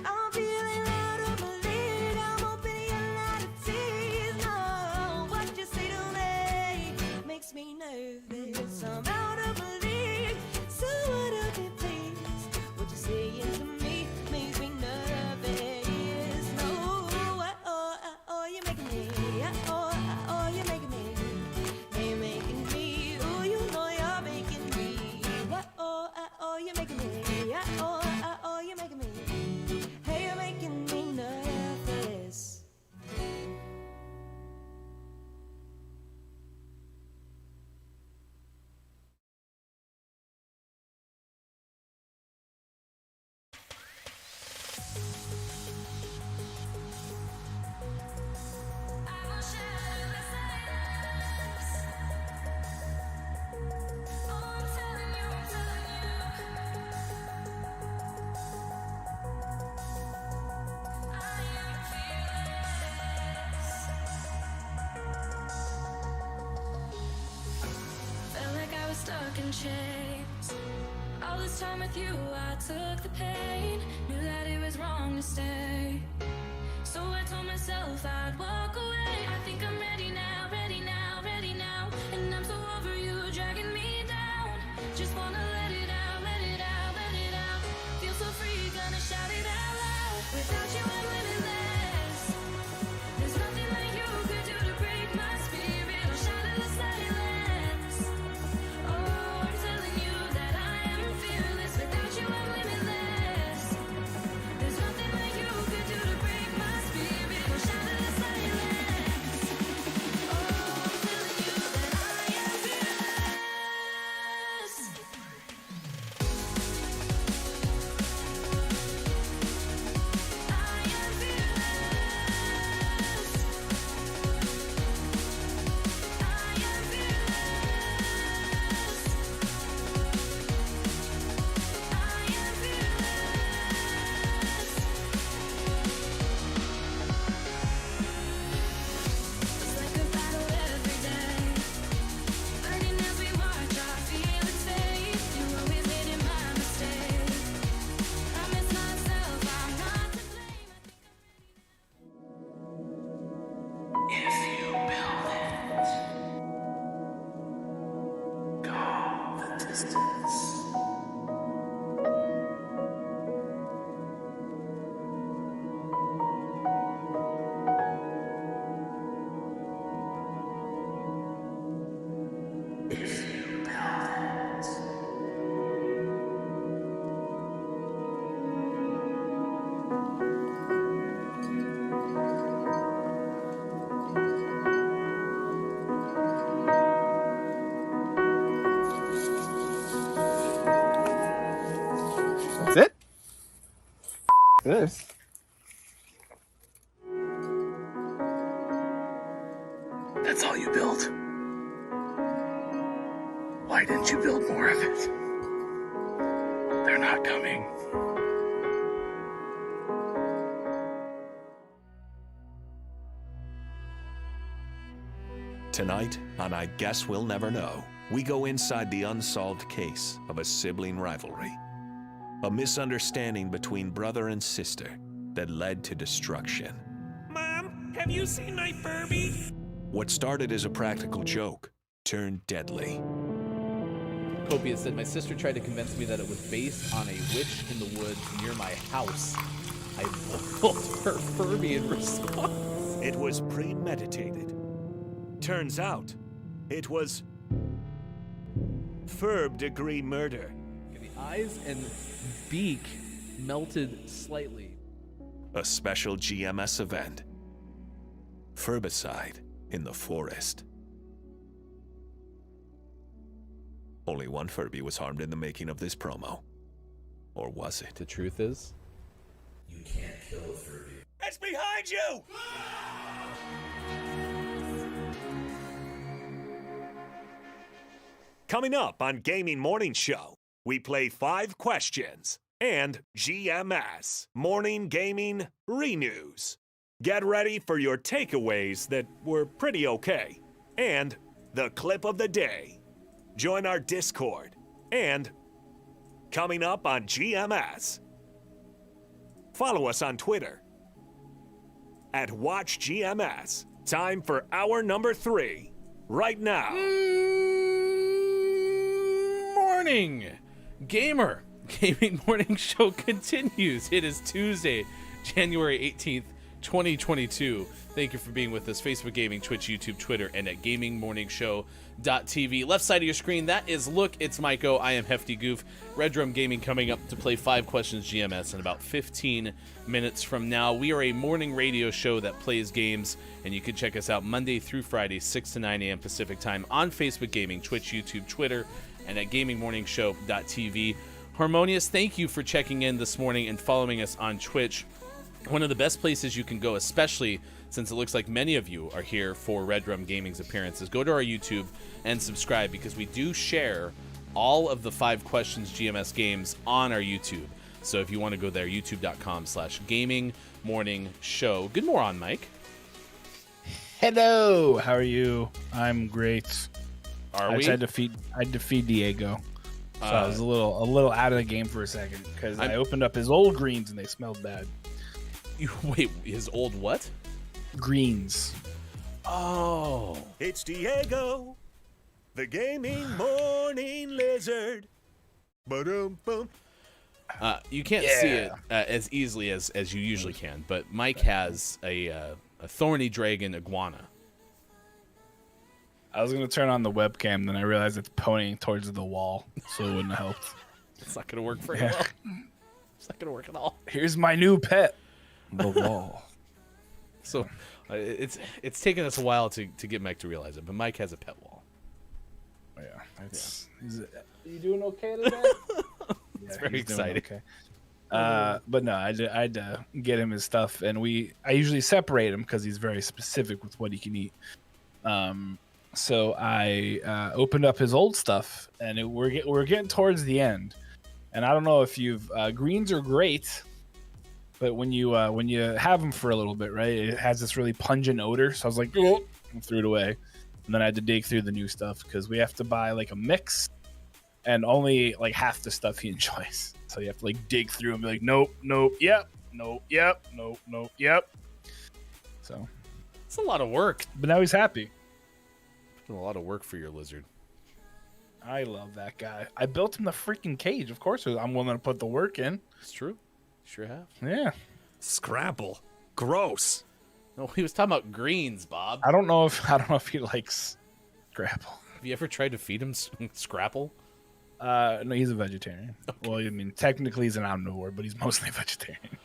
I'm feeling out of my league. I'm opening a lot of teeth. No, what you say to me makes me nervous. I'm out of my league, so what I'll be pleased. What you saying to me makes me nervous. No, oh, you're making me. Oh, you're making me. You're making me. Oh, you know you're making me. Oh, you're making me. Oh, you're making me. Hey, you're making me nervous. Felt like I was stuck in chains. All this time with you, I took the pain. Knew that it was wrong to stay. So I told myself I'd walk away. I think I'm ready now, ready now, ready now. And I'm so over you dragging me down. Just wanna let it out, let it out, let it out. Feel so free, gonna shout it out loud. Without you, I'm limitless. There's nothing like you could do to break my spirit or shatter the silence. Oh, I'm telling you that I am fearless. Without you, I'm limitless. There's nothing like you could do to break my spirit or shatter the silence. Oh, I'm telling you that I am fearless. I am fearless. I am fearless. I am fearless. It's like a battle every day. Burning as we watch our feelings fade. You always made it my mistake. I miss myself, I'm not to blame. If you build it, go the distance. If you build it, That's it? This. that's all you built. Why didn't you build more of it? They're not coming. Tonight, on I Guess We'll Never Know, we go inside the unsolved case of a sibling rivalry. A misunderstanding between brother and sister that led to destruction. Mom, have you seen my Furby? What started as a practical joke turned deadly. Copia said, my sister tried to convince me that it was based on a witch in the woods near my house. I boiled her Furby in response. It was premeditated. Turns out, it was third-degree murder. The eyes and beak melted slightly. A special GMS event. Furbicide in the forest. Only one Furby was harmed in the making of this promo. Or was it? The truth is, You can't kill a Furby. It's behind you! Coming up on Gaming Morning Show, we play 5 questions and GMS Morning Gaming Renews. Get ready for your takeaways that were pretty okay and the clip of the day. Join our Discord and coming up on GMS. Follow us on Twitter at WatchGMS. Time for hour number 3 right now. Morning, gamer. Gaming Morning Show continues. It is Tuesday, January 18th, 2022. Thank you for being with us. Facebook Gaming, Twitch, YouTube, Twitter, and at GamingMorningShow.tv. Left side of your screen, that is Look, it's Maiko. I am Hefty Goof. Red Drum Gaming coming up to play 5 questions GMS in about 15 minutes from now. We are a morning radio show that plays games, and you can check us out Monday through Friday, 6 to 9 a.m. Pacific time on Facebook Gaming, Twitch, YouTube, Twitter, and at GamingMorningShow.tv. Harmonious, thank you for checking in this morning and following us on Twitch. One of the best places you can go, especially since it looks like many of you are here for Red Drum Gaming's appearances, go to our YouTube and subscribe, because we do share all of the 5 questions GMS games on our YouTube. So if you want to go there, youtube.com/gamingmorningshow. Good morning, Mike. Hello, how are you? I'm great. Are we? I defeat Diego. So I was a little out of the game for a second because I opened up his old greens and they smelled bad. Wait, his old what? Greens. Oh. It's Diego, the gaming morning lizard. Ba-dum-bum. You can't see it as easily as you usually can, but Mike has a thorny dragon iguana. I was going to turn on the webcam, then I realized it's pointing towards the wall, so it wouldn't have helped. It's not going to work for him. It's not going to work at all. Here's my new pet, the wall. So it's taken us a while to get Mike to realize it, but Mike has a pet wall. Yeah. Are you doing okay today? It's very exciting. Okay. But no, I had to get him his stuff, and I usually separate him because he's very specific with what he can eat. So I opened up his old stuff, and we're getting towards the end. And I don't know if greens are great, but when you have them for a little bit, right, it has this really pungent odor. So I was like, oh, and threw it away. And then I had to dig through the new stuff because we have to buy like a mix, and only like half the stuff he enjoys. So you have to like dig through and be like, nope, yep, nope, yep, nope, yep. So it's a lot of work. But now he's happy. A lot of work for your lizard. I love that guy. I built him the freaking cage. Of course, I'm willing to put the work in. It's true. Sure have. Yeah. Scrapple. Gross. No, he was talking about greens, Bob. I don't know if he likes Scrapple. Have you ever tried to feed him Scrapple? No, he's a vegetarian. Okay. Well, I mean, technically he's an omnivore, but he's mostly vegetarian.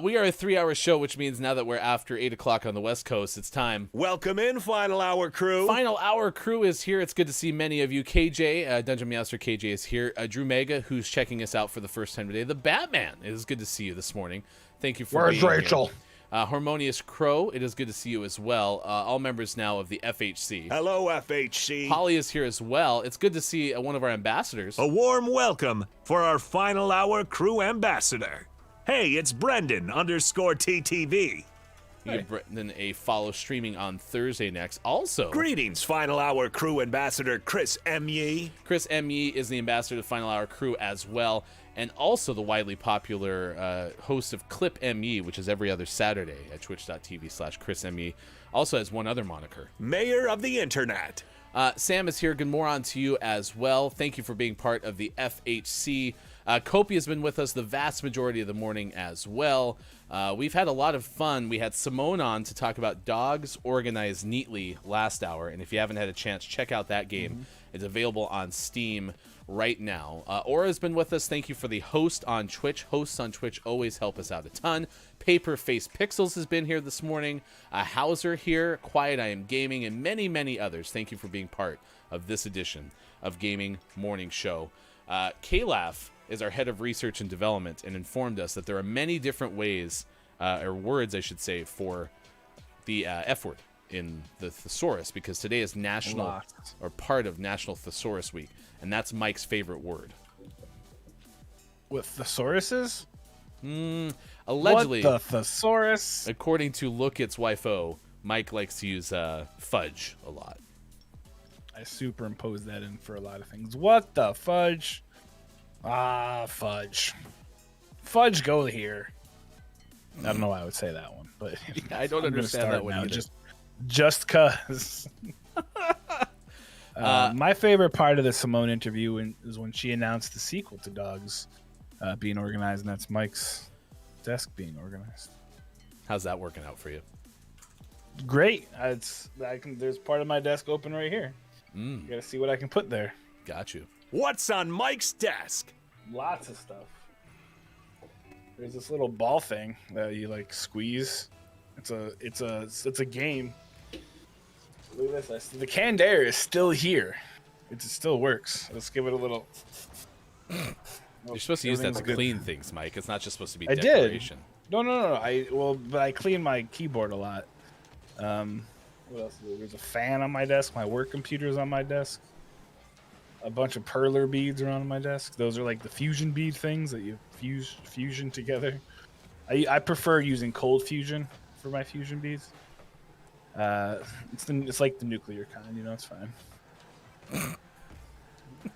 We are a 3-hour show, which means now that we're after 8 o'clock on the West Coast, it's time. Welcome in, Final Hour crew. Final Hour crew is here. It's good to see many of you. KJ, Dungeon Master KJ is here. Drew Mega, who's checking us out for the first time today. The Batman, it is good to see you this morning. Thank you for being Rachel? Here. Harmonious Crow, it is good to see you as well. All members now of the FHC. Hello, FHC. Holly is here as well. It's good to see one of our ambassadors. A warm welcome for our Final Hour crew ambassador. Hey, it's Brendan_TTV. You give Brendan a follow streaming on Thursday next. Also, greetings, Final Hour crew ambassador Chris M. Yee. Chris M. Yee is the ambassador of the Final Hour crew as well, and also the widely popular host of Clip M. Yee, which is every other Saturday at twitch.tv/Chris M. Yee. Also has one other moniker. Mayor of the Internet. Sam is here. Good morning to you as well. Thank you for being part of the FHC. Kopi has been with us the vast majority of the morning as well. We've had a lot of fun. We had Simone on to talk about Dogs Organized Neatly last hour, and if you haven't had a chance, check out that game. Mm-hmm. It's available on Steam right now. Aura has been with us. Thank you for the host on Twitch. Hosts on Twitch always help us out a ton. Paper Face Pixels has been here this morning. Hauser here, Quiet I Am Gaming, and many, many others. Thank you for being part of this edition of Gaming Morning Show. Kalaf is our head of research and development and informed us that there are many different ways or words, I should say, for the F word in the Thesaurus, because today is national or part of National Thesaurus Week, and that's Mike's favorite word. With thesauruses? Allegedly, what the thesaurus? According to Look It's Wifo, Mike likes to use fudge a lot. I superimpose that in for a lot of things. What the fudge? Ah, fudge. Fudge, go here. I don't know why I would say that one, but I don't understand that one now, either. Just cause. My favorite part of the Simone interview is when she announced the sequel to Dogs being organized, and that's Mike's desk being organized. How's that working out for you? Great. There's part of my desk open right here. You gotta see what I can put there. Got you. What's on Mike's desk? Lots of stuff. There's this little ball thing that you like squeeze. It's a game. Look at this. The canned air is still here. It still works. Let's give it a little. You're supposed to use that to clean things, Mike. It's not just supposed to be I decoration. did. No. But I clean my keyboard a lot. What else? There's a fan on my desk. My work computer's on my desk. A bunch of perler beads are on my desk. Those are like the fusion bead things that you fusion together. I prefer using cold fusion for my fusion beads. It's like the nuclear kind, it's fine.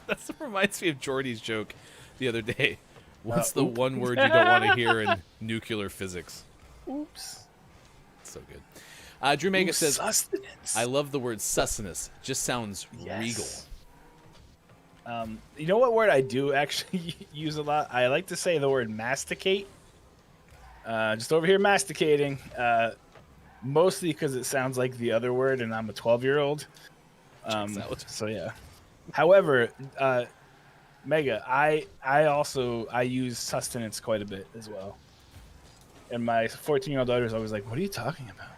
That reminds me of Jordy's joke the other day. What's the one word you don't want to hear in nuclear physics? Oops. So good. Drew Mega says, sustenance. I love the word sustenance. Just sounds regal. You know what word I do actually use a lot? I like to say the word masticate. Just over here masticating. Mostly because it sounds like the other word, and I'm a 12-year-old. So yeah. However, Mega, I use sustenance quite a bit as well. And my 14-year-old daughter is always like, "What are you talking about?"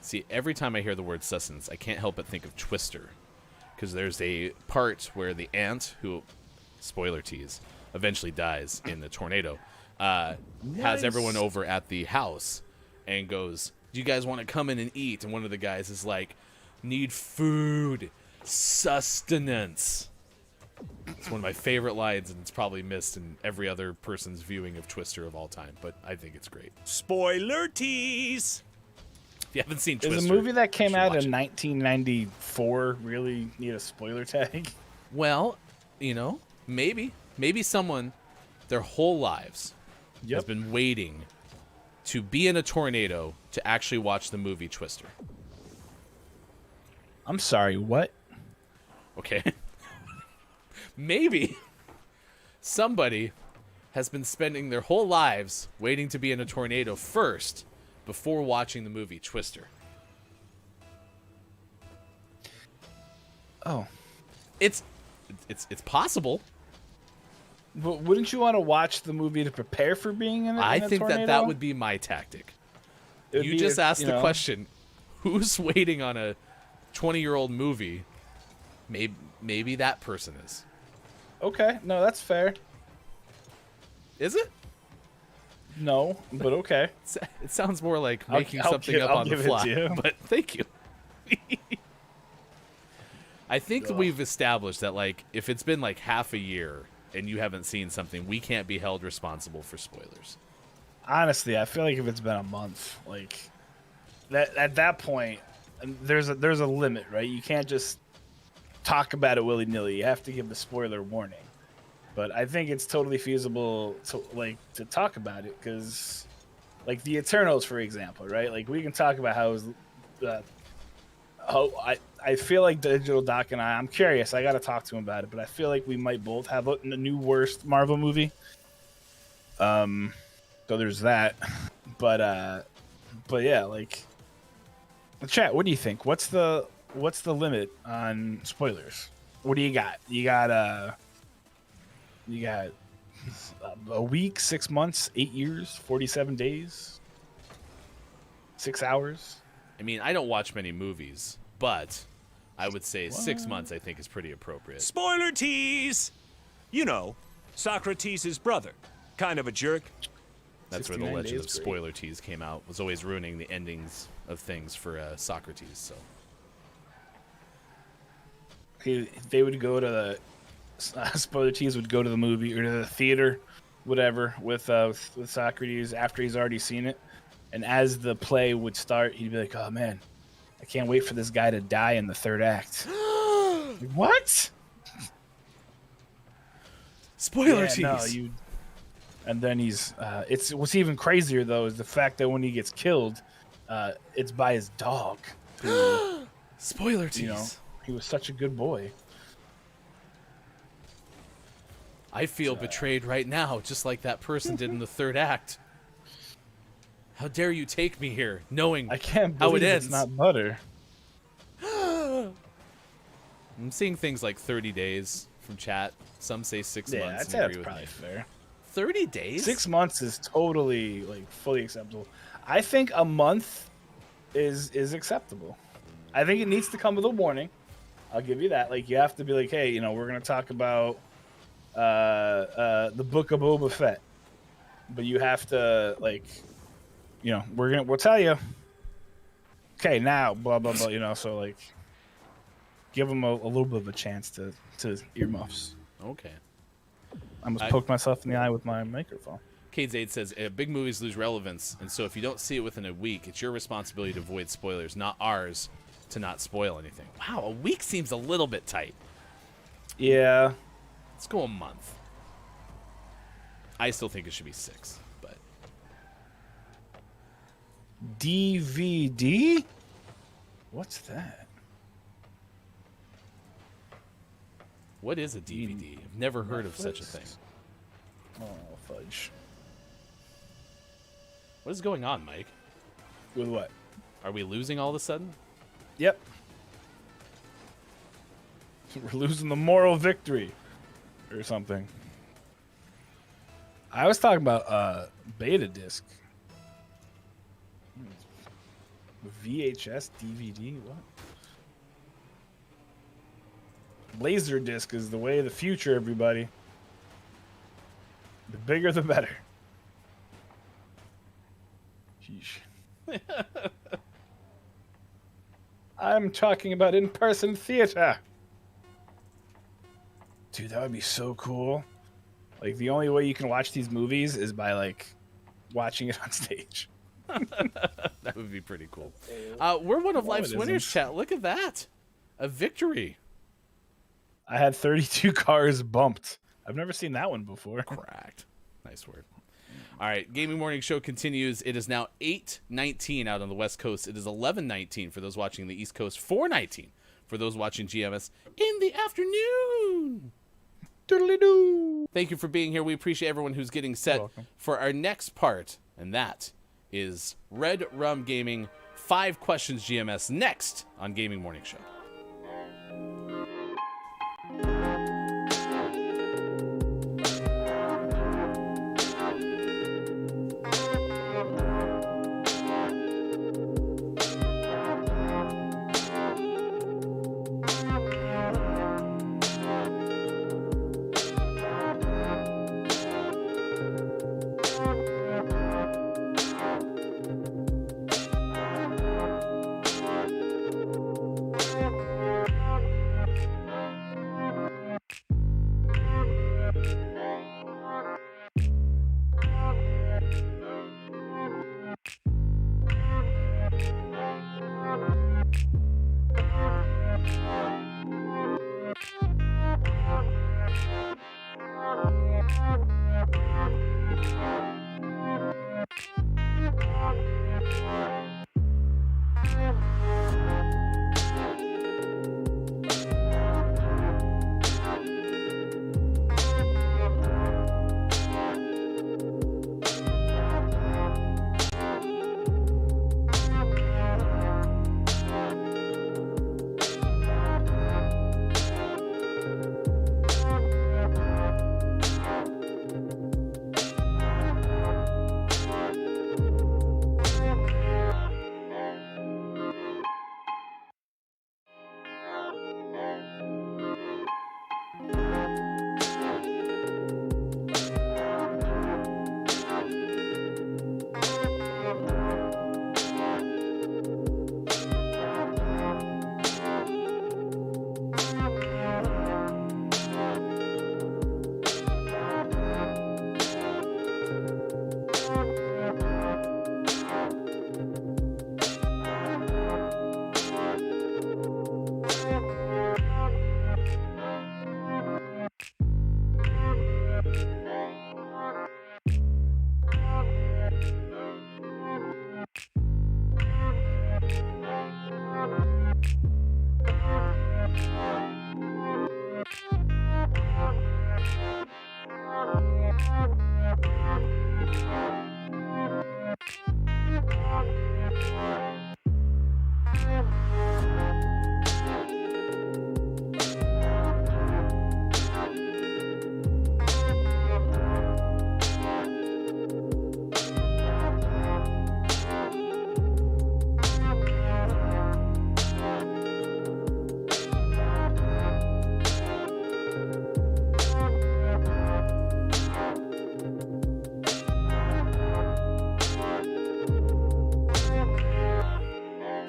See, every time I hear the word sustenance, I can't help but think of Twister. Because there's a part where the ant, who, spoiler tease, eventually dies in the tornado, has everyone over at the house and goes, "Do you guys want to come in and eat?" And one of the guys is like, "Need food, sustenance." It's one of my favorite lines, and it's probably missed in every other person's viewing of Twister of all time, but I think it's great. Spoiler tease! If you haven't seen Twister, is a movie that came out in 1994 really need a spoiler tag? Well, maybe someone their whole lives has been waiting to be in a tornado to actually watch the movie Twister. I'm sorry, what? Okay. Maybe somebody has been spending their whole lives waiting to be in a tornado first before watching the movie Twister. Oh. It's possible. But wouldn't you want to watch the movie to prepare for being in a I think tornado? that would be my tactic. You just asked the question, who's waiting on a 20-year-old movie? Maybe that person is. Okay, no, that's fair. Is it? No, but okay. It sounds more like making something up on the fly. But thank you. I think we've established that, like, if it's been like half a year and you haven't seen something, we can't be held responsible for spoilers. Honestly, I feel like if it's been a month, like that at that point, there's a limit, right? You can't just talk about it willy-nilly. You have to give the spoiler warning. But I think it's totally feasible to talk about it because, like, the Eternals, for example, right? Like, we can talk about how it was. I feel like Digital Doc and I'm curious. I got to talk to him about it, but I feel like we might both have a new worst Marvel movie. So there's that. But yeah, like, chat. What do you think? What's the limit on spoilers? What do you got? You got a week, 6 months, 8 years, 47 days, 6 hours. I mean, I don't watch many movies, but I would say 6 months I think is pretty appropriate. Spoiler tease! Socrates' brother. Kind of a jerk. That's where the 69 legend of days, great. spoiler tease came out. Was always ruining the endings of things for Socrates. So They would go to the spoiler tease would go to the movie or to the theater, whatever, with Socrates after he's already seen it, and as the play would start, he'd be like, "Oh man, I can't wait for this guy to die in the third act." What? spoiler tease. No, and then he's it's what's even crazier though is the fact that when he gets killed, it's by his dog. Who, Spoiler tease. you know, he was such a good boy. I feel betrayed right now, just like that person did in the third act. How dare you take me here, knowing I can't how believe it it's ends? not butter. I'm seeing things like 30 days from chat. Some say 6 Yeah, months. I'd and say agree that's with probably me. fair. 30 days? 6 months is totally like fully acceptable. I think a month is acceptable. I think it needs to come with a warning. I'll give you that. Like you have to be like, hey, you know, we're gonna talk about the Book of Boba Fett, but you have to like, you know, we'll tell you. Okay, now blah blah blah. You know, so like, give them a little bit of a chance to earmuffs. Okay. I almost poked myself in the eye with my microphone. Cade8 says, big movies lose relevance, and so if you don't see it within a week, it's your responsibility to avoid spoilers, not ours to not spoil anything. Wow, a week seems a little bit tight. Yeah. Let's go a month. I still think it should be 6, but... DVD? What's that? What is a DVD? I've never heard of such a thing. Oh, fudge. What is going on, Mike? With what? Are we losing all of a sudden? Yep. We're losing the moral victory. Or something. I was talking about beta disc. VHS, DVD, what? Laser disc is the way of the future, everybody. The bigger, the better. Sheesh. I'm talking about in-person theater. Dude, that would be so cool. Like, the only way you can watch these movies is by, like, watching it on stage. That would be pretty cool. We're one of life's winners, chat. Look at that. A victory. I had 32 cars bumped. I've never seen that one before. Correct. Nice word. All right, Gaming Morning Show continues. It is now 8:19 out on the West Coast. It is 11:19 for those watching the East Coast. 4:19 for those watching GMS in the afternoon. Doodly-doo. Thank you for being here. We appreciate everyone who's getting set for our next part, and that is Red Rum Gaming 5 Questions GMS next on Gaming Morning Show.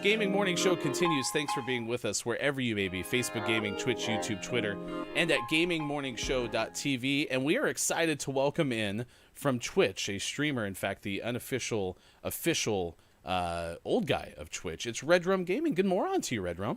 Gaming Morning Show continues. Thanks for being with us wherever you may be. Facebook Gaming, Twitch, YouTube, Twitter, and at gamingmorningshow.tv. And we are excited to welcome in from Twitch, a streamer, in fact, the official old guy of Twitch. It's Red Rum Gaming. Good morning to you, Red Rum.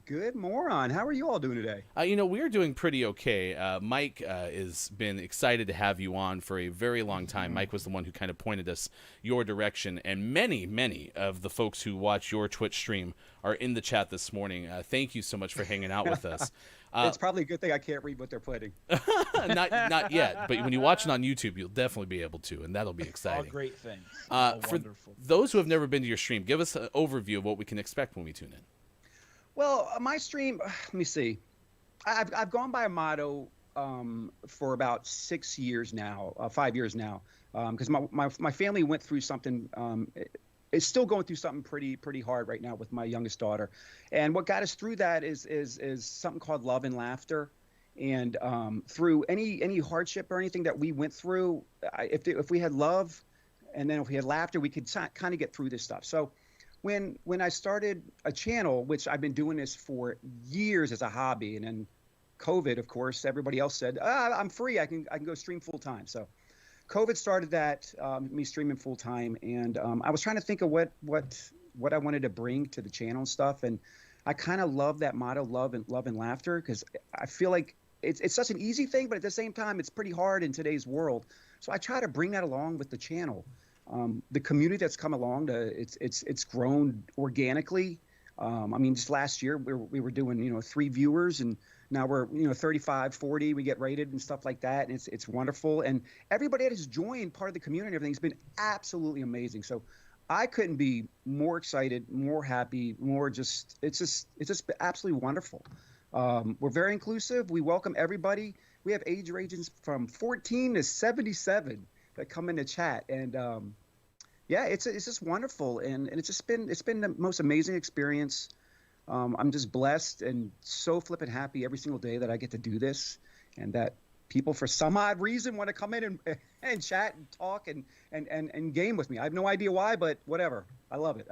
Good moron. How are you all doing today? We're doing pretty okay. Mike has been excited to have you on for a very long time. Mike was the one who kind of pointed us your direction, and many of the folks who watch your Twitch stream are in the chat this morning. Thank you so much for hanging out with us. It's probably a good thing I can't read what they're putting. Not yet, but when you watch it on YouTube, you'll definitely be able to, and that'll be exciting. All great things. For those who have never been to your stream, give us an overview of what we can expect when we tune in. Well, my stream, let me see. I've gone by a motto for about 6 years now, 5 years now, because my family went through something. It's still going through something pretty hard right now with my youngest daughter, and what got us through that is something called love and laughter. And through any hardship or anything that we went through, if we had love, and then if we had laughter, we could kind of get through this stuff. So when I started a channel, which I've been doing this for years as a hobby, and then COVID, of course, everybody else said, I'm free, I can go stream full time. So COVID started that, me streaming full time, and I was trying to think of what I wanted to bring to the channel and stuff, and I kind of love that motto, love and laughter, because I feel like it's such an easy thing, but at the same time, it's pretty hard in today's world. So I try to bring that along with the channel. The community that's come along, it's grown organically. Just last year we were doing 3 viewers, and now we're 35, 40. We get rated and stuff like that, and it's wonderful. And everybody that has joined part of the community and everything has been absolutely amazing. So I couldn't be more excited, more happy, it's just absolutely wonderful. We're very inclusive. We welcome everybody. We have age ranges from 14 to 77 that come in the chat, and it's just wonderful, and it's been the most amazing experience. I'm just blessed and so flippin' happy every single day that I get to do this, and that people for some odd reason want to come in and chat and talk and game with me. I have no idea why, but whatever. I love it.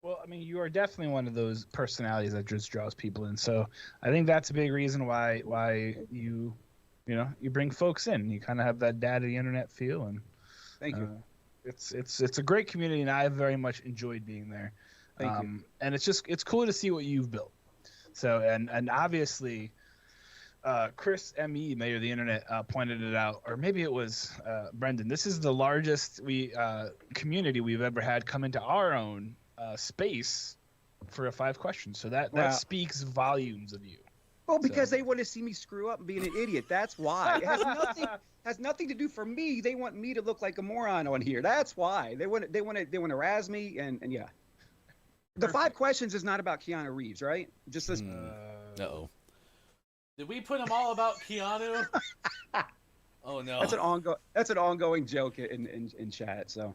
Well, you are definitely one of those personalities that just draws people in. So I think that's a big reason why you bring folks in. You kind of have that dad of the internet feel, and thank you. It's a great community, and I have very much enjoyed being there. Thank you. And it's cool to see what you've built. So and obviously, Chris M.E., Mayor of the Internet, pointed it out, or maybe it was Brendan. This is the largest community we've ever had come into our own space for a 5 questions. So that speaks volumes of you. Well, because they want to see me screw up and being an idiot. That's why. It has nothing to do for me. They want me to look like a moron on here. That's why. They want to razz me, and yeah. The 5 questions is not about Keanu Reeves, right? Just this. Uh-oh. Did we put them all about Keanu? Oh no. That's an ongoing joke in chat. So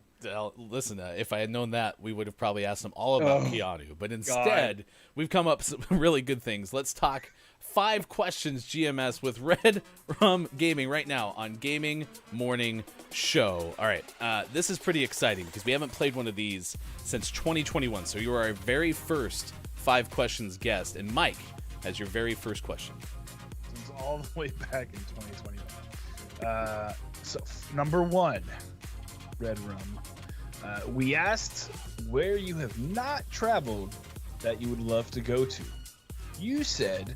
listen, if I had known that, we would have probably asked them all about Keanu. But instead, we've come up with some really good things. Let's talk 5 questions GMS with Red Rum Gaming right now on Gaming Morning Show. All right, this is pretty exciting because we haven't played one of these since 2021. So you are our very first 5 questions guest, and Mike has your very first question. Since all the way back in 2021. So number 1, Red Rum. We asked where you have not traveled that you would love to go to. You said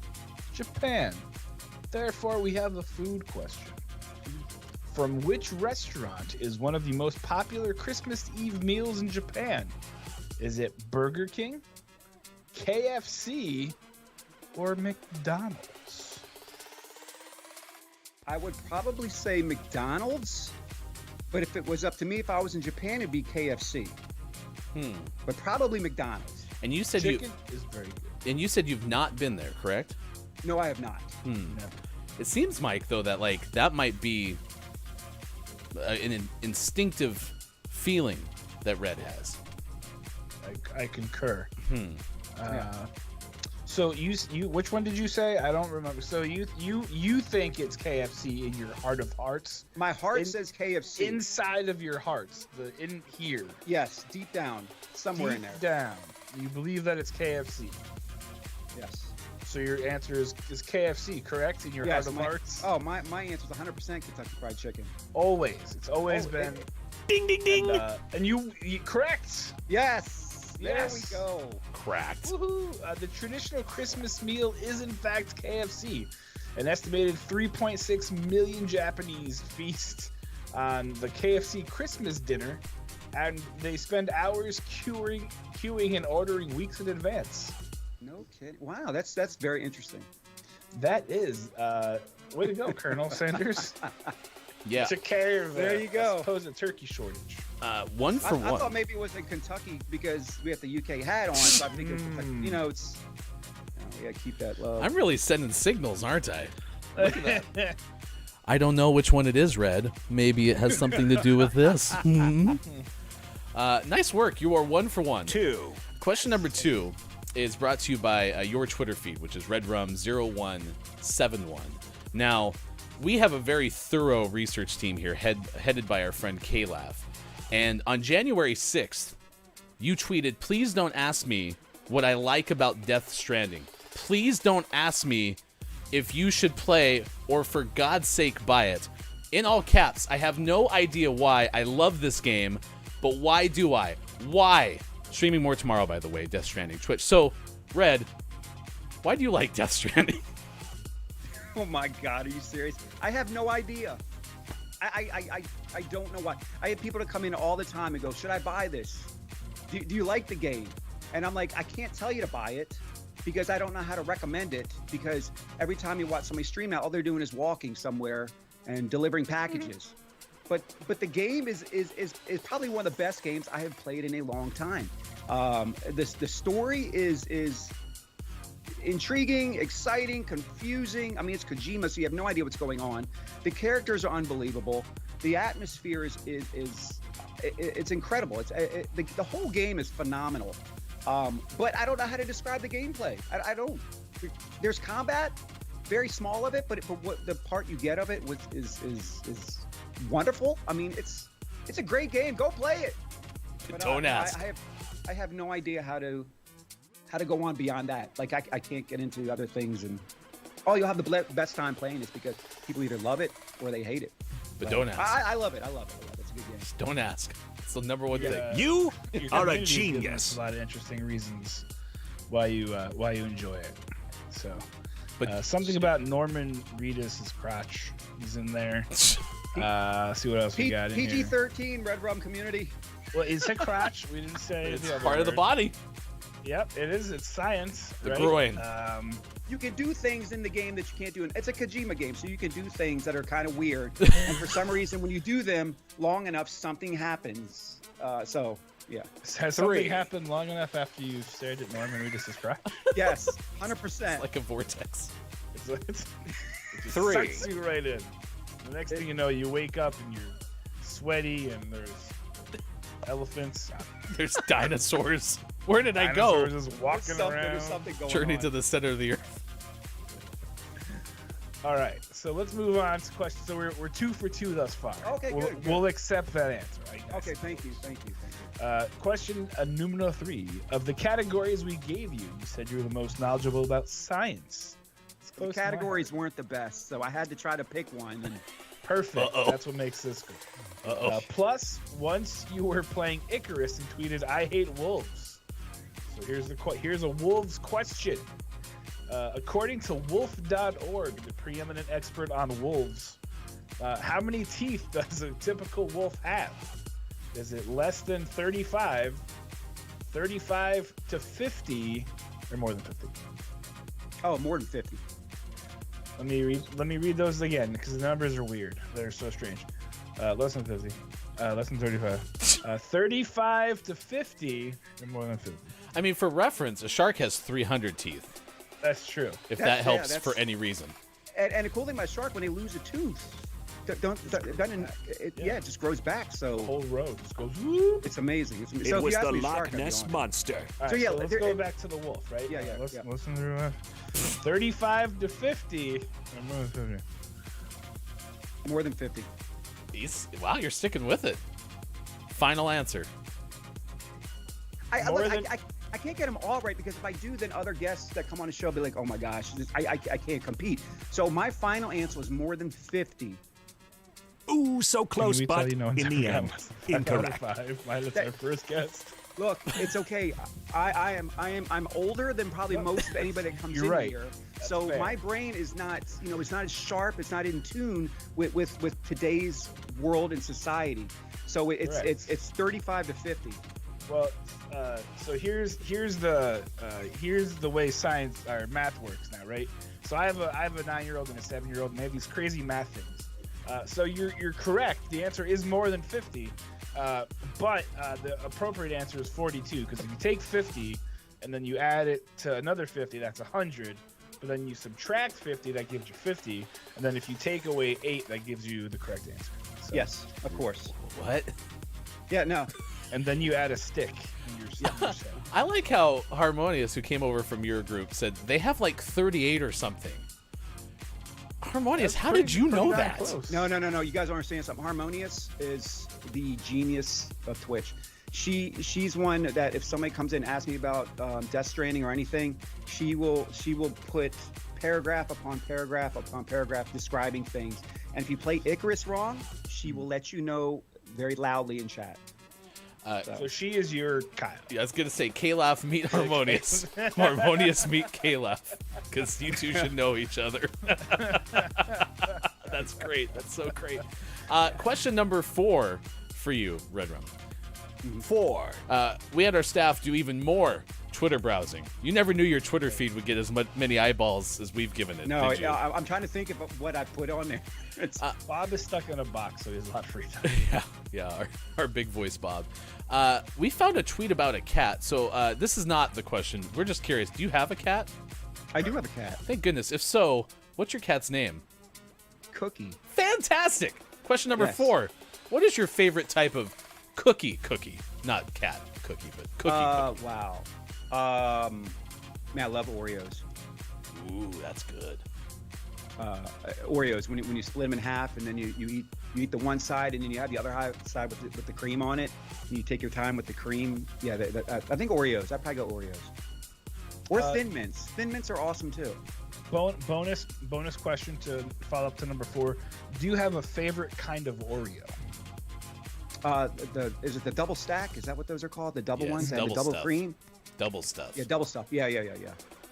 Japan. Therefore, we have a food question. From which restaurant is one of the most popular Christmas Eve meals in Japan? Is it Burger King, KFC, or McDonald's? I would probably say McDonald's, but if it was up to me, if I was in Japan, it'd be KFC. But probably McDonald's. And you said Chicken is very good. And you said you've not been there, correct? No, I have not. Never. It seems, Mike, though, that that might be an instinctive feeling that Red has. I concur. Yeah. So you which one did you say? I don't remember. So you think it's KFC in your heart of hearts? My heart says KFC. Inside of your hearts, in here. Yes, deep down, somewhere in there. Deep down, you believe that it's KFC. Yes. So your answer is KFC, correct? In your heart of hearts? Oh, my answer is 100% Kentucky Fried Chicken. Always. It's always been. Ding, ding, ding. And you correct. Yes. There we go. Cracked. Woohoo! The traditional Christmas meal is in fact KFC. An estimated 3.6 million Japanese feast on the KFC Christmas dinner, and they spend hours queuing and ordering weeks in advance. No kidding. Wow, that's very interesting. That is, way to go, Colonel Sanders. Yeah. Took care of There you go. supposed turkey shortage. One for I one. thought maybe it was in Kentucky because we have the UK hat on, so I think it's Kentucky. It's. We gotta keep that low. I'm really sending signals, aren't I? Look at that. I don't know which one it is, Red. Maybe it has something to do with this. Nice work. You are 1 for 1. 2. Question number 2 is brought to you by your Twitter feed, which is redrum0171. Now, we have a very thorough research team here, headed by our friend Kalav. And on January 6th, you tweeted, "Please don't ask me what I like about Death Stranding. Please don't ask me if you should play or for God's sake buy it. In all caps, I have no idea why I love this game, but why do I? Why?" Streaming more tomorrow, by the way, Death Stranding, Twitch. So, Red, why do you like Death Stranding? Oh my God, are you serious? I have no idea. I don't know why. I have people that come in all the time and go, "Should I buy this? Do you like the game?" And I'm like, I can't tell you to buy it because I don't know how to recommend it, because every time you watch somebody stream out, all they're doing is walking somewhere and delivering packages. But the game is probably one of the best games I have played in a long time. The story is intriguing, exciting, confusing. I mean, it's Kojima, so you have no idea what's going on. The characters are unbelievable. The atmosphere is incredible. The whole game is phenomenal. But I don't know how to describe the gameplay. I don't. There's combat, very small of it, but what the part you get of it is wonderful. I mean, it's a great game. Go play it. But, Don't ask. I have no idea how to go on beyond that. Like I can't get into other things, and you'll have the best time playing is because people either love it or they hate it. But don't ask. I love it. It's a good game. Just don't ask. It's the number one thing. You Your are a community's given genius. us a lot of interesting reasons why you enjoy it. So, But something about Norman Reedus' crotch. He's in there. See what else we got in here. PG-13 Red Rum community. Well, it's a crotch. We didn't say it's the other part of the word. body. Yep, it is. It's science. The right? groin. You can do things in the game that you can't do. It's a Kojima game, so you can do things that are kind of weird. And for some reason, when you do them long enough, something happens. Yeah. Has something happened long enough after you stared at Norman Reedus' crotch? Yes, 100%. Like a vortex. It just 3. sucks you right in. The next thing you know, you wake up and you're sweaty and there's elephants. There's dinosaurs. Where did I go? Dinosaurs just walking around. There's something going Journey on. to the center of the earth. All right, so let's move on to questions. So we're 2 for 2 thus far. Okay, good. We'll accept that answer. I guess. Okay, thank you. Question numero 3. Of the categories we gave you, you said you were the most knowledgeable about science. It's The close to my categories weren't the best, so I had to try to pick one. And Perfect. Uh-oh. That's what makes this good. Uh-oh. Plus, once you were playing Icarus and tweeted, "I hate wolves." So here's a wolves question. According to wolf.org, the preeminent expert on wolves, how many teeth does a typical wolf have? Is it less than 35, 35 to 50, or more than 50? oh, more than 50. Let me read those again because the numbers are weird. They're so strange. Less than 50. Less than 35. 35 to 50, or more than 50. I mean, for reference, a shark has 300 teeth. That's true. If That's- that helps yeah, for that's- any reason. And the cool thing about shark, when they lose a tooth, it just grows back. So The whole road just goes. Whoop. it's amazing. So It if was you ask the me Loch shark, I'd be Ness on it. monster. All right, So, yeah, let's go back to the wolf, right? Yeah, yeah, Listen to the 35 to 50. More than 50. Wow, you're sticking with it. Final answer. I can't get them all right because if I do, then other guests that come on the show will be like, oh my gosh, I can't compete. So my final answer was more than 50. Ooh, so close, Can we but tell you no one's in the ever end, got incorrect. 5. Miley's our first guest. Look, it's okay. I'm older than probably most of anybody that comes You're in right. here. That's So fair. my brain is not, it's not as sharp. It's not in tune with today's world and society. So it's Correct. it's 35 to 50. Well, so here's the way science or math works now, right? So I have a 9-year-old and a 7-year-old, and they have these crazy math things. So you're correct. The answer is more than 50, but the appropriate answer is 42 because if you take 50 and then you add it to another 50, that's 100. But then you subtract 50, that gives you 50, and then if you take away 8, that gives you the correct answer. So, Yes, of course. What? Yeah, no. and then you add a stick. And you're set. I like how Harmonious, who came over from your group, said they have like 38 or something. Harmonious, how did you know that? No. You guys don't understand something. Harmonious is the genius of Twitch. She's one that if somebody comes in and asks me about Death Stranding or anything, she will put paragraph upon paragraph upon paragraph describing things. And if you play Icarus wrong, she will let you know very loudly in chat. So she is your Kyle. Yeah, I was gonna say Calaf meet Harmonious. Harmonious meet Calaf, because you two should know each other. That's great. That's so great. Question number 4 for you, Red Rum. 4. We had our staff do even more Twitter browsing. You never knew your Twitter feed would get as many eyeballs as we've given it. No, did you? I'm trying to think of what I put on there. Bob is stuck in a box, so he has a lot of free time. Yeah, our big voice Bob. We found a tweet about a cat. So this is not the question. We're just curious. Do you have a cat? I do have a cat. Thank goodness. If so, what's your cat's name? Cookie. Fantastic. Question number Yes. 4. What is your favorite type of cookie? Not cat cookie, but cookie. Wow. Man, I love Oreos. Ooh, that's good. Oreos, when you split them in half and then you eat the one side and then you have the other side with the cream on it and you take your time with the cream. Yeah, I think Oreos. I'd probably go Oreos. Or Thin Mints. Thin Mints are awesome too. Bonus question to follow up to number 4. Do you have a favorite kind of Oreo? Is it the double stack? Is that what those are called? The double Yes, ones and the double double stuff. cream? Double stuff. Yeah, double stuff. Yeah.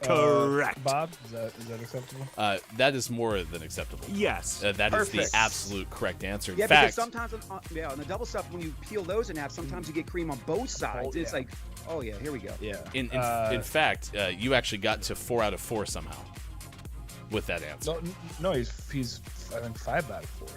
Correct. Bob, is that acceptable? That is more than acceptable. Yes. That is the Perfect. absolute correct answer. In Yeah, fact, because sometimes on the double stuff, when you peel those in half, sometimes you get cream on both sides. It's yeah. like, oh yeah, here we go. Yeah. in fact, you actually got to 4 out of 4 somehow with that answer. No, he's I think 5 out of 4.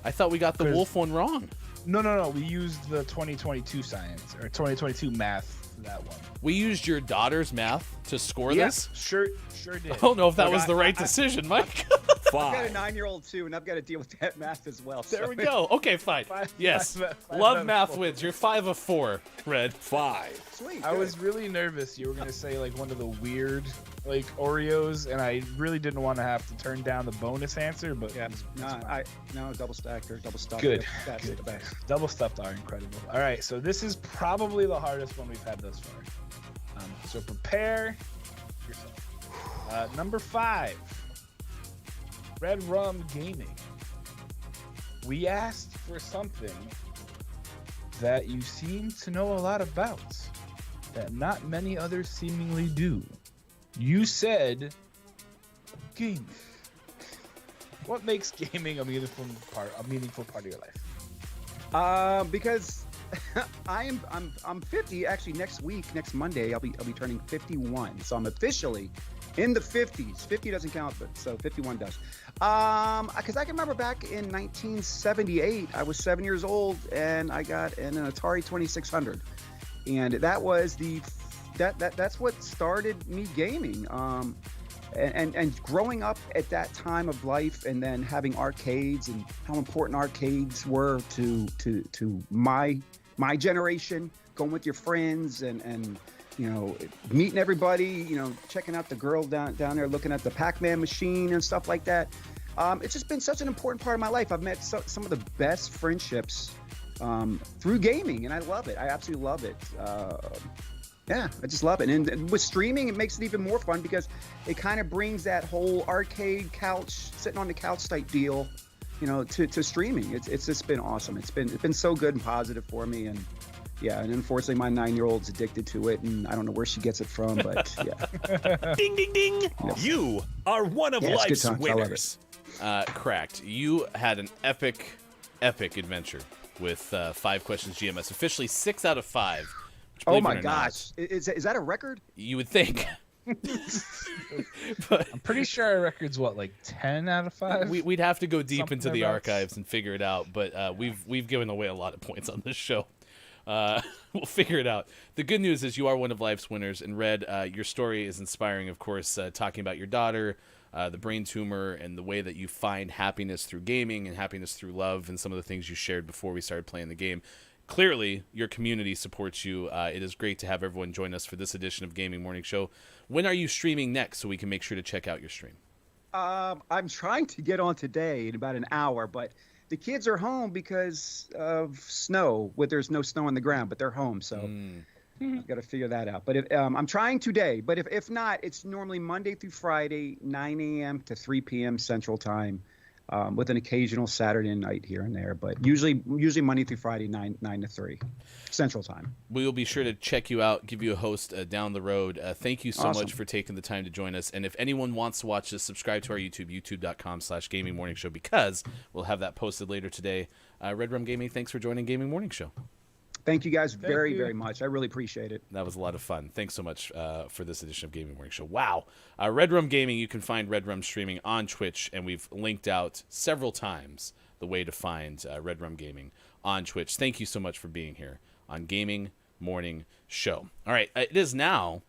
I thought we got the wolf one wrong. No. We used the 2022 science or 2022 math for that one. We used your daughter's math to score this. Sure did. I don't know if that was the right decision, Mike. I've got a 5. 9-year-old too, and I've got to deal with that math as well. There so- we go. Okay, fine. Yes. five Love out of math 4. wins. You're 5 of 4, Red. 5. Sweet. I good. was really nervous you were gonna say like one of the weird like Oreos, and I really didn't want to have to turn down the bonus answer, but Yeah. it's No, fine. double stacked or double stuffed. Good. That's Good. the best. Double stuffed are incredible. All right, so this is probably the hardest one we've had thus far. So prepare yourself. Number 5, Red Rum Gaming. We asked for something that you seem to know a lot about, that not many others seemingly do. You said gaming. What makes gaming a meaningful part of your life? Because I'm 50. Actually, next Monday, I'll be turning 51. So I'm officially in the 50s. 50 doesn't count, but so 51 does. Because I can remember back in 1978, I was 7 years old and I got an Atari 2600, and that was that's what started me gaming. and growing up at that time of life, and then having arcades and how important arcades were to my generation, going with your friends and meeting everybody, checking out the girl down there, looking at the Pac-Man machine and stuff like that. It's just been such an important part of my life. I've met some of the best friendships through gaming, and I love it. I absolutely love it. Yeah, I just love it. And with streaming, it makes it even more fun because it kind of brings that whole arcade couch, sitting on the couch type deal, to streaming. It's just been awesome. It's been so good and positive for me. And yeah, and unfortunately, my 9-year-old's addicted to it, and I don't know where she gets it from, but yeah. Ding, ding, ding! Yeah. You are one of life's good times. I love it. winners. Correct. You had an epic adventure with 5 questions GMS. Officially 6 out of 5. Which, Oh my it or gosh, is that a record? You would think. But I'm pretty sure our record's like 10 out of 5. we'd have to go deep Something into the thereabouts. archives and figure it out. But we've given away a lot of points on this show. We'll figure it out. The good news is you are one of life's winners. And Red, your story is inspiring, of course, talking about your daughter, the brain tumor, and the way that you find happiness through gaming and happiness through love, and some of the things you shared before we started playing the game. Clearly, your community supports you. It is great to have everyone join us for this edition of Gaming Morning Show. When are you streaming next so we can make sure to check out your stream? I'm trying to get on today in about an hour, but the kids are home because of snow. There's no snow on the ground, but they're home, so I've got to figure that out. But I'm trying today. But if not, it's normally Monday through Friday, 9 a.m. to 3 p.m. Central Time, with an occasional Saturday night here and there. But usually Monday through Friday, 9 to 3 Central Time. We will be sure to check you out, give you a host down the road. Thank you so Awesome. much for taking the time to join us. And if anyone wants to watch this, subscribe to our YouTube, youtube.com/Gaming Morning Show, because we'll have that posted later today. Red Rum Gaming, thanks for joining Gaming Morning Show. Thank you guys very much. I really appreciate it. That was a lot of fun. Thanks so much for this edition of Gaming Morning Show. Wow. Red Rum Gaming, you can find Red Rum streaming on Twitch, and we've linked out several times the way to find Red Rum Gaming on Twitch. Thank you so much for being here on Gaming Morning Show. All right, it is now,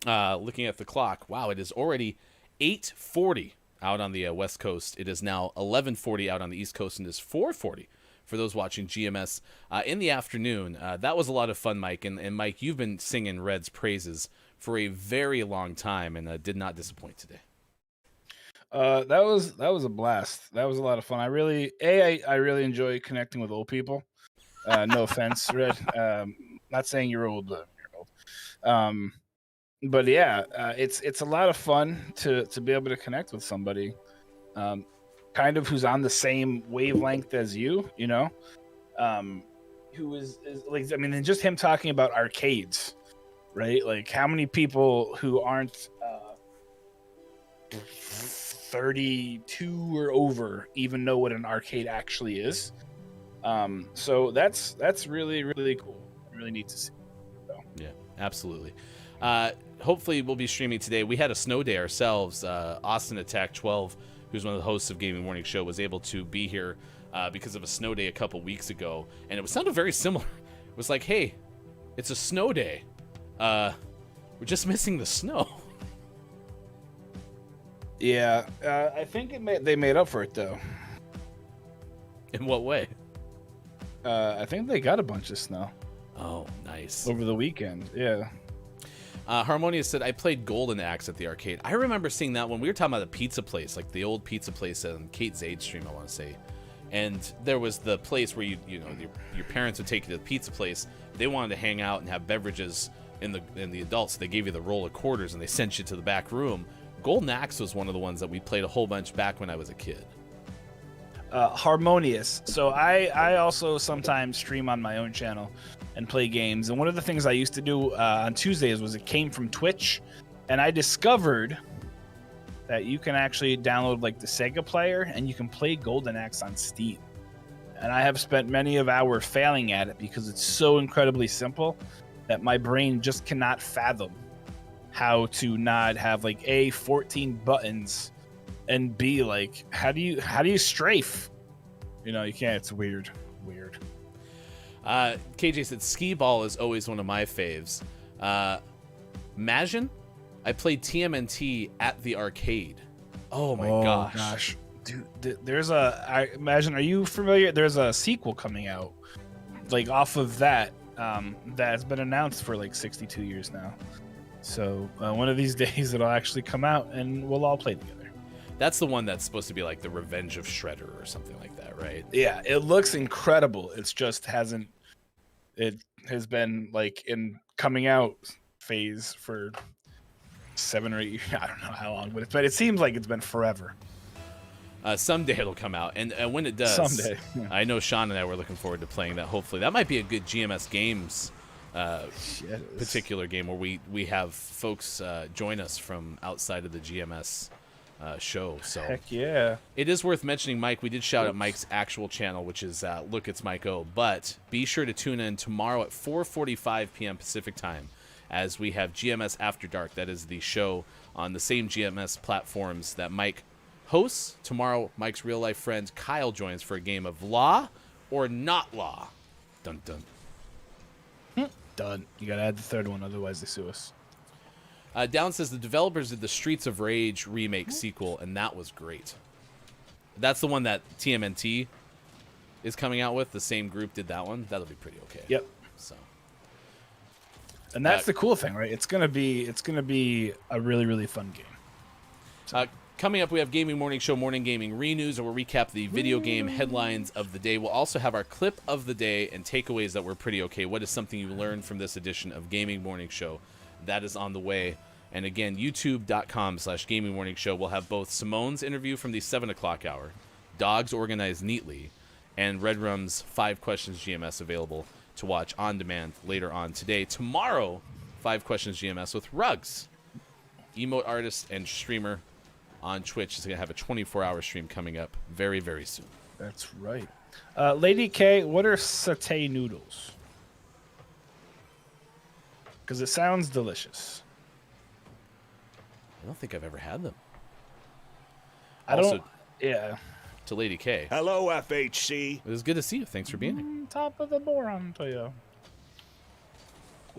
looking at the clock, wow, it is already 8:40 out on the West Coast. It is now 11:40 out on the East Coast, and it is 4:40 for those watching GMS in the afternoon. That was a lot of fun, Mike. And Mike, you've been singing Red's praises for a very long time, and did not disappoint today. That was a blast. That was a lot of fun. I really enjoy connecting with old people. No offense, Red. Not saying you're old, but you're old. But yeah, it's a lot of fun to be able to connect with somebody, kind of who's on the same wavelength as you, who is like, I mean, and just him talking about arcades, right? Like, how many people who aren't 32 or over even know what an arcade actually is? So that's really, really cool. Really neat to see. So. Yeah, absolutely. Hopefully we'll be streaming today. We had a snow day ourselves. Austin Attack 12, who's one of the hosts of Gaming Morning Show, was able to be here because of a snow day a couple weeks ago, and it sounded very similar. It was like, hey, it's a snow day. We're just missing the snow. Yeah, I think they made up for it, though. In what way? I think they got a bunch of snow. Oh, nice. Over the weekend, yeah. Harmonia said, I played Golden Axe at the arcade. I remember seeing that when we were talking about the pizza place, like the old pizza place on Kate Zade's stream, I want to say. And there was the place where your parents would take you to the pizza place. They wanted to hang out and have beverages in the adults. They gave you the roll of quarters and they sent you to the back room. Golden Axe was one of the ones that we played a whole bunch back when I was a kid. Harmonious. So I also sometimes stream on my own channel and play games. And one of the things I used to do on Tuesdays was it came from Twitch. And I discovered that you can actually download like the Sega player and you can play Golden Axe on Steam. And I have spent many of hours failing at it because it's so incredibly simple that my brain just cannot fathom how to not have like 14 buttons and B, like, how do you strafe? You can't. It's weird. KJ said skee ball is always one of my faves. Majin, I played TMNT at the arcade. Oh my gosh. Dude, there's I imagine, are you familiar? There's a sequel coming out, like off of that, that's been announced for like 62 years now. So one of these days it'll actually come out and we'll all play together. That's the one that's supposed to be like the Revenge of Shredder or something like that, right? Yeah, it looks incredible. It's just it has been like in coming out phase for 7 or 8 years. I don't know how long, but it seems like it's been forever. Someday it'll come out, and when it does, someday. I know Sean and I were looking forward to playing that. Hopefully, that might be a good GMS Games particular game where we have folks join us from outside of the GMS show. So heck yeah, it is worth mentioning. Mike, we did shout out Mike's actual channel, which is Look It's Mike O. But be sure to tune in tomorrow at 4:45 p.m. Pacific time, as we have GMS After Dark. That is the show on the same GMS platforms that Mike hosts. Tomorrow, Mike's real life friend Kyle joins for a game of Law or Not Law. Dun dun. Done. You gotta add the third one, otherwise they sue us. Down says the developers did the Streets of Rage remake sequel, and that was great. That's the one that TMNT is coming out with. The same group did that one. That'll be pretty okay. Yep. So, and that's the cool thing, right? It's gonna be a really, really fun game. So. Coming up, we have Gaming Morning Show Morning Gaming Renews, and we'll recap the video game headlines of the day. We'll also have our clip of the day and takeaways that were pretty okay. What is something you learned from this edition of Gaming Morning Show? That is on the way. And again, youtube.com/Gaming Morning Show will have both Simone's interview from the 7 o'clock hour, Dogs Organized Neatly, and Red Rum's 5 Questions GMS available to watch on demand later on today. Tomorrow, 5 Questions GMS with Ruggs, emote artist and streamer on Twitch. Is going to have a 24-hour stream coming up very, very soon. That's right. Lady K, what are satay noodles? Because it sounds delicious. I don't think I've ever had them. Yeah. To Lady K. Hello, FHC. It was good to see you. Thanks for being here. Top of the boron to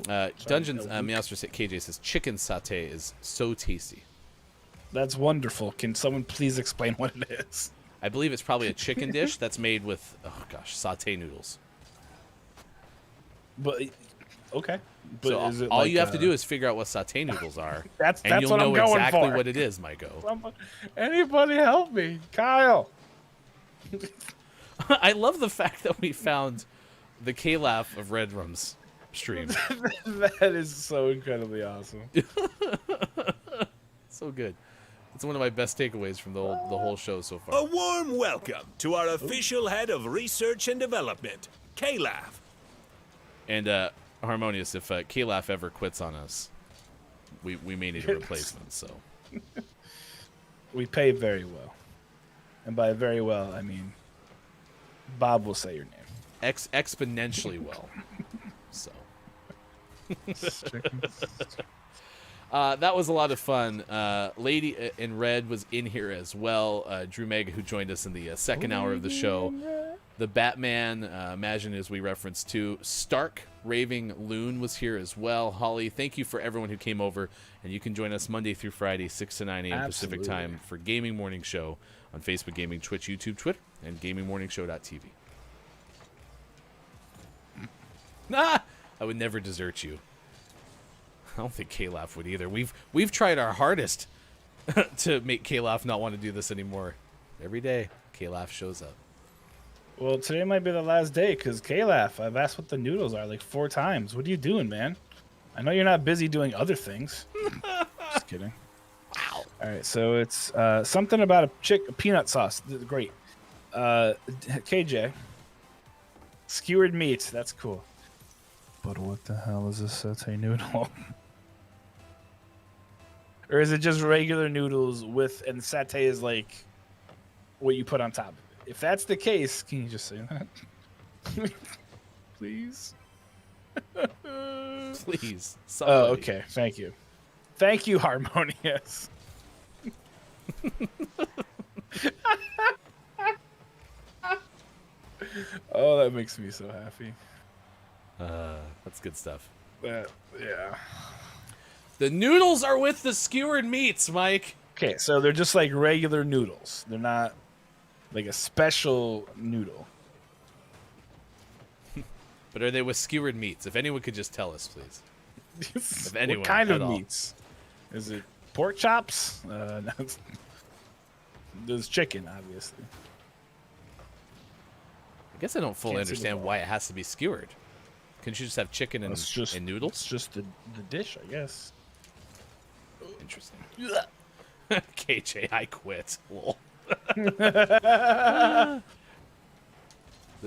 you. Dungeons Meowster KJ says chicken satay is so tasty. That's wonderful. Can someone please explain what it is? I believe it's probably a chicken dish that's made with, satay noodles. But okay. But so is it all like you have to do is figure out what satay noodles are. That's you'll what know I'm going exactly for. what it is, Maiko. Anybody help me, Kyle? I love the fact that we found the K-Laugh of Red Rum's stream. That is so incredibly awesome. So good. It's one of my best takeaways from the whole show so far. A warm welcome to our official head of research and development, K-Laugh. And Harmonious, if K-Laugh ever quits on us, we may need a replacement. So we pay very well, and by very well I mean Bob will say your name. Exponentially well. So that was a lot of fun. Lady in Red was in here as well. Drew Mega, who joined us in the second hour of the show. The Batman, imagine as we referenced to. Stark Raving Loon was here as well. Holly, thank you for everyone who came over. And you can join us Monday through Friday, 6 to 9 a.m. Pacific time for Gaming Morning Show on Facebook Gaming, Twitch, YouTube, Twitter, and GamingMorningShow.tv. I would never desert you. I don't think K-Laugh would either. We've tried our hardest to make K-Laugh not want to do this anymore. Every day, K-Laugh shows up. Well, today might be the last day because K-Laugh, I've asked what the noodles are like 4 times. What are you doing, man? I know you're not busy doing other things. Just kidding. Wow. All right, so it's something about a peanut sauce. Great. KJ. Skewered meat. That's cool. But what the hell is a satay noodle? Or is it just regular noodles and satay is like what you put on top of it? If that's the case, can you just say that? Please? Please. Somebody. Oh, okay. Thank you. Thank you, Harmonious. Oh, that makes me so happy. That's good stuff. Yeah. The noodles are with the skewered meats, Mike. Okay, so they're just like regular noodles. They're not like a special noodle. But are they with skewered meats? If anyone could just tell us, please. If anyone What kind at of all. meats? Is it pork chops? There's chicken, obviously. I guess I don't fully Can't see the understand ball. why it has to be skewered. Couldn't you just have chicken and, and noodles? It's just the dish, I guess. Interesting. KJ, I quit. Lol. The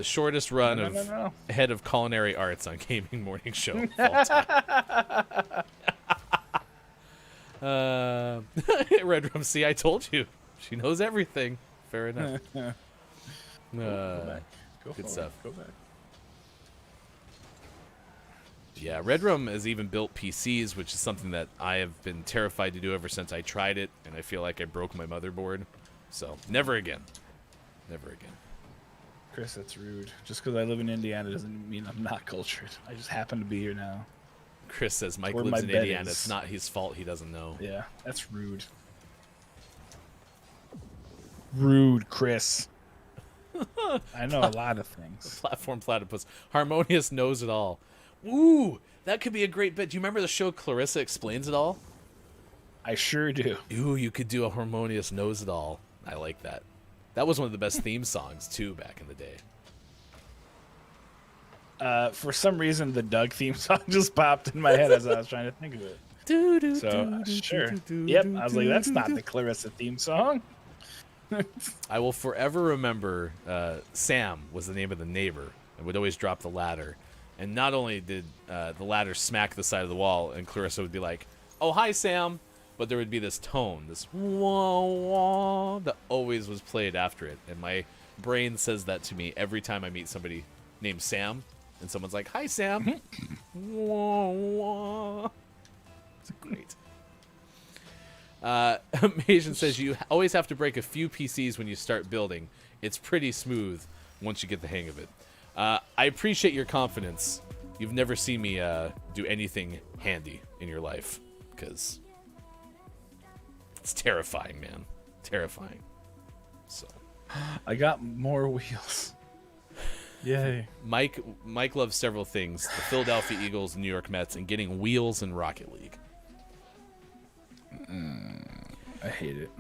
shortest run of head of culinary arts on Gaming Morning Show of all time. Red Rum, see, I told you. She knows everything. Fair enough. Good stuff. Go back. Yeah, Red Rum has even built PCs, which is something that I have been terrified to do ever since I tried it, and I feel like I broke my motherboard. So, never again. Never again. Chris, that's rude. Just because I live in Indiana doesn't mean I'm not cultured. I just happen to be here now. Chris says Mike Where lives my in bed Indiana. is. It's not his fault. He doesn't know. Yeah, that's rude. Rude, Chris. I know a lot of things. Platform Platypus. Harmonious knows it all. Ooh, that could be a great bit. Do you remember the show Clarissa Explains It All? I sure do. Ooh, you could do a Harmonious knows it all. I like that. That was one of the best theme songs, too, back in the day. For some reason, the Doug theme song just popped in my head as I was trying to think of it. So, sure. Yep, I was like, that's not the Clarissa theme song. I will forever remember Sam was the name of the neighbor and would always drop the ladder. And not only did the ladder smack the side of the wall, and Clarissa would be like, "Oh, hi, Sam," but there would be this tone, this wah wah, that always was played after it. And my brain says that to me every time I meet somebody named Sam, and someone's like, "Hi, Sam." Wah wah. It's great. Asian says you always have to break a few PCs when you start building. It's pretty smooth once you get the hang of it. I appreciate your confidence. You've never seen me do anything handy in your life, because it's terrifying, man. Terrifying. So I got more wheels. Yay. Mike loves several things: the Philadelphia Eagles, New York Mets, and getting wheels in Rocket League. I hate it.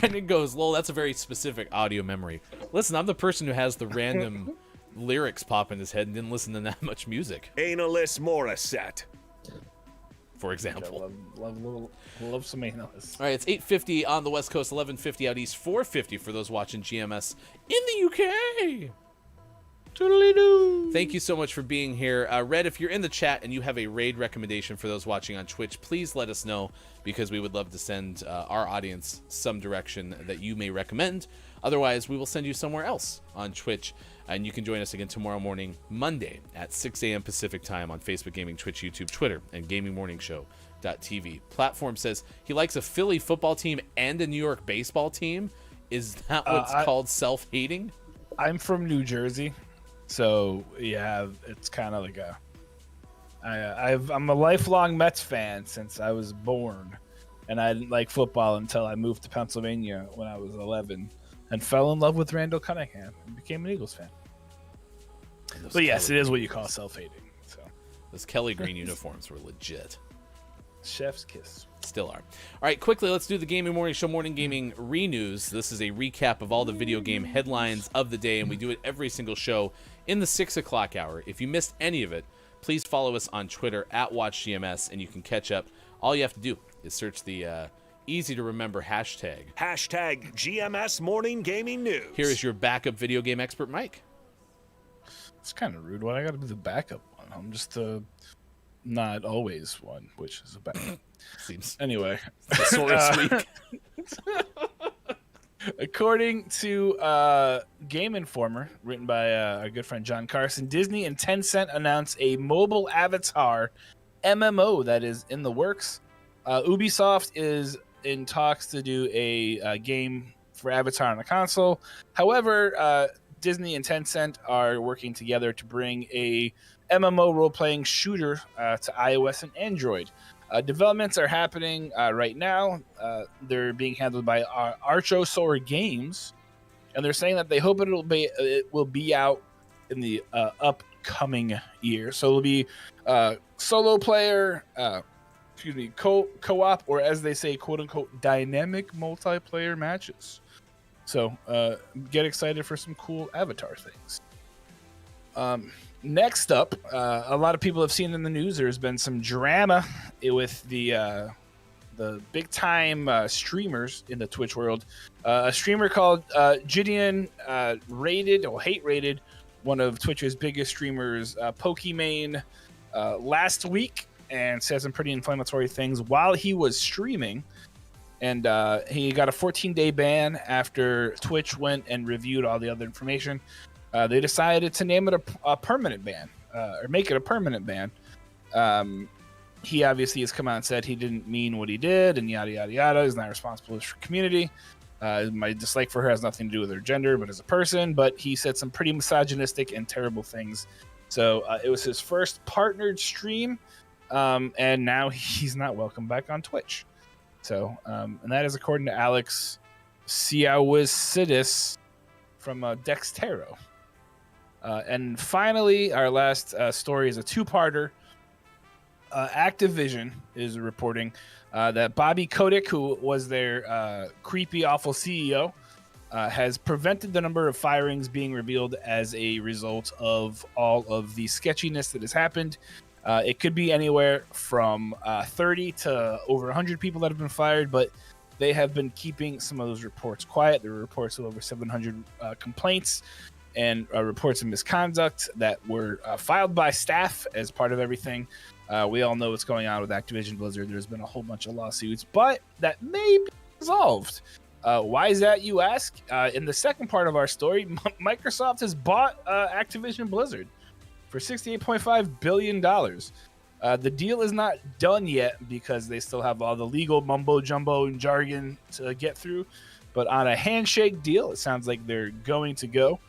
Brendan goes, "Lol, that's a very specific audio memory." Listen, I'm the person who has the random lyrics pop in his head and didn't listen to that much music. Analyst Morissette. For example. Love some analysts. All right, it's 8:50 on the West Coast, 11:50 out east, 4:50 for those watching GMS in the UK. Toodly-doo. Thank you so much for being here. Red, if you're in the chat and you have a raid recommendation for those watching on Twitch, please let us know, because we would love to send our audience some direction that you may recommend. Otherwise, we will send you somewhere else on Twitch, and you can join us again tomorrow morning, Monday, at 6 a.m. Pacific time on Facebook Gaming, Twitch, YouTube, Twitter, and GamingMorningShow.tv. Platform says he likes a Philly football team and a New York baseball team. Is that what's called self-hating? I'm from New Jersey. So yeah, it's kind of like I'm a lifelong Mets fan since I was born, and I didn't like football until I moved to Pennsylvania when I was 11, and fell in love with Randall Cunningham and became an Eagles fan. But yes, it is what you call self-hating. So those Kelly Green uniforms were legit. Chef's kiss. Still are. All right, quickly, let's do the Gaming Morning Show Morning Gaming Re-News. This is a recap of all the video game headlines of the day, and we do it every single show in the 6 o'clock hour. If you missed any of it, please follow us on Twitter at WatchGMS, and you can catch up. All you have to do is search the easy-to-remember hashtag. Hashtag GMS Morning Gaming News. Here is your backup video game expert, Mike. It's kind of rude. Why I got to be the backup one? I'm just not always one, which is a backup. Seems anyway. Thesaurus week. According to Game Informer, written by our good friend John Carson, Disney and Tencent announced a mobile avatar MMO that is in the works. Ubisoft is in talks to do a game for Avatar on the console. However, Disney and Tencent are working together to bring a MMO role-playing shooter to iOS and Android. Developments are happening right now. They're being handled by Archosaur Games, and they're saying that they hope it will be out in the upcoming year. So it'll be solo player, co-op, or as they say, quote unquote, dynamic multiplayer matches. So get excited for some cool Avatar things. Next up, a lot of people have seen in the news. There's been some drama with the big time streamers in the Twitch world. A streamer called Gideon hate rated one of Twitch's biggest streamers, Pokimane, last week, and said some pretty inflammatory things while he was streaming. And he got a 14-day ban after Twitch went and reviewed all the other information. They decided to name it a permanent ban, or make it a permanent ban. He obviously has come out and said he didn't mean what he did, and yada, yada, yada. He's not responsible for community. My dislike for her has nothing to do with her gender, but as a person. But he said some pretty misogynistic and terrible things. So it was his first partnered stream, and now he's not welcome back on Twitch. So, and that is according to Alex Siawisidis from Dextero. And finally, our last story is a two-parter. Activision is reporting that Bobby Kotick, who was their creepy, awful CEO, has prevented the number of firings being revealed as a result of all of the sketchiness that has happened. It could be anywhere from 30 to over 100 people that have been fired, but they have been keeping some of those reports quiet. There were reports of over 700 complaints and reports of misconduct that were filed by staff as part of everything. We all know what's going on with Activision Blizzard. There's been a whole bunch of lawsuits, but that may be resolved. Why is that, you ask? In the second part of our story, Microsoft has bought Activision Blizzard for $68.5 billion. The deal is not done yet because they still have all the legal mumbo-jumbo and jargon to get through. But on a handshake deal, it sounds like they're going to go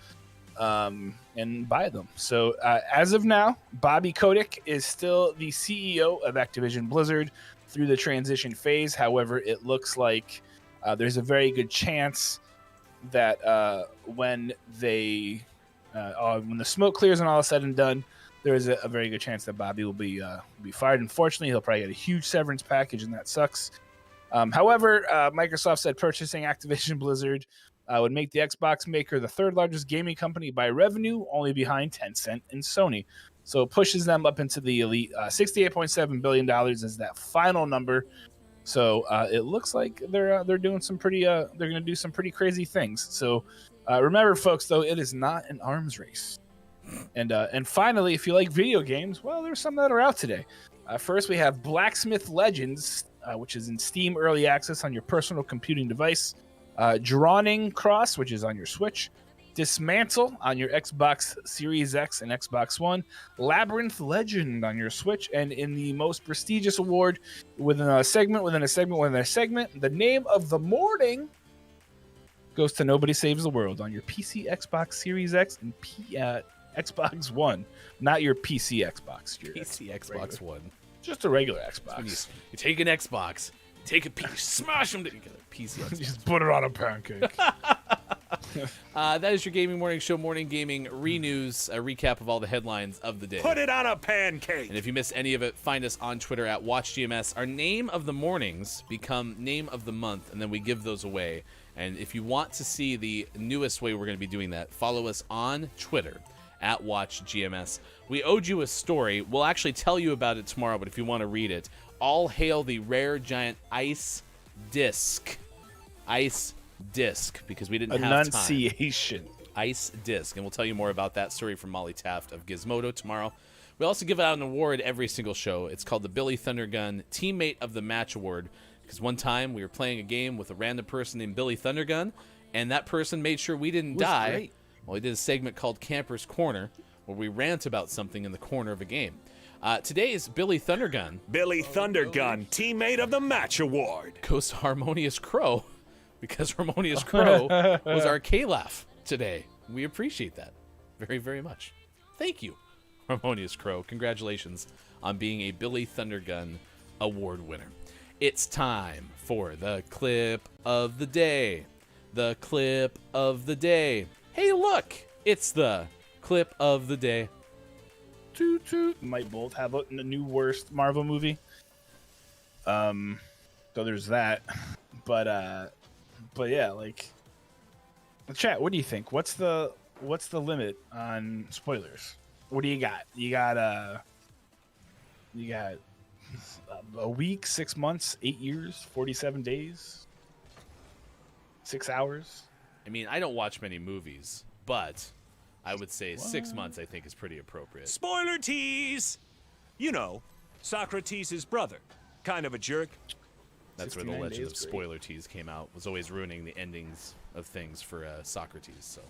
and buy them. So as of now, Bobby Kotick is still the CEO of Activision Blizzard through the transition phase. However, it looks like there's a very good chance that when the smoke clears and all is said and done, there is a very good chance that Bobby will be fired. Unfortunately, he'll probably get a huge severance package, and that sucks. However, Microsoft said purchasing Activision Blizzard would make the Xbox maker the third largest gaming company by revenue, only behind Tencent and Sony. So it pushes them up into the elite. $68.7 billion is that final number. So it looks like they're doing some pretty they're going to do some pretty crazy things. So remember, folks, though, it is not an arms race. And finally, if you like video games, well, there's some that are out today. First, we have Blacksmith Legends, which is in Steam Early Access on your personal computing device. Drawing Cross, which is on your Switch. Dismantle on your Xbox Series X and Xbox One. Labyrinth Legend on your Switch. And in the most prestigious award, within a segment, the name of the morning goes to Nobody Saves the World on your PC, Xbox Series X, and Xbox One. Not your PC Xbox. Your PC Xbox One. Just a regular Xbox. You take an Xbox, take a piece, smash them together. PC Xbox. Just put it on a pancake. That is your Gaming Morning Show Morning Gaming Re-News, a recap of all the headlines of the day. Put it on a pancake. And if you missed any of it, find us on Twitter at WatchGMS. Our name of the mornings become name of the month, and then we give those away. And if you want to see the newest way we're going to be doing that, follow us on Twitter at WatchGMS. We owed you a story. We'll actually tell you about it tomorrow, but if you want to read it, all hail the rare giant ice disc. Ice disc, because we didn't have Enunciation. Ice disc. And we'll tell you more about that story from Molly Taft of Gizmodo tomorrow. We also give out an award every single show. It's called the Billy Thundergun Teammate of the Match Award, because one time we were playing a game with a random person named Billy Thundergun, and that person made sure we didn't die. Great. Well, we did a segment called Camper's Corner, where we rant about something in the corner of a game. Today is Billy Thundergun. Billy Thundergun, Teammate of the Match Award. Goes to Harmonious Crow, because Harmonious Crow was our K-Laugh today. We appreciate that very, very much. Thank you, Harmonious Crow. Congratulations on being a Billy Thundergun Award winner. It's time for the clip of the day. The clip of the day. Hey, look! It's the clip of the day. Toot toot. Might both have a new worst Marvel movie. So there's that. But yeah, like, chat, what do you think? What's the limit on spoilers? What do you got? You got a week, 6 months, 8 years, 47 days, 6 hours. I mean, I don't watch many movies, but I would say 6 months I think is pretty appropriate. Spoiler tease! You know, Socrates' brother. Kind of a jerk. That's where the 69 legend of days, great. spoiler tease came out. Was always ruining the endings of things for Socrates. So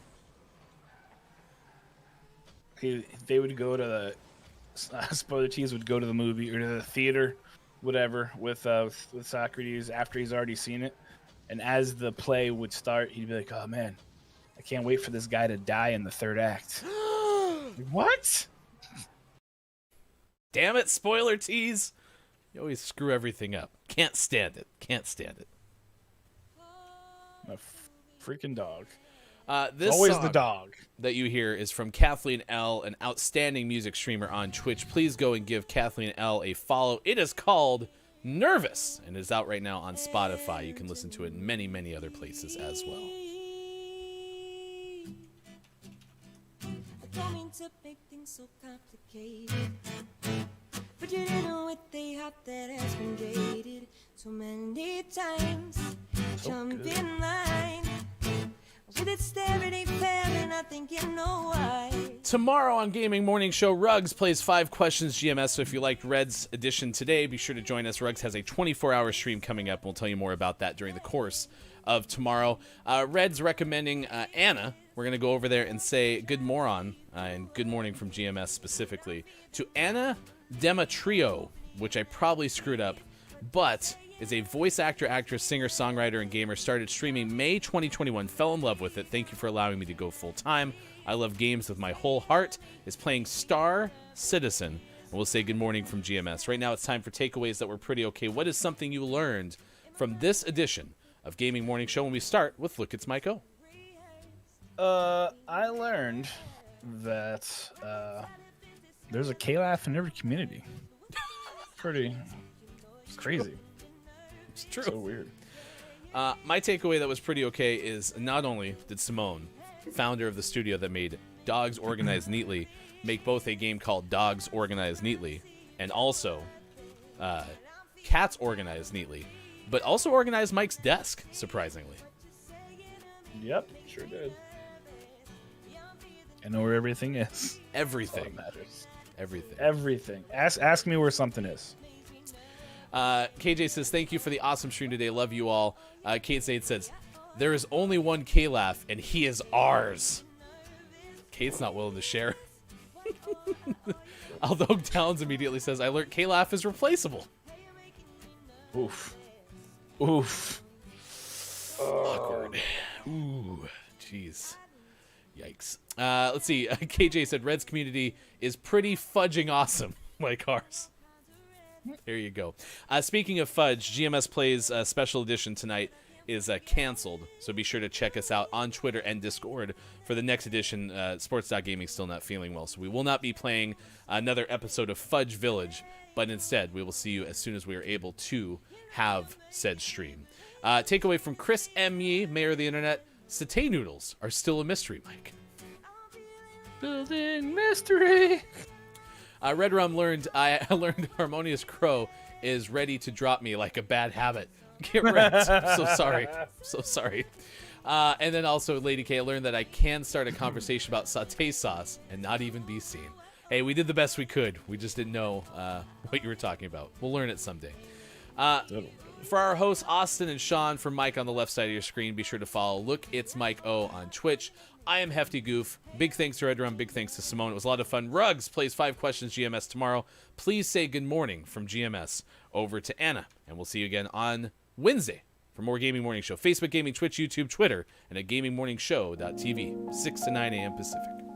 They would go to the spoiler tease would go to the movie or to the theater, whatever, with Socrates after he's already seen it, and as the play would start, he'd be like, "Oh man, I can't wait for this guy to die in the third act." What? damn it, spoiler tease! You always screw everything up. Can't stand it. Can't stand it. A freaking dog. This Always song the dog that you hear is from Kathleen L., an outstanding music streamer on Twitch. Please go and give Kathleen L. a follow. It is called Nervous and is out right now on Spotify. You can listen to it in many, many other places as well. I don't mean to make things so complicated, but you know it, they have that has been jaded so many times. Jump in line with its steady fair, and I think you know why. Tomorrow on Gaming Morning Show, Ruggs plays 5 Questions GMS, so if you liked Red's edition today, be sure to join us. Ruggs has a 24-hour stream coming up. We'll tell you more about that during the course of tomorrow. Red's recommending Anna. We're going to go over there and say good moron, and good morning from GMS specifically, to Anna Demetrio, which I probably screwed up, but is a voice actor, actress, singer, songwriter, and gamer. Started streaming May 2021. Fell in love with it. Thank you for allowing me to go full time. I love games with my whole heart. Is playing Star Citizen. And we'll say good morning from GMS. Right now it's time for takeaways that were pretty okay. What is something you learned from this edition of Gaming Morning Show? When we start with Look, It's Mike O. I learned that there's a K-Laugh in every community. It's crazy. It's true. So weird. My takeaway that was pretty okay is not only did Simone, founder of the studio that made Dogs Organized Neatly, make both a game called Dogs Organized Neatly and also Cats Organized Neatly, but also organized Mike's desk, surprisingly. Yep, sure did. I know where everything is. Everything. That's all that matters. Everything. Everything. Ask me where something is. KJ says, thank you for the awesome stream today. Love you all. Kate Zaid says, there is only one K-Laugh, and he is ours. Kate's not willing to share. Although Downs immediately says, I learned K-Laugh is replaceable. Oof. Awkward. Ooh, jeez. Yikes. Let's see. KJ said, Red's community is pretty fudging awesome, like ours. There you go. Speaking of fudge, GMS Plays special edition tonight is canceled, so be sure to check us out on Twitter and Discord for the next edition. Sports.gaming still not feeling well, so we will not be playing another episode of Fudge Village, but instead we will see you as soon as we are able to have said stream. Takeaway from Chris M. Yee, mayor of the internet, satay noodles are still a mystery, Mike. Building mystery. Red Rum learned Harmonious Crow is ready to drop me like a bad habit. Get wrecked. So sorry. And then also Lady K, I learned that I can start a conversation about satay sauce and not even be seen. Hey, we did the best we could. We just didn't know what you were talking about. We'll learn it someday. For our hosts, Austin and Sean, from Mike on the left side of your screen, be sure to follow Look, It's Mike O on Twitch. I am Hefty Goof. Big thanks to Red Rum. Big thanks to Simone. It was a lot of fun. Ruggs plays 5 Questions GMS tomorrow. Please say good morning from GMS over to Anna. And we'll see you again on Wednesday for more Gaming Morning Show. Facebook Gaming, Twitch, YouTube, Twitter, and at gamingmorningshow.tv, 6 to 9 a.m. Pacific.